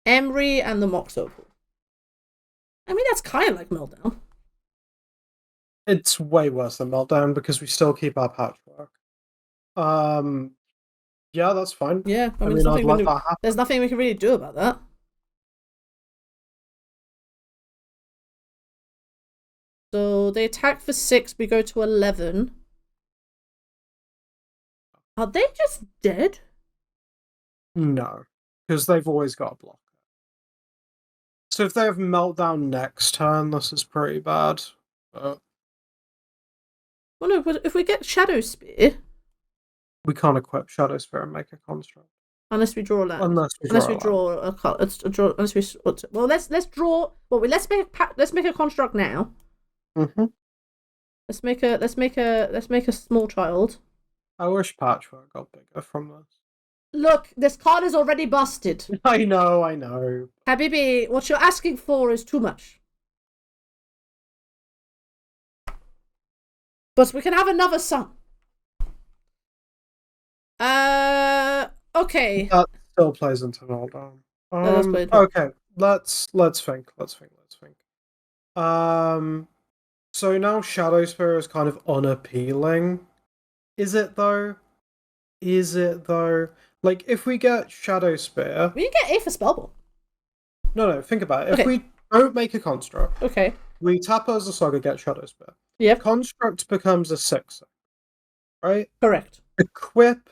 Emry and the Mox Opal. I mean, that's kind of like Meltdown. It's way worse than Meltdown because we still keep our Patchwork. Yeah, that's fine. Yeah, I mean there's nothing we can really do about that. So they attack for 6, we go to 11. Are they just dead? No, because they've always got a block. So if they have Meltdown next turn, this is pretty bad. Well, no, if we get Shadow Spear... We can't equip Shadow Spear and make a construct. Unless we draw a land. Unless we draw a card. Well, let's draw... Well, let's make a construct now. Mm-hmm. Let's make a small child. I wish Patchwork got bigger from this. Look, this card is already busted. I know. Habibi, what you're asking for is too much. But we can have another son. Okay. That still plays into Meltdown. Okay, let's think. So now Shadow Spear is kind of unappealing. Is it though? Like, if we get Shadow Spear... We can get A for Spellball. No, think about it. If we don't make a construct... Okay. We tap Urza Saga, get Shadow Spear. Yep. Construct becomes a 6. right? Correct. Equip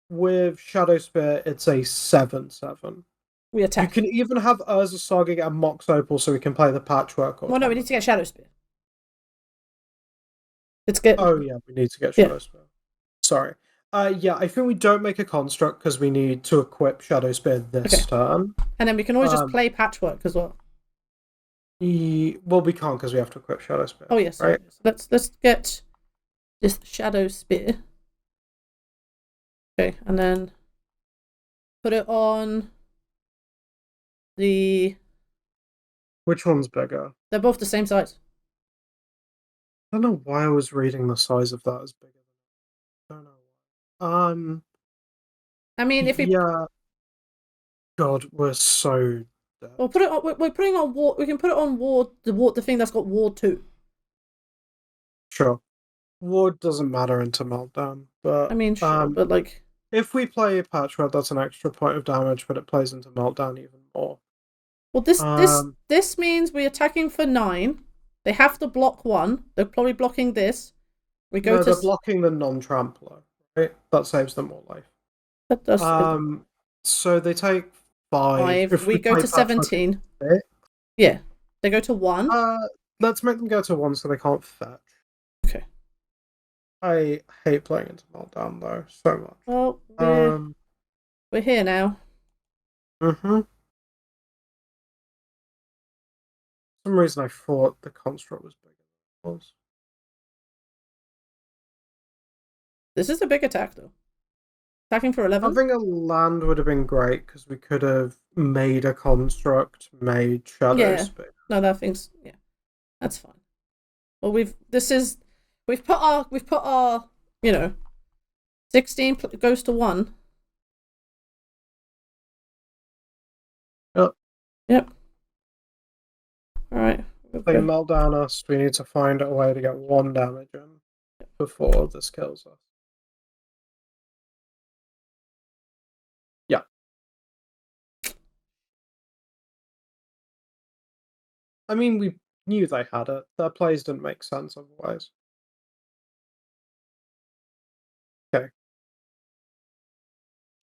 with Shadow Spear, it's a 7/7. We attack. You can even have Urza Saga get a Mox Opal so we can play the Patchwork Automaton. Well, no, we need to get Shadow Spear. Let's get. Oh yeah, we need to get Shadow Spear. Sorry. Yeah, I think we don't make a construct because we need to equip Shadow Spear this turn. And then we can always just play Patchwork as well. Well, we can't because we have to equip Shadow Spear. Oh yes, right. Let's get this Shadow Spear. Okay, and then put it on the. Which one's bigger? They're both the same size. I don't know why I was reading the size of that as bigger. I don't know. I mean, if we. Yeah. God, we're so. Dead. Well, put it on. We're putting on ward. We can put it on ward. The thing that's got ward 2. Sure. Ward doesn't matter into Meltdown, but I mean, sure, but like. If we play Patchwork, that's an extra point of damage, but it plays into Meltdown even more. Well, this means we're attacking for 9. They have to block 1. They're probably blocking this. They're blocking the non-trampler, right? That saves them more life. That does. So they take 5. If we go to 17. Yeah, they go to 1. Let's make them go to 1 so they can't fetch. Okay. I hate playing into Meltdown though so much. Well, we're here now. For some reason I thought the construct was bigger than it was. This is a big attack though. Attacking for 11. I think a land would have been great because we could have made a construct, made Shadow Spear. No, that's fine. Well, we've put our 16 goes to 1. Yep. All right. They melt down us. We need to find a way to get 1 damage in before this kills us. Yeah. I mean, we knew they had it. Their plays didn't make sense otherwise. Okay.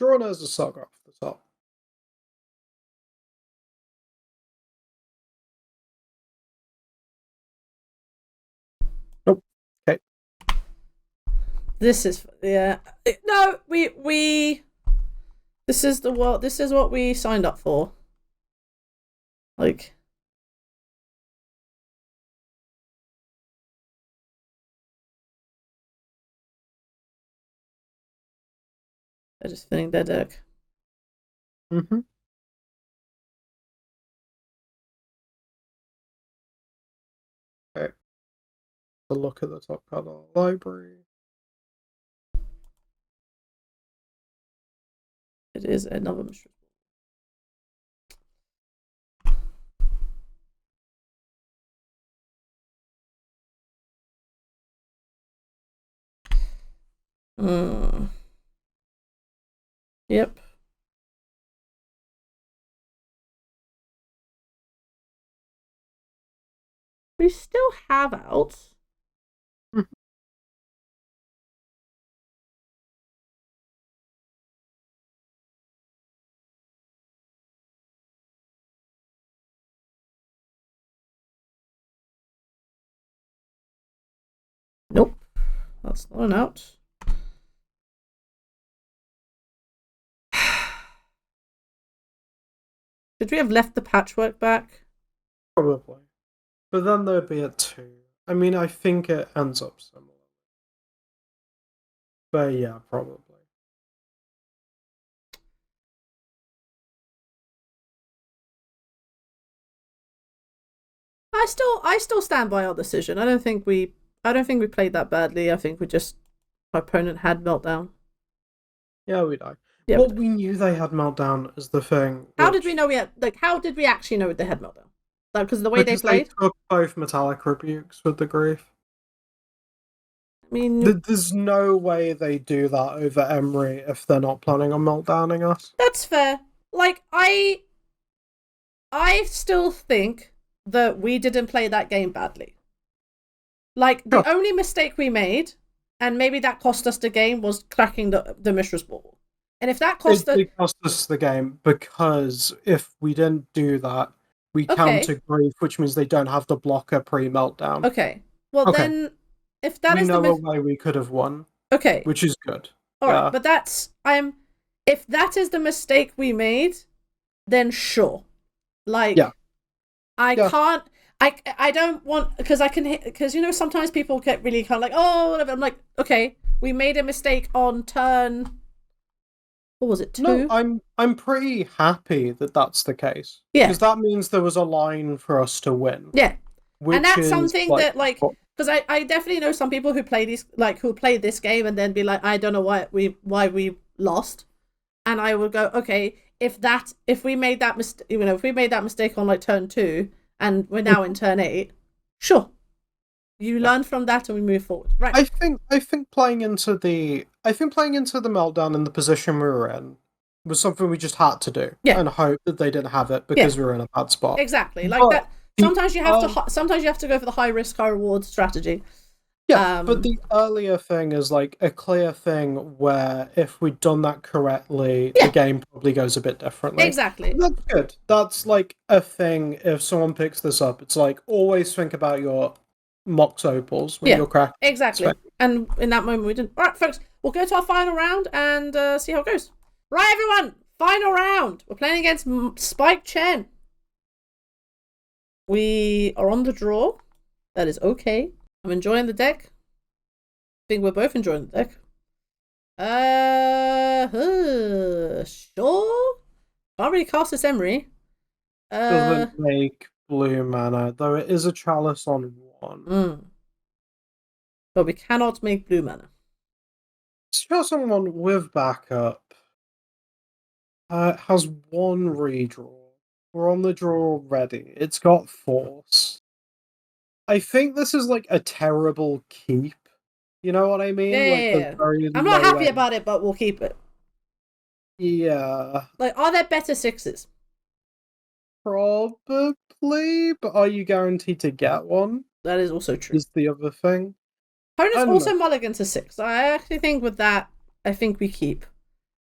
Drawn as a Saga off the top. Nope. Okay. This is no, we this is what we signed up for. Like they're just filling their deck. Okay. A look at the top card of the library. It is another mystery. Yep. We still have outs. Nope. That's not an out. Should we have left the Patchwork back? Probably. But then there'd be a 2. I mean, I think it ends up similar. But yeah, probably. I still stand by our decision. I don't think we played that badly. I think our opponent had Meltdown. Yeah, we died. Yeah, well, we knew they had Meltdown as the thing. How did we know how did we actually know they had Meltdown? Like, because of the way they played? They took both Metallic Rebukes with the Grief. I mean, there's no way they do that over Emry if they're not planning on meltdowning us. That's fair. Like, I still think that we didn't play that game badly. Like, the only mistake we made and maybe that cost us the game was cracking the Mishra's Ball. And if that cost it cost us the game, because if we didn't do that, we counter grief, which means they don't have to block a pre-meltdown. Okay. Well, then, if that we is know a way we could have won. Okay. Which is good. All right, but if that is the mistake we made, then sure. Like, I can't. I don't want, because sometimes people get really kind of like, oh, whatever. I'm like, okay, we made a mistake on turn. What was it, 2? No, I'm pretty happy that that's the case. Yeah, because that means there was a line for us to win. Yeah, and that's something that because I definitely know some people who play this game and then be like, I don't know why we lost, and I would go, okay, if we made that mistake, if we made that mistake on like turn 2 and we're now in turn 8, sure, you learn from that and we move forward. Right. I think playing into the meltdown in the position we were in was something we just had to do, and hope that they didn't have it because we were in a bad spot. Exactly, that. Sometimes you have to go for the high risk, high reward strategy. Yeah, but the earlier thing is like a clear thing where if we'd done that correctly, the game probably goes a bit differently. Exactly. And that's good. That's like a thing. If someone picks this up, it's like always think about your Mox Opals when you're cracking. Exactly. And in that moment we didn't. All right, folks, we'll go to our final round and see how it goes. Right, everyone, final round. We're playing against Spike Chen. We are on the draw. That is okay. I'm enjoying the deck. I think we're both enjoying the deck. Sure. Can't really cast this Emry. Doesn't make blue mana, though it is a Chalice on 1. But we cannot make blue mana. It's Chalice on 1 with backup. It has 1 redraw. We're on the draw already. It's got Force. I think this is like a terrible keep. You know what I mean? Yeah. I'm not happy about it, but we'll keep it. Yeah. Like, are there better 6s? Probably, but are you guaranteed to get one? That is also true. Is the other thing. Opponents also mulligan to 6. I actually think with that, I think we keep.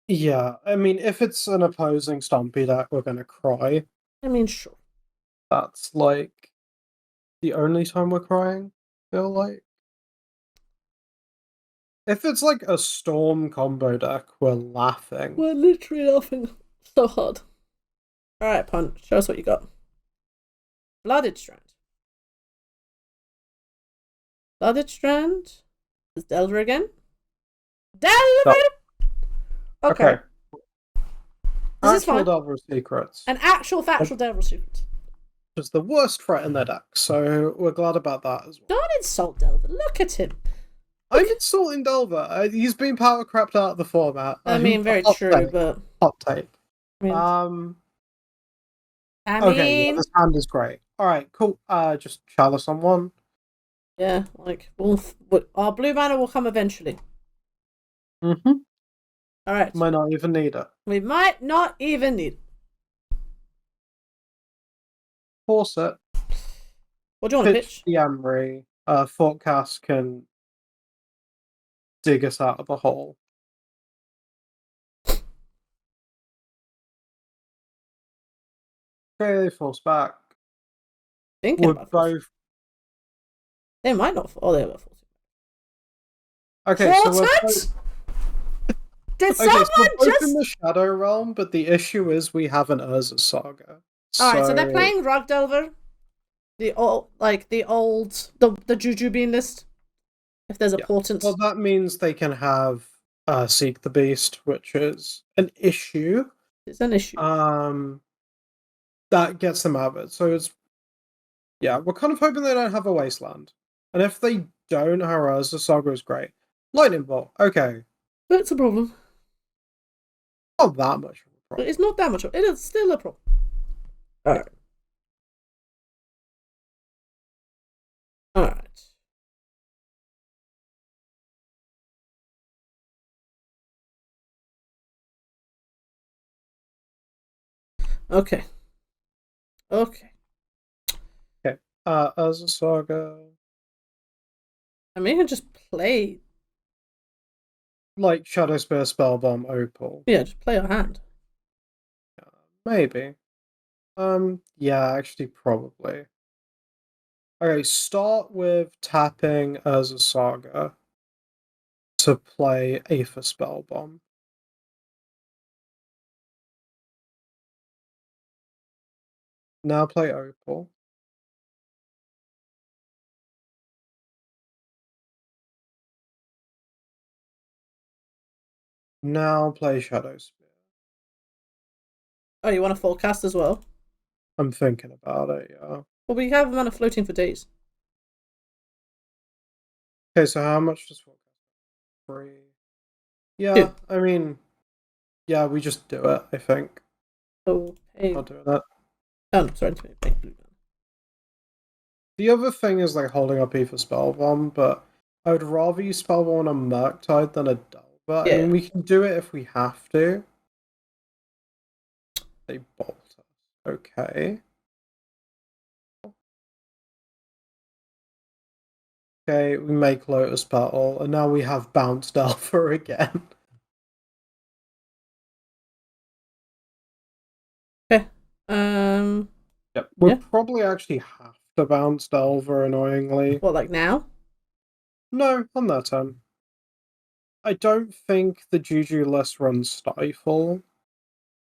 Yeah, I mean, if it's an opposing Stompy deck, we're gonna cry. I mean, sure. That's like the only time we're crying, I feel like. If it's like a Storm combo deck, we're laughing. We're literally laughing so hard. Alright, Pun, show us what you got. Blooded Strand. Blooded Strand. Is Delver again? Delver! No. Okay. This is fine. Delver Secrets. An actual factual Delver Secrets. Which is the worst threat in their deck, so we're glad about that as well. Don't insult Delver. Look at him. I'm insulting Delver. He's been power crapped out of the format. I mean, very true, but hot take. Okay, this hand is great. All right, cool. Just Chalice on 1. Yeah, like our blue mana will come eventually. All right. Might not even need it. We might not even need it. Force it. What do you want to pitch? The Emry. Thoughtcast can dig us out of the hole. Okay, they force back. Thinking about both. They might not. Oh, they will force. Okay, so we're both... Did someone just in the Shadow Realm? But the issue is we have an Urza Saga. Alright, so they're playing Rug Delver. The Juju Bean list. If there's a portent. Well, that means they can have Seek the Beast, which is an issue. It's an issue. That gets them out of it. So it's we're kind of hoping they don't have a Wasteland. And if they don't, our Urza Saga is great. Lightning Bolt, okay. It's a problem. Not that much of a problem. It's not that much of it is still a problem. Alright. Okay. Urza Saga. I mean, I can just play Like Shadow Spear, Spellbomb, Opal. Yeah, just play our hand. Maybe. Yeah, actually, probably. Okay, start with tapping as a Saga to play Aether Spellbomb. Now play Opal. Now play Shadow Spear. Oh, you want a full cast as well? I'm thinking about it, yeah. Well, we have mana floating for days. Okay, so how much does forecast? 3. Yeah, 2. I mean, yeah, we just do it, I think. So, hey. Not doing that. Oh, no, sorry. The other thing is like holding up Aether Spellbomb, but I would rather use Spellbomb on a Murktide than a Delver. Yeah. I mean, we can do it if we have to. They bolt us. Okay. Okay, we make Lotus Petal, and now we have Bounce Delver again. Okay. Yep. We'll probably actually have to Bounce Delver, annoyingly. What, like now? No, on that turn. I don't think the Juju list runs Stifle.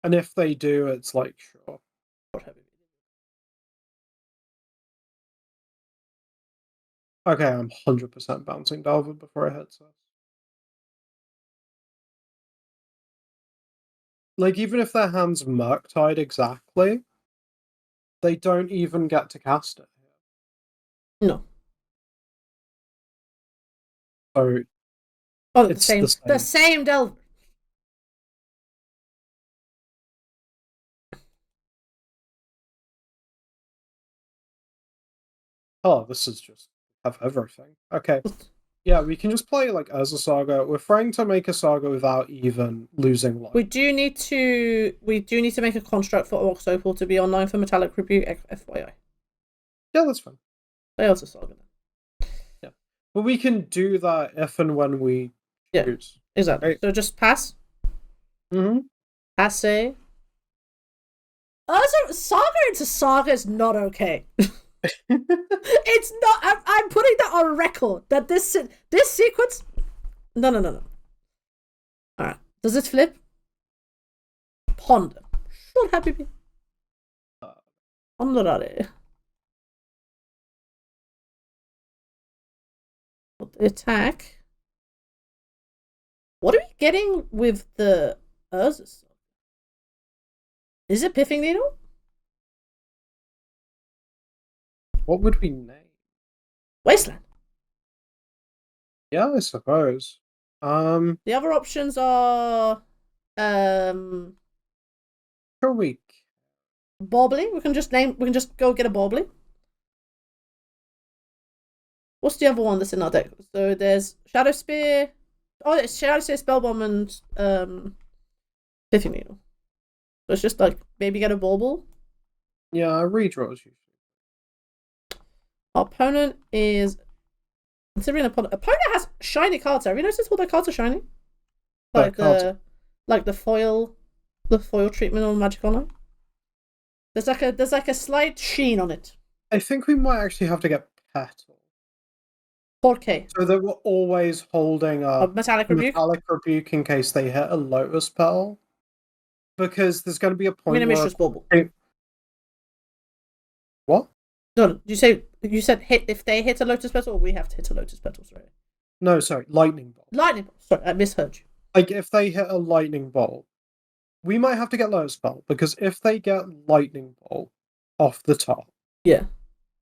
And if they do, it's like, sure. Okay, I'm 100% bouncing Delver before it hits us. Like, even if their hand's Murktide exactly, they don't even get to cast it. No. So, oh, it's the same Delver. Oh, this is just have everything. Okay. Yeah, we can just play like as a Saga. We're trying to make a Saga without even losing life. We do need to make a construct for Orcs Opal to be online for Metallic Rebuke, FYI. Yeah, that's fine. Play as a Saga then. Yeah. But we can do that if and when we choose. Yeah, exactly. Right? So just pass. Mm-hmm. Passe. Also, Saga into Saga is not okay. It's not. I'm putting that on record that this sequence. No. All right. Does it flip? Ponder. Should happy be. Ponderare. The attack. What are we getting with the Urza? Is it Piffing Needle? What would we name? Wasteland. Yeah, I suppose. The other options are a week. Bobbly. We can just go get a Bobbly. What's the other one that's in our deck? So there's Shadow Spear. Oh, it's Shadow Spear, Spellbomb, and Piffing Needle. So it's just like maybe get a Bauble. Yeah, redraws usually. Our opponent is considering opponent has shiny cards. Have you noticed all their cards are shiny? Like the foil treatment on Magic Online. There's like a slight sheen on it. I think we might actually have to get Petal. 4K. So that we're always holding a Metallic Rebuke in case they hit a Lotus Petal. Because there's going to be a point where... Mistress Bauble. What? No, you said hit if they hit a Lotus Petal, or we have to hit a Lotus Petal, sorry. No, sorry, Lightning Bolt. Lightning Bolt. Sorry, I misheard you. Like, if they hit a Lightning Bolt, we might have to get Lotus Petal, because if they get Lightning Bolt off the top, yeah,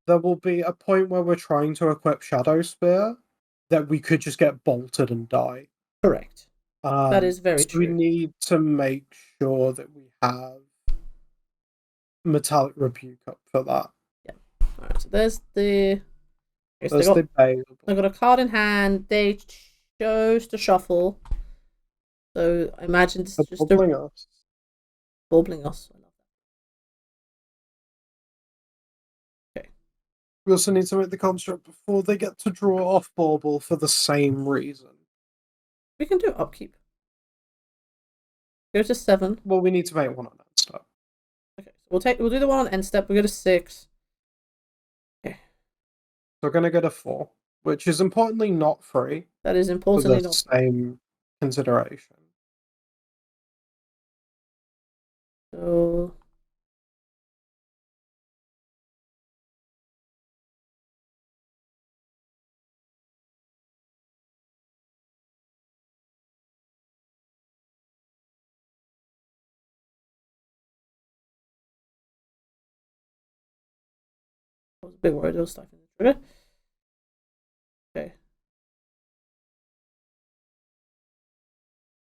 there will be a point where we're trying to equip Shadow Spear that we could just get bolted and die. Correct. That is very true. We need to make sure that we have Metallic Rebuke up for that. Yeah. Alright, so there's the... I got a card in hand. They chose to shuffle. So I imagine this is just bubbling us. Bubbling us. I love that. Okay. We also need to make the construct before they get to draw off Bauble for the same reason. We can do upkeep. Go to 7. Well, we need to make one on end step. Okay, so we'll do the one on end step. We'll go to 6. So we're gonna go to 4, which is importantly not 3. That is importantly the not same consideration. So I was a bit worried it was stifling the trigger. Okay.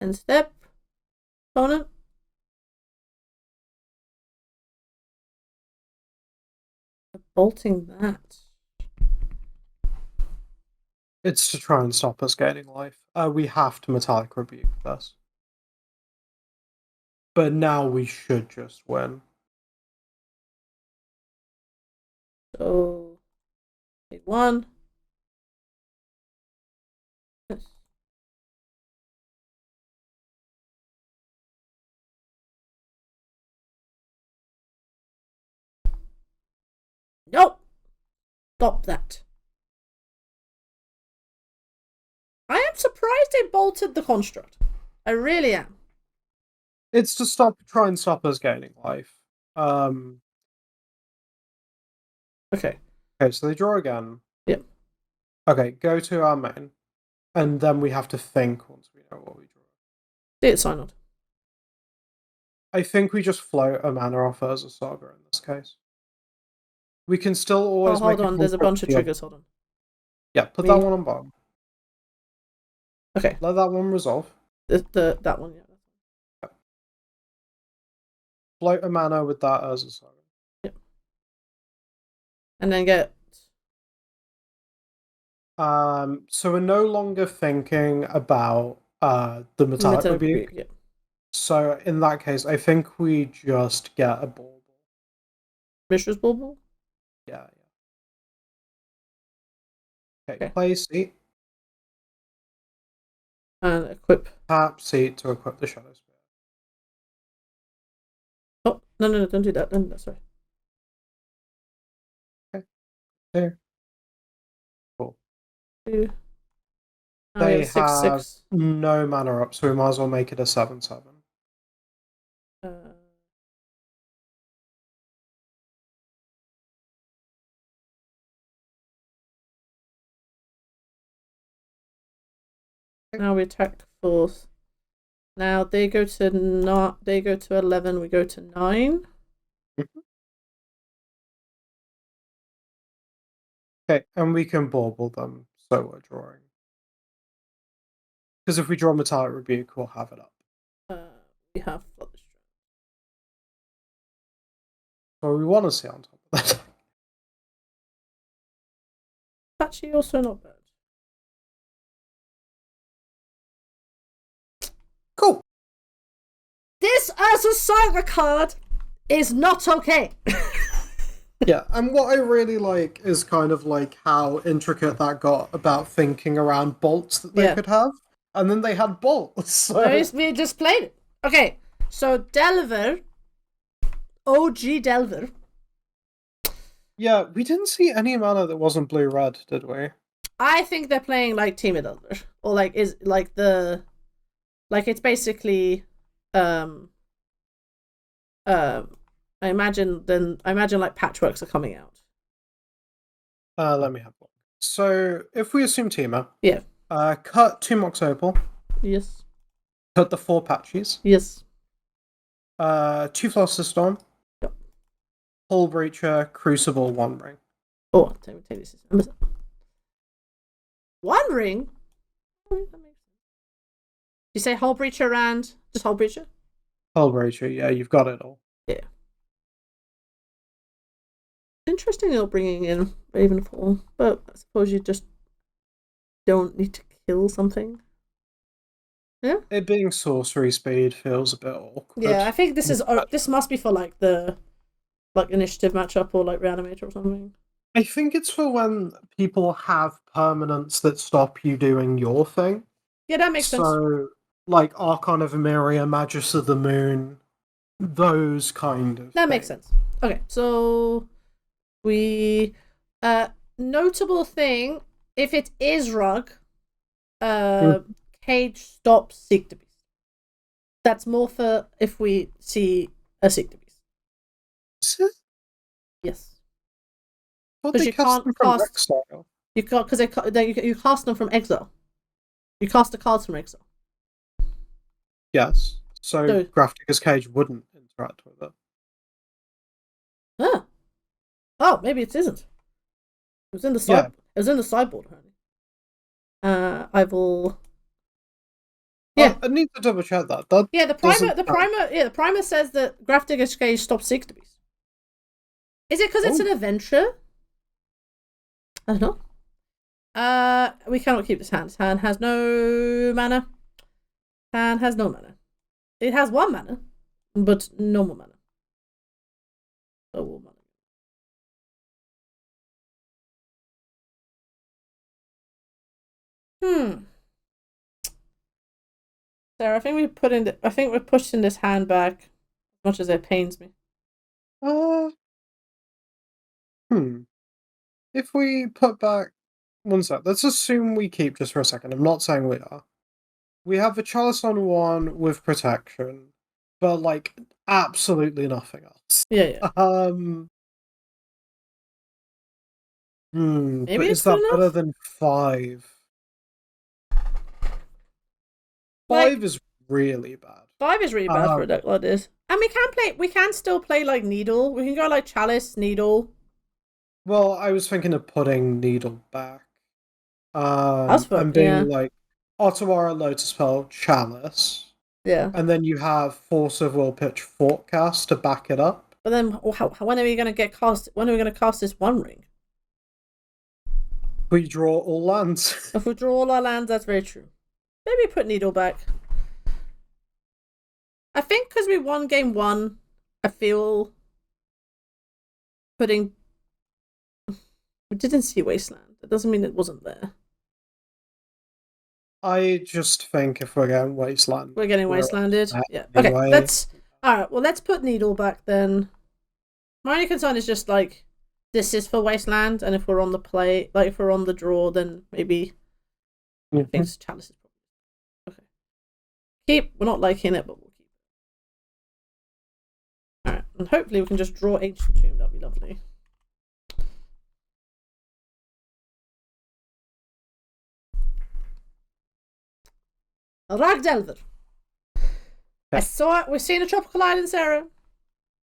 End step. Opponent. Bolting that. It's to try and stop us gaining life. We have to Metallic Rebuke this. But now we should just win. So, 1. Yes. Nope. Stop that. I am surprised they bolted the construct. I really am. It's to try and stop us gaining life. Okay. Okay, so they draw again. Yep. Okay, go to our main. And then we have to think once we know what we draw. It's Synod. I think we just float a mana off Urza Saga in this case. We can still always hold on, there's a bunch of triggers, hold on. Yeah, put that one on bottom. Okay. Let that one resolve. That one, yeah. Float a mana with that Urza Saga. Yep. And then get... So we're no longer thinking about the Metallic Rebuke. Yeah. So in that case, I think we just get a Bauble. Mishra's Bauble? Yeah. Okay, play seat. And equip. Tap seat to equip the Shadow Spear. Oh, no, don't do that. No, sorry. Okay. There. Cool. They They have 6/6. No mana up, so we might as well make it a 7/7. Now we attack 4th. Now they go to 11. We go to 9. Okay, and we can bauble them, so we're drawing. Because if we draw Metallic Rebuke, we'll have it up. We have Flood the Strand. So we want to see on top of that. Actually, also not bad. Cool. This as a Saga card is not okay. Yeah, and what I really like is kind of like how intricate that got about thinking around bolts that they could have. And then they had bolts. So... We just played it. Okay, so Delver, OG Delver. Yeah, we didn't see any mana that wasn't blue-red, did we? I think they're playing like Team of Delver. Or like, is like the... Like, it's basically... I imagine like Patchworks are coming out. Let me have one. So if we assume Teamer, yeah, cut 2 Mox Opal. Yes. Cut the 4 Patches. Yes. 2 Philosopher's Stone. Yep. Hull Breacher, Crucible, One Ring. Oh, take this. One Ring. That makes sense. You say Hull Breacher and just Hull Breacher? Hull Breacher, yeah, you've got it all. Yeah. Interesting you're bringing in Ravenfall, but I suppose you just don't need to kill something. Yeah. It being sorcery speed feels a bit awkward. Yeah, I think this must be for like the initiative matchup or like reanimator or something. I think it's for when people have permanents that stop you doing your thing. Yeah, that makes sense. So, like Archon of Emeria, Magus of the Moon, those kind of That things. makes sense. Okay, so we notable thing, if it is Rug, Cage stops Seek the Beast. That's more for if we see a Seek the Beast. Is it? Yes. Well, Because they you cast can't them from cast. exile. You can't because you cast them from exile. You cast the cards from exile. Yes. So Grafdigger's Cage wouldn't interact with it. Ah. Oh, maybe it isn't. It was in the side. Yeah. It was in the sideboard, honey. I will. Yeah, I need to double check that. The primer says that Grafdigger's Cage stops Seek the Beast. Is it because it's an adventure? I don't know. We cannot keep this hand. This hand has no mana. Hand has no mana. It has 1 mana, but no more mana. No more mana. Sarah, I think we're pushing this hand back as much as it pains me. If we put back 1 sec, let's assume we keep just for a second. I'm not saying we are. We have a Chalice on 1 with protection, but like absolutely nothing else. Yeah. Maybe but is that better than 5? 5 is really bad. 5 is really bad for a deck like this. And we can still play like Needle. We can go like Chalice, Needle. Well, I was thinking of putting Needle back. And being like Ottawara, Lotus Pearl, Chalice. Yeah. And then you have Force of Will Pitch Thoughtcast to back it up. But then when are we going to get cast? When are we going to cast this One Ring? We draw all lands. If we draw all our lands, that's very true. Maybe put Needle back. I think because we won game 1, I feel putting. We didn't see Wasteland. It doesn't mean it wasn't there. I just think if we're getting Wasteland, we're getting Wastelanded. Yeah. Okay. All right. Well, let's put Needle back then. My only concern is just like this is for Wasteland, and if we're on the play, like if we're on the draw, then maybe I think Chalice is probably okay. We're not liking it, but we'll keep it. All right, and hopefully we can just draw Ancient Tomb. That'd be lovely. Ragdelver. I saw it. We're seeing a Tropical Island, Sarah.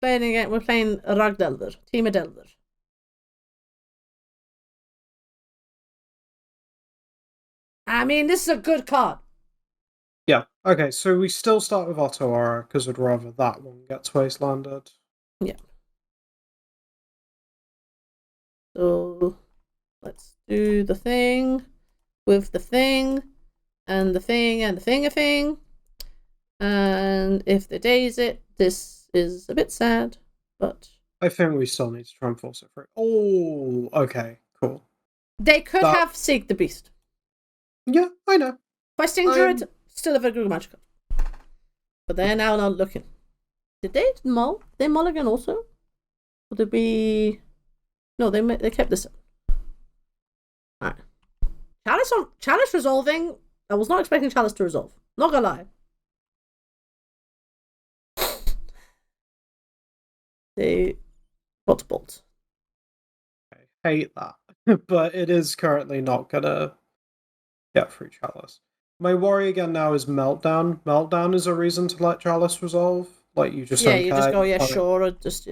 Playing again. We're playing Ragdelver. Team of Delver. I mean, this is a good card. Yeah. Okay, so we still start with Ottawara because we'd rather that one gets Wastelanded. Yeah. So let's do the thing with the thing and the thing and the thing. And if they daze it, this is a bit sad, but I think we still need to try and force it through. Oh, okay, cool. They could have Seek the Beast. Yeah, I know. Questing Druid, still a very good magic card. But they're now not looking. Did they mull? They mulligan also? Would it be... No, they kept this up. Alright. Chalice resolving. I was not expecting Chalice to resolve. Not gonna lie. They got bolt. I hate that. But it is currently not gonna get through Chalice. My worry again now is Meltdown. Meltdown is a reason to let Chalice resolve. Like you just you just go, sure, or just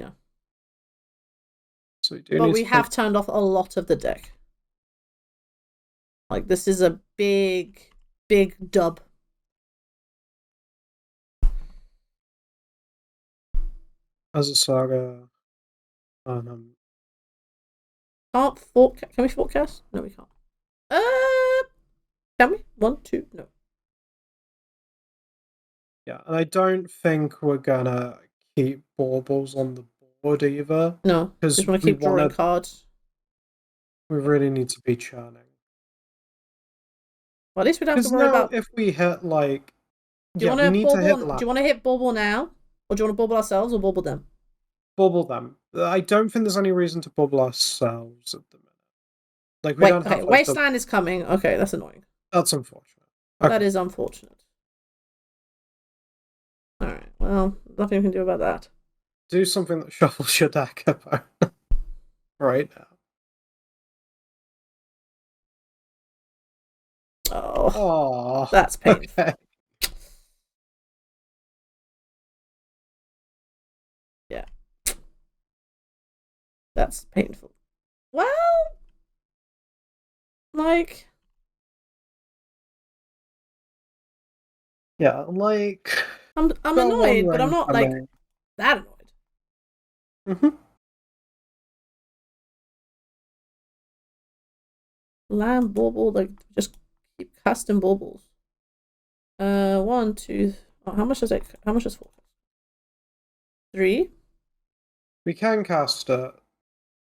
So we have turned off a lot of the deck. Like this is a big dub. As a Saga, can we forecast? No, we can't. Can we? 1, 2, no. Yeah, and I don't think we're gonna keep baubles on the board either. No, because we want to keep drawing cards. We really need to be churning. Well, at least we don't have to Because worry now, about. if we hit like, Do you yeah, want we to need to hit bauble? land. Do you want to hit bauble now, or do you want to bauble ourselves or bauble them? Bubble them. I don't think there's any reason to bubble ourselves at the minute. Like we don't have. Okay, wasteland is coming. Okay, that's annoying. That's unfortunate. Okay. That is unfortunate. All right. Well, nothing we can do about that. Do something that shuffles your deck about right now. Oh, that's painful. Okay. Yeah. That's painful. Well, like... Yeah, like... I'm annoyed, but I'm not, like, that annoyed. Mm-hmm. Land bauble, like, just keep casting baubles. 1, 2... Oh, how much is 4? 3? We can cast it.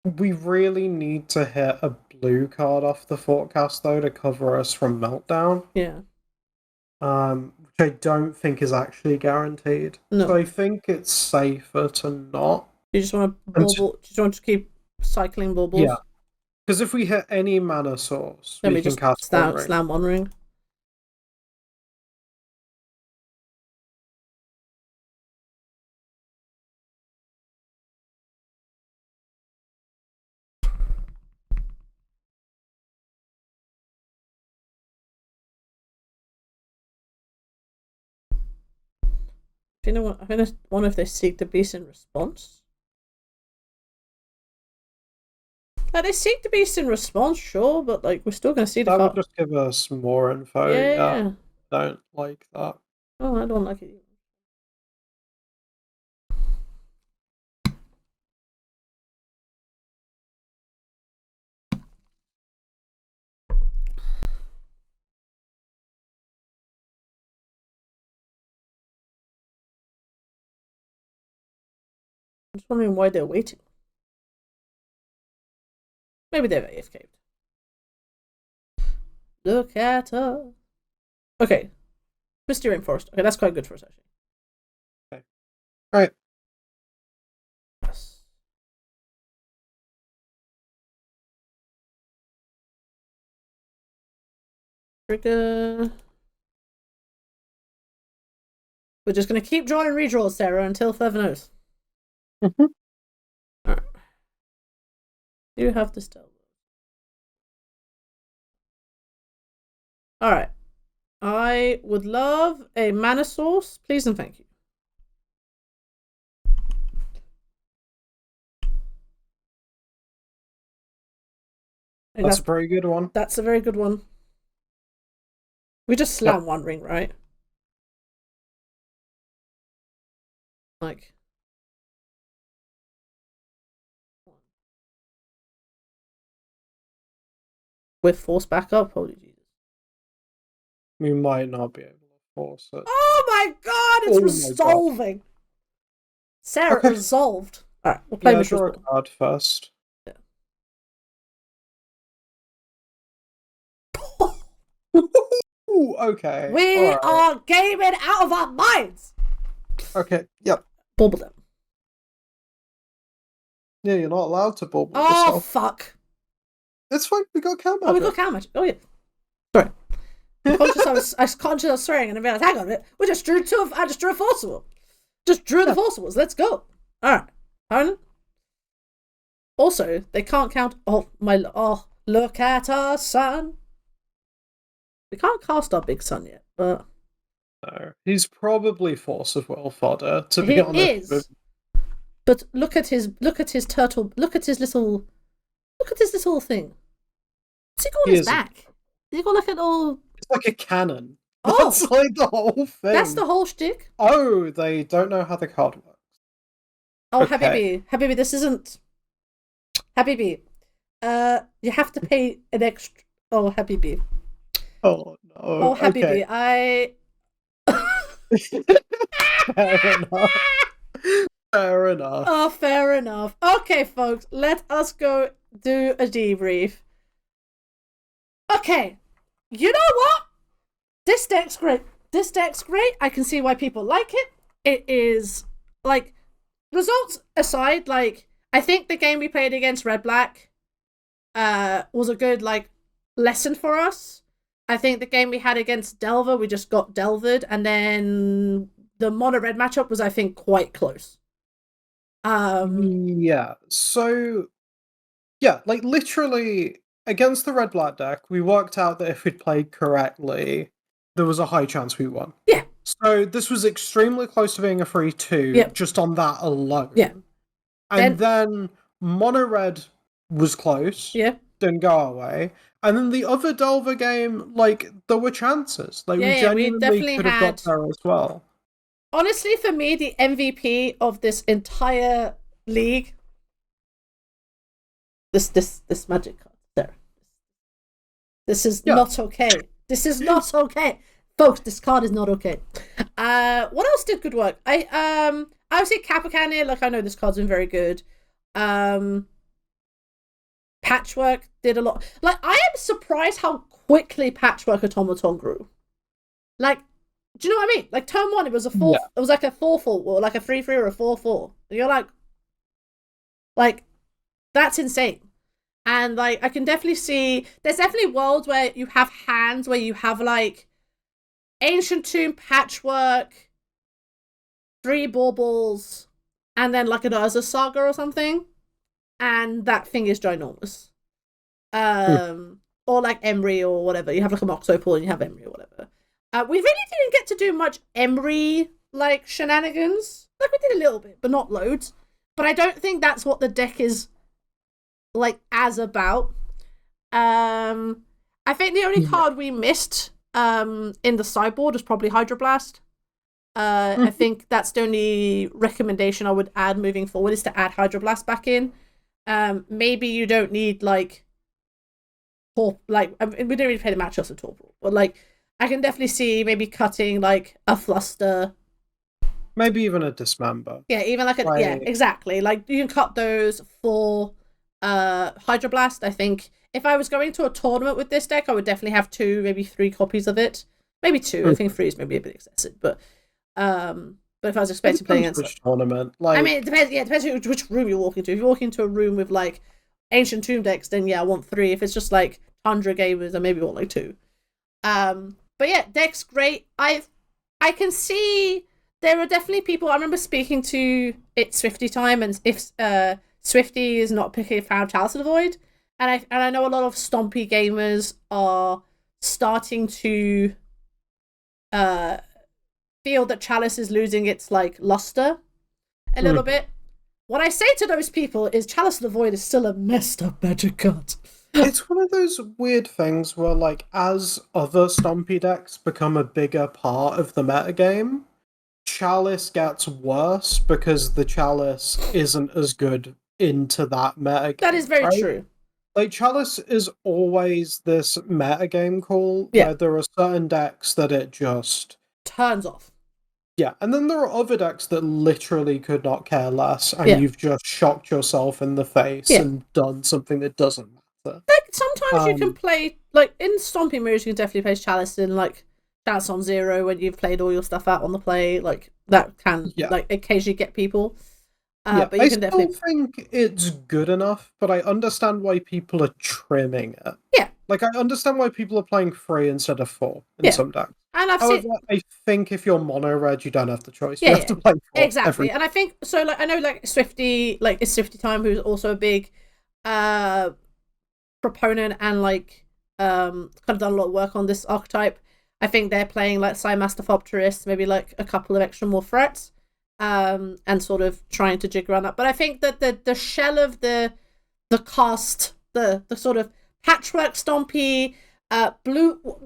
We really need to hit a blue card off the Thoughtcast, though, to cover us from Meltdown. Yeah. Which I don't think is actually guaranteed. No. So I think it's safer to not. You just want to bauble... You just want to keep cycling baubles? Yeah. Because if we hit any mana source, then we can just cast slam One Ring. I wonder if they seek the beast in response. Like, they seek the beast in response, sure, but like we're still going to see the card. That would just give us more info. Yeah. Don't like that. Oh, I don't like it either. I'm just wondering why they're waiting. Maybe they've AFK'd. Look at her. Okay. Misty Rainforest. Okay, that's quite good for us, actually. Okay. Alright. Yes. Trigger. We're just going to keep drawing redraws, Sarah, until further notice. Mm-hmm. Alright. You have to stealth. Alright. I would love a mana source, please and thank you. That's a very good one. That's a very good one. We just slam One Ring, right? Like... with force backup? Holy Jesus. We might not be able to force it. Oh my god, it's resolving! Sarah, resolved. Alright, we'll play draw a card first. Yeah. Ooh, okay. We are gaming out of our minds! Okay, yep. Bubble them. Yeah, you're not allowed to bubble yourself. yourself. Fuck. It's fine, we got cow magic. Oh, we got cow magic. Oh, yeah. Sorry. I was conscious of swearing and I realized, hang on a minute. I just drew a forcible. Just drew the forcibles. Let's go. Alright. Also, they can't count. Look at our sun. We can't cast our big sun yet, but. No. He's probably Force of Will fodder, to be honest. He is. But look at his turtle. Look at his little thing. What's he got on his back? Has he got like an all... It's like a cannon. Oh! That's like the whole thing. That's the whole shtick? Oh, they don't know how the card works. Oh, okay. Habibi, this isn't... Habibi, you have to pay an extra... Oh, Habibi. Oh, no. Oh, Habibi, okay. Fair enough. Oh, fair enough. Okay, folks, let us go do a debrief. Okay, you know what? this deck's great. This deck's great. I can see why people like it. It is, like, results aside, like, I think the game we played against Red Black was a good, like, lesson for us. I think the game we had against Delver, we just got Delvered, and then the Mono Red matchup was, I think, quite close. Yeah. So, yeah, like, literally, against the Red Black deck, we worked out that if we'd played correctly, there was a high chance we won. Yeah. So this was extremely close to being a 3-2 just on that alone. Yeah. And then Mono Red was close. Yeah. Didn't go our way. And then the other Delver game, like, there were chances. Like, we genuinely could have got there as well. Honestly, for me, the MVP of this entire league, this magic card, there. This is not okay. This is not okay. Folks, this card is not okay. What else did good work? I would say Kappa Cannoneer, like, I know this card's been very good. Patchwork did a lot. Like, I am surprised how quickly Patchwork Automaton grew. Like, do you know what I mean? Like, turn 1, it was a 4. It was like a 4/4, or like a 3/3 or a 4/4. You're like, that's insane. And, like, I can definitely see there's definitely worlds where you have hands where you have, like, Ancient Tomb, Patchwork, 3 baubles, and then like an Urza Saga or something, and that thing is ginormous. Or like Emry or whatever. You have like a Mox Opal and you have Emry or whatever. We really didn't get to do much Emry like shenanigans. Like, we did a little bit, but not loads. But I don't think that's what the deck is like as about. I think the only card we missed in the sideboard is probably Hydroblast. I think that's the only recommendation I would add moving forward, is to add Hydroblast back in. Maybe you don't need like we don't really play the matchups at all, but like I can definitely see maybe cutting like a Fluster, maybe even a Dismember. Yeah, even like exactly. Like, you can cut those for Hydroblast. I think if I was going to a tournament with this deck, I would definitely have 2, maybe 3 copies of it. Maybe 2. I think 3 is maybe a bit excessive, but if I was expecting playing against which tournament, like, I mean, it depends. Yeah, it depends which room you're walking to. If you're walking into a room with like Ancient Tomb decks, then yeah, I want 3. If it's just like Tundra gamers, I maybe want like 2. But yeah, deck's great. I can see there are definitely people. I remember speaking to Swifty time, and if Swifty is not picking a fan of Chalice of the Void, and I know a lot of Stompy gamers are starting to feel that Chalice is losing its like luster a little bit. What I say to those people is Chalice of the Void is still a messed up magic card. It's one of those weird things where, like, as other Stompy decks become a bigger part of the metagame, Chalice gets worse because the Chalice isn't as good into that metagame. That is very true. Like, Chalice is always this metagame call where there are certain decks that it just turns off. Yeah, and then there are other decks that literally could not care less, and you've just shocked yourself in the face and done something that doesn't matter. Like, sometimes you can play, like, in Stompy modes, you can definitely play Chalice in, like, Chalice on 0 when you've played all your stuff out on the play. Like, that can, like, occasionally get people. But you can definitely think it's good enough, but I understand why people are trimming it. Yeah. Like, I understand why people are playing 3 instead of 4 in some decks. And I think if you're mono red, you don't have the choice. You have to play 4 exactly. And I think so. Like, I know, like, Swifty, like, it's Swifty time, who's also a big proponent and like kind of done a lot of work on this archetype. I think they're playing like Masterthopterist, maybe like a couple of extra more threats, and sort of trying to jig around that. But I think that the shell of the cast, the sort of Patchwork Stompy, blue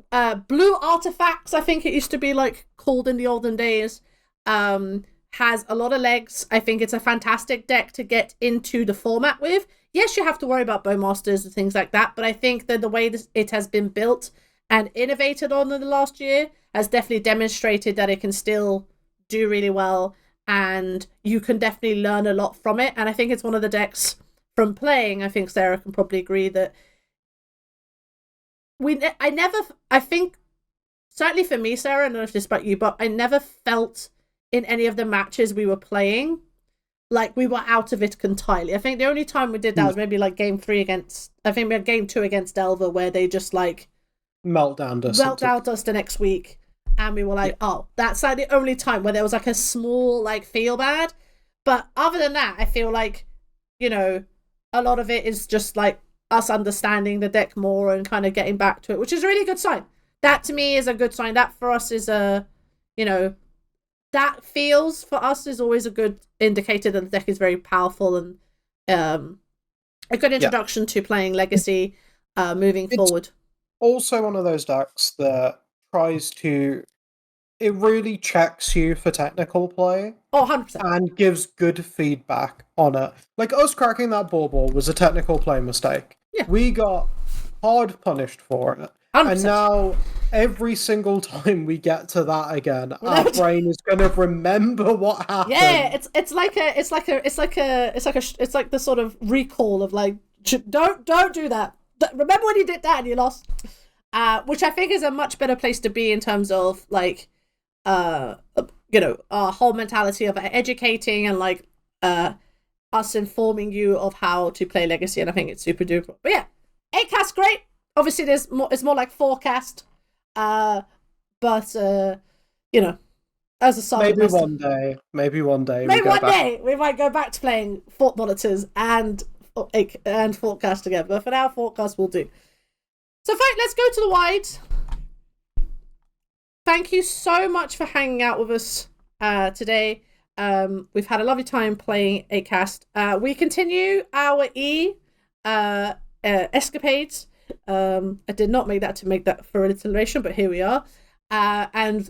artifacts, I think it used to be like called in the olden days, has a lot of legs. I think it's a fantastic deck to get into the format with. Yes, you have to worry about Bowmasters and things like that, but I think that the way it has been built and innovated on in the last year has definitely demonstrated that it can still do really well, and you can definitely learn a lot from it. And I think it's one of the decks from playing, I think Sarah can probably agree that I think certainly for me, Sarah, I don't know if this is about you, but I never felt in any of the matches we were playing like we were out of it entirely. I think the only time we did that was maybe like game 3 against, I think we had game 2 against Delver, where they just like meltdowned us the next week, and we were like, oh, that's like the only time where there was like a small like feel bad. But other than that, I feel like, you know, a lot of it is just like us understanding the deck more and kind of getting back to it, which is a really good sign. That to me is a good sign. That for us is a, you know, that feels for us is always a good indicator that the deck is very powerful and a good introduction to playing Legacy moving forward. Also one of those decks that tries to, it really checks you for technical play. Oh, 100%. And gives good feedback on it. Like, us cracking that ball was a technical play mistake. Yeah. We got hard punished for it. 100%. And now, every single time we get to that again, our brain is going to remember what happened. Yeah, it's like the sort of recall of like, don't do that. Remember when you did that and you lost? Which I think is a much better place to be in terms of like, you know, our whole mentality of educating and like us informing you of how to play Legacy, and I think it's super duper. But yeah, 8cast great. Obviously, it's more like 4cast, but you know, as a Saga, maybe one day, we might go back to playing Fort Monitors and Thoughtcast together. But for now, Thoughtcast will do. So, fine, let's go to the wide. Thank you so much for hanging out with us today. We've had a lovely time playing 8cast. We continue our escapades. I did not make that for alliteration, but here we are. And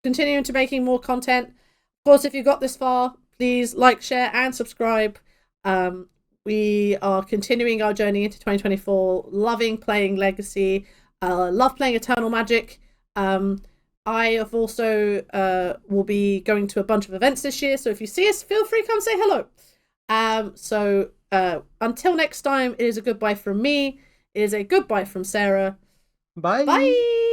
continuing to making more content. Of course, if you got this far, please like, share, and subscribe. We are continuing our journey into 2024, loving playing Legacy, love playing Eternal Magic. I have also will be going to a bunch of events this year, so if you see us, feel free to come say hello. So until next time, it is a goodbye from me. It is a goodbye from Sarah. Bye. Bye.